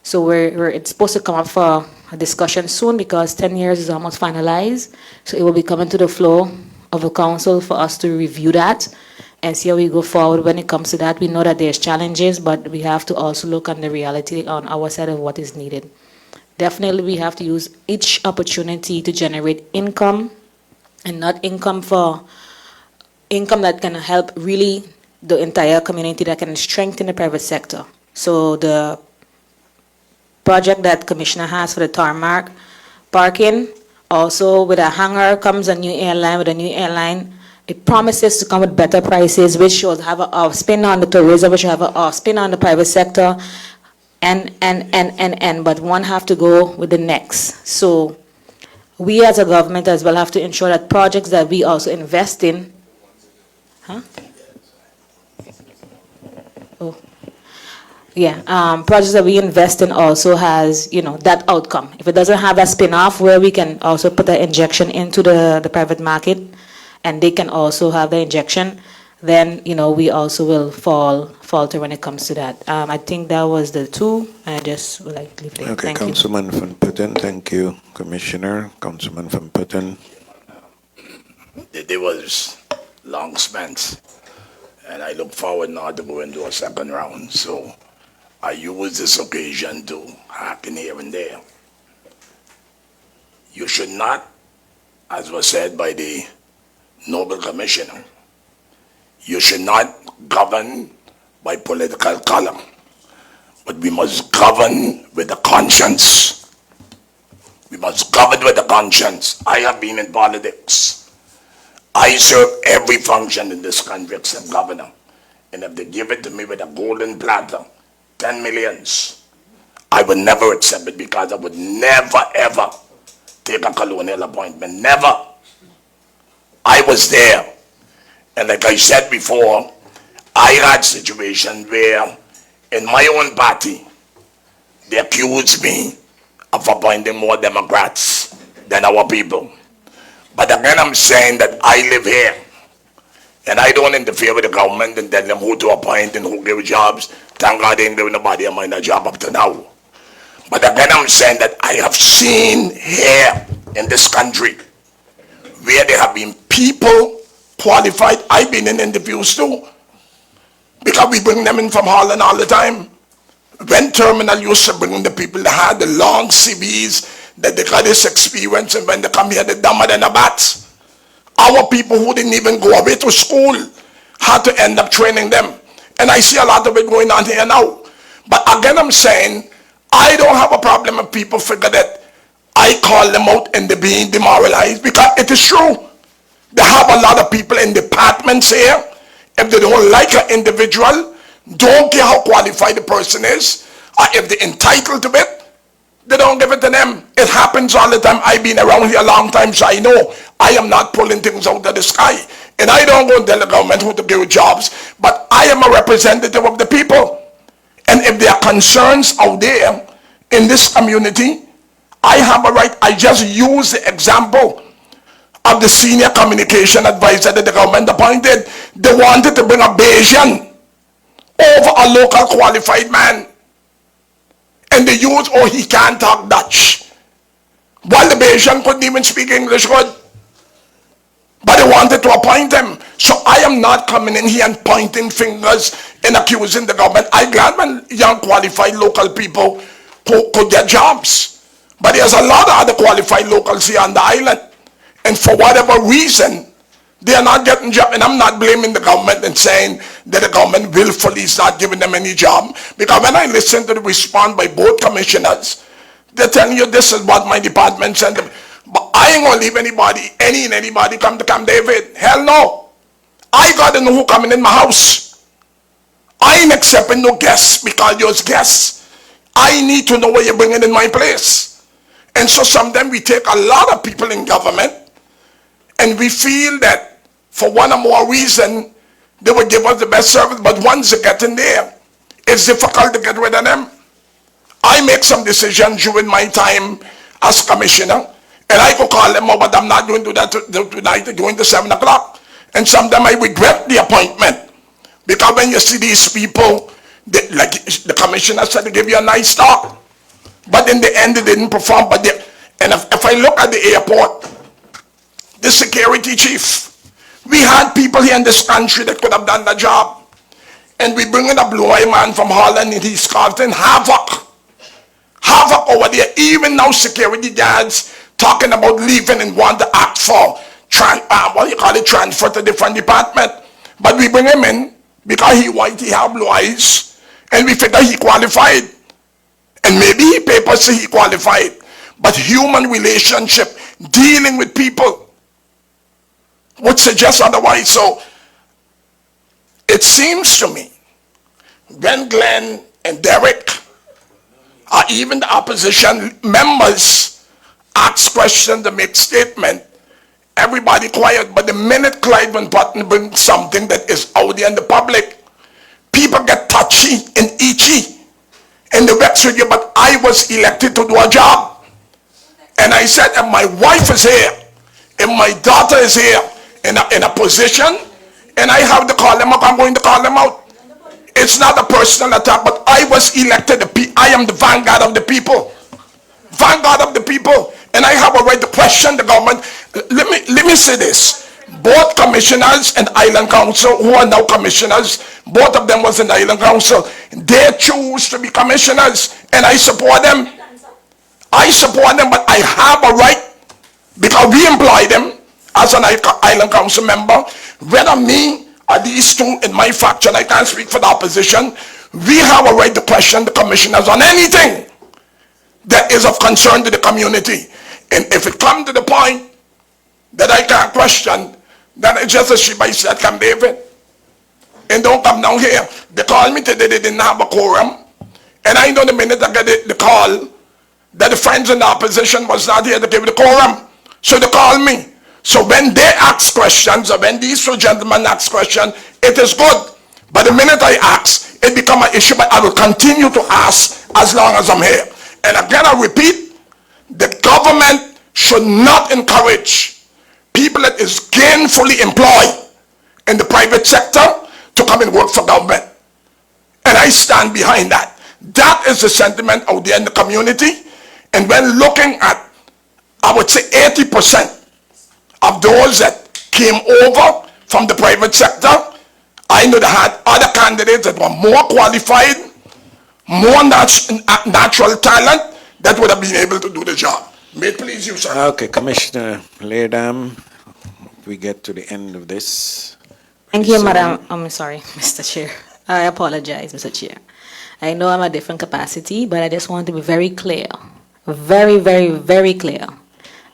So it's supposed to come up for a discussion soon, because 10 years is almost finalized. So it will be coming to the floor of the council for us to review that and see how we go forward when it comes to that. We know that there's challenges, but we have to also look on the reality on our side of what is needed. Definitely we have to use each opportunity to generate income, and not income that can help really the entire community, that can strengthen the private sector. So the project that Commissioner has for the tarmac parking, also with a hangar comes a new airline. With a new airline, it promises to come with better prices, which will have a spin on the tourism, which will have a spin on the private sector, and but one have to go with the next. So we as a government as well have to ensure that projects that we also invest in. Huh? Oh. Yeah, projects that we invest in also has, that outcome. If it doesn't have a spin-off where we can also put the injection into the private market and they can also have the injection, then, we also will falter when it comes to that. I think that was the two. I just would like to leave it there. Okay, Thank you. Councilman Van Putten, thank you, Commissioner. Councilman Van Putten. There was long spent, and I look forward now to go into a second round. So I use this occasion to happen here and there. You should not, as was said by the Noble Commissioner, you should not govern by political color, but we must govern with a conscience. We must govern with a conscience. I have been in politics. I serve every function in this country except governor. And if they give it to me with a golden platter, 10 millions, I would never accept it because I would never ever take a colonial appointment. Never. I was there. And like I said before, I had situations where in my own party, they accused me of appointing more Democrats than our people. But again, I'm saying that I live here and I don't interfere with the government and tell them who to appoint and who give jobs. Thank God they ain't giving nobody a minor job up to now. But again, I'm saying that I have seen here in this country where there have been people qualified. I've been in interviews too, because we bring them in from Holland all the time. When Terminal used to bring the people that had the long CVs, that they got this experience, and when they come here, they're dumber than a bat. Our people who didn't even go away to school had to end up training them. And I see a lot of it going on here now. But again, I'm saying, I don't have a problem if people figure that I call them out and they're being demoralized, because it is true. They have a lot of people in departments here. If they don't like an individual, don't care how qualified the person is, or if they're entitled to it, they don't give it to them. It happens all the time. I've been around here a long time, so I know I am not pulling things out of the sky. And I don't go and tell the government who to give jobs, but I am a representative of the people. And if there are concerns out there in this community, I have a right. I just use the example of the senior communication advisor that the government appointed. They wanted to bring a Bayesian over a local qualified man. And they used, oh, he can't talk Dutch. While the Bayesian couldn't even speak English good. But they wanted to appoint him. So I am not coming in here and pointing fingers and accusing the government. I'm glad when young qualified local people could get jobs. But there's a lot of other qualified locals here on the island. And for whatever reason, they are not getting jobs. And I'm not blaming the government and saying that the government willfully is not giving them any job. Because when I listen to the response by both commissioners, they're telling you this is what my department sent them. But I ain't gonna leave anybody come to Camp David. Hell no. I gotta know who coming in my house. I ain't accepting no guests because you're guests. I need to know what you're bringing in my place. And so sometimes we take a lot of people in government and we feel that for one or more reason, they will give us the best service, but once they get in there, it's difficult to get rid of them. I make some decisions during my time as commissioner, and I could call them over, but I'm not going to do that tonight, going to 7 o'clock. And sometimes I regret the appointment, because when you see these people, like the commissioner said, they give you a nice talk, but in the end, they didn't perform. And if I look at the airport, the security chief, we had people here in this country that could have done the job. And we bring in a blue-eye man from Holland and he's causing havoc. Havoc over there. Even now security guards talking about leaving and want to act for, transfer to different department. But we bring him in because he white, he have blue eyes, and we figure he qualified. And maybe he papers say he qualified. But human relationship, dealing with people, would suggest otherwise. So it seems to me when Glenn and Derek or even the opposition members ask questions, they make statement, everybody quiet. But the minute Clyde Van Patten brings something that is out there in the public, people get touchy and itchy and they vex with you. But I was elected to do a job. And I said, if my wife is here, if my daughter is here in a position, and I have to call them up, I'm going to call them out. It's not a personal attack, but I was elected. I am the vanguard of the people. Vanguard of the people. And I have a right to question the government. Let me say this. Both commissioners and Island Council, who are now commissioners, both of them was in the Island Council. They choose to be commissioners, and I support them. I support them, but I have a right, because we employ them as an Island Council member. Whether me or these two in my faction, I can't speak for the opposition, we have a right to question the commissioners on anything that is of concern to the community. And if it comes to the point that I can't question, then it's just as Sheba said, Camp David. And don't come down here. They called me today, they didn't have a quorum. And I know the minute I get the call that the friends in the opposition was not here to give the quorum. So they called me. So when they ask questions, or when these two gentlemen ask questions, it is good. But the minute I ask, it becomes an issue, but I will continue to ask as long as I'm here. And again, I repeat, the government should not encourage people that is gainfully employed in the private sector to come and work for government. And I stand behind that. That is the sentiment out there in the community. And when looking at, I would say 80% of those that came over from the private sector, I know they had other candidates that were more qualified, more natural talent, that would have been able to do the job. May it please you, sir. Okay, Commissioner Leerdam, we get to the end of this. Thank you, Madam. I'm sorry, Mr. Chair. I apologize, Mr. Chair. I know I'm a different capacity, but I just want to be very clear. Very, very, very clear.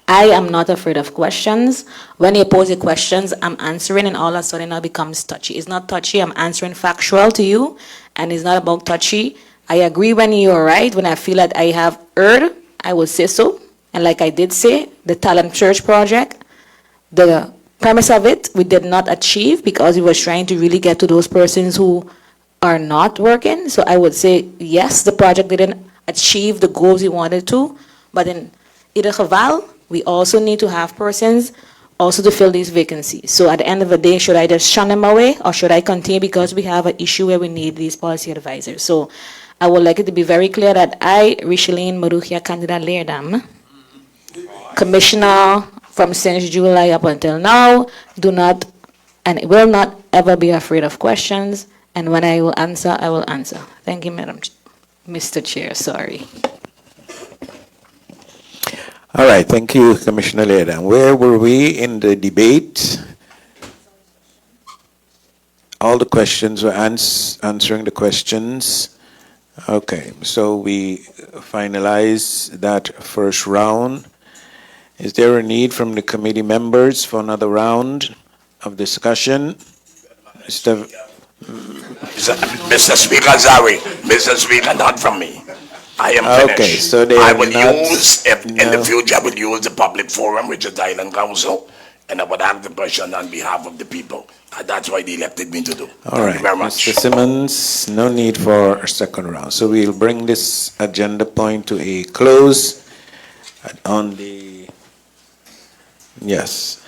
I am not afraid of questions. When you pose the questions, I'm answering, and all of a sudden it becomes touchy. It's not touchy. I'm answering factual to you, and it's not about touchy. I agree when you're right. When I feel that I have heard, I will say so. And like I did say, the Talent Church project, the premise of it, we did not achieve because we were trying to really get to those persons who are not working. So I would say, yes, the project didn't achieve the goals we wanted to, but in ieder geval, we also need to have persons also to fill these vacancies. So at the end of the day, should I just shun them away, or should I continue because we have an issue where we need these policy advisors? So I would like it to be very clear that I, Richeline Maruchia Candida Leerdam, Commissioner from since July up until now, do not and will not ever be afraid of questions. And when I will answer, I will answer. Thank you, Mr. Chair, sorry. All right, thank you, Commissioner Leerdam. Where were we in the debate? All the questions were answering the questions. Okay, so we finalize that first round. Is there a need from the committee members for another round of discussion? Mr. Speaker, sorry. Mr. Speaker, not from me. I am finished. Okay, so they I are will not- use, in the future, I will use the public forum, which is the Island Council, and I would ask the question on behalf of the people. And that's why they elected me to do. All Thank right, you very much. Mr. Simmons, no need for a second round. So we'll bring this agenda point to a close on the, yes.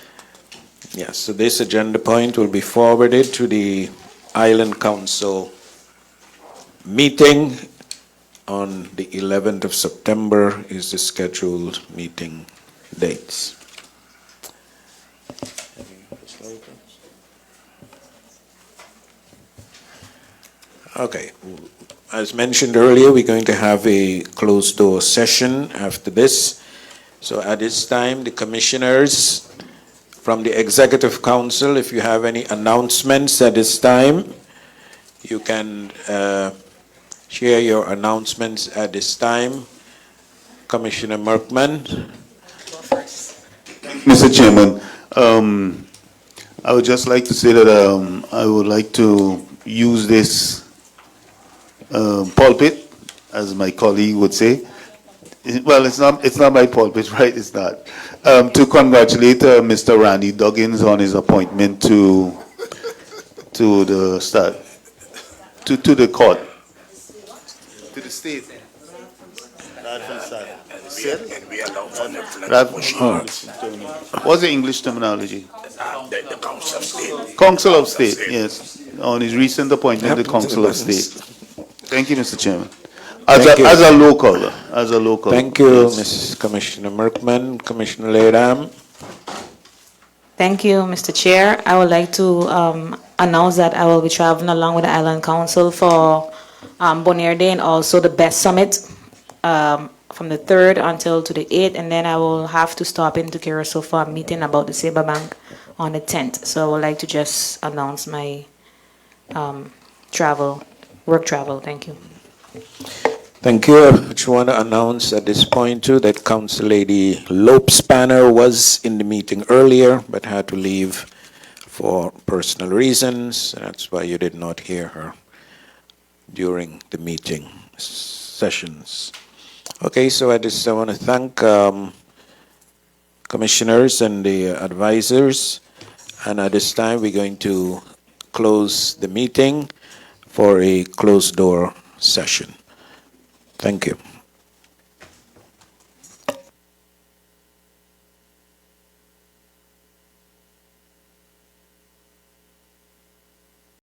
Yes, so this agenda point will be forwarded to the Island Council meeting on the 11th of September is the scheduled meeting dates. Okay, as mentioned earlier, we're going to have a closed-door session after this. So at this time, the commissioners from the Executive Council, if you have any announcements at this time, you can share your announcements at this time. Commissioner Merkman. Mr. Chairman, I would just like to say that I would like to use this pulpit, as my colleague would say, Well, it's not my pulpit, right? It's not. To congratulate Mr. Randy Duggins on his appointment to the start, to the court. To the state. And we allow for the What's the English terminology? the Council of State. Council of State, yes. On his recent appointment to the Council of State. Thank you, Mr. Chairman. Thank you. As a local. Thank you, yes. Mrs. Commissioner Merkman. Commissioner Leram. Thank you, Mr. Chair. I would like to announce that I will be traveling along with the Island Council for Bonaire Day and also the Best Summit from the 3rd until to the 8th, and then I will have to stop into Curacao for a meeting about the Saber Bank on the 10th. So I would like to just announce my work travel. Thank you. Thank you. I just want to announce at this point too that Council Lady Lopes-Spanner was in the meeting earlier but had to leave for personal reasons. That's why you did not hear her during the meeting sessions. Okay, so I want to thank commissioners and the advisors. And at this time, we're going to close the meeting for a closed door session. Thank you.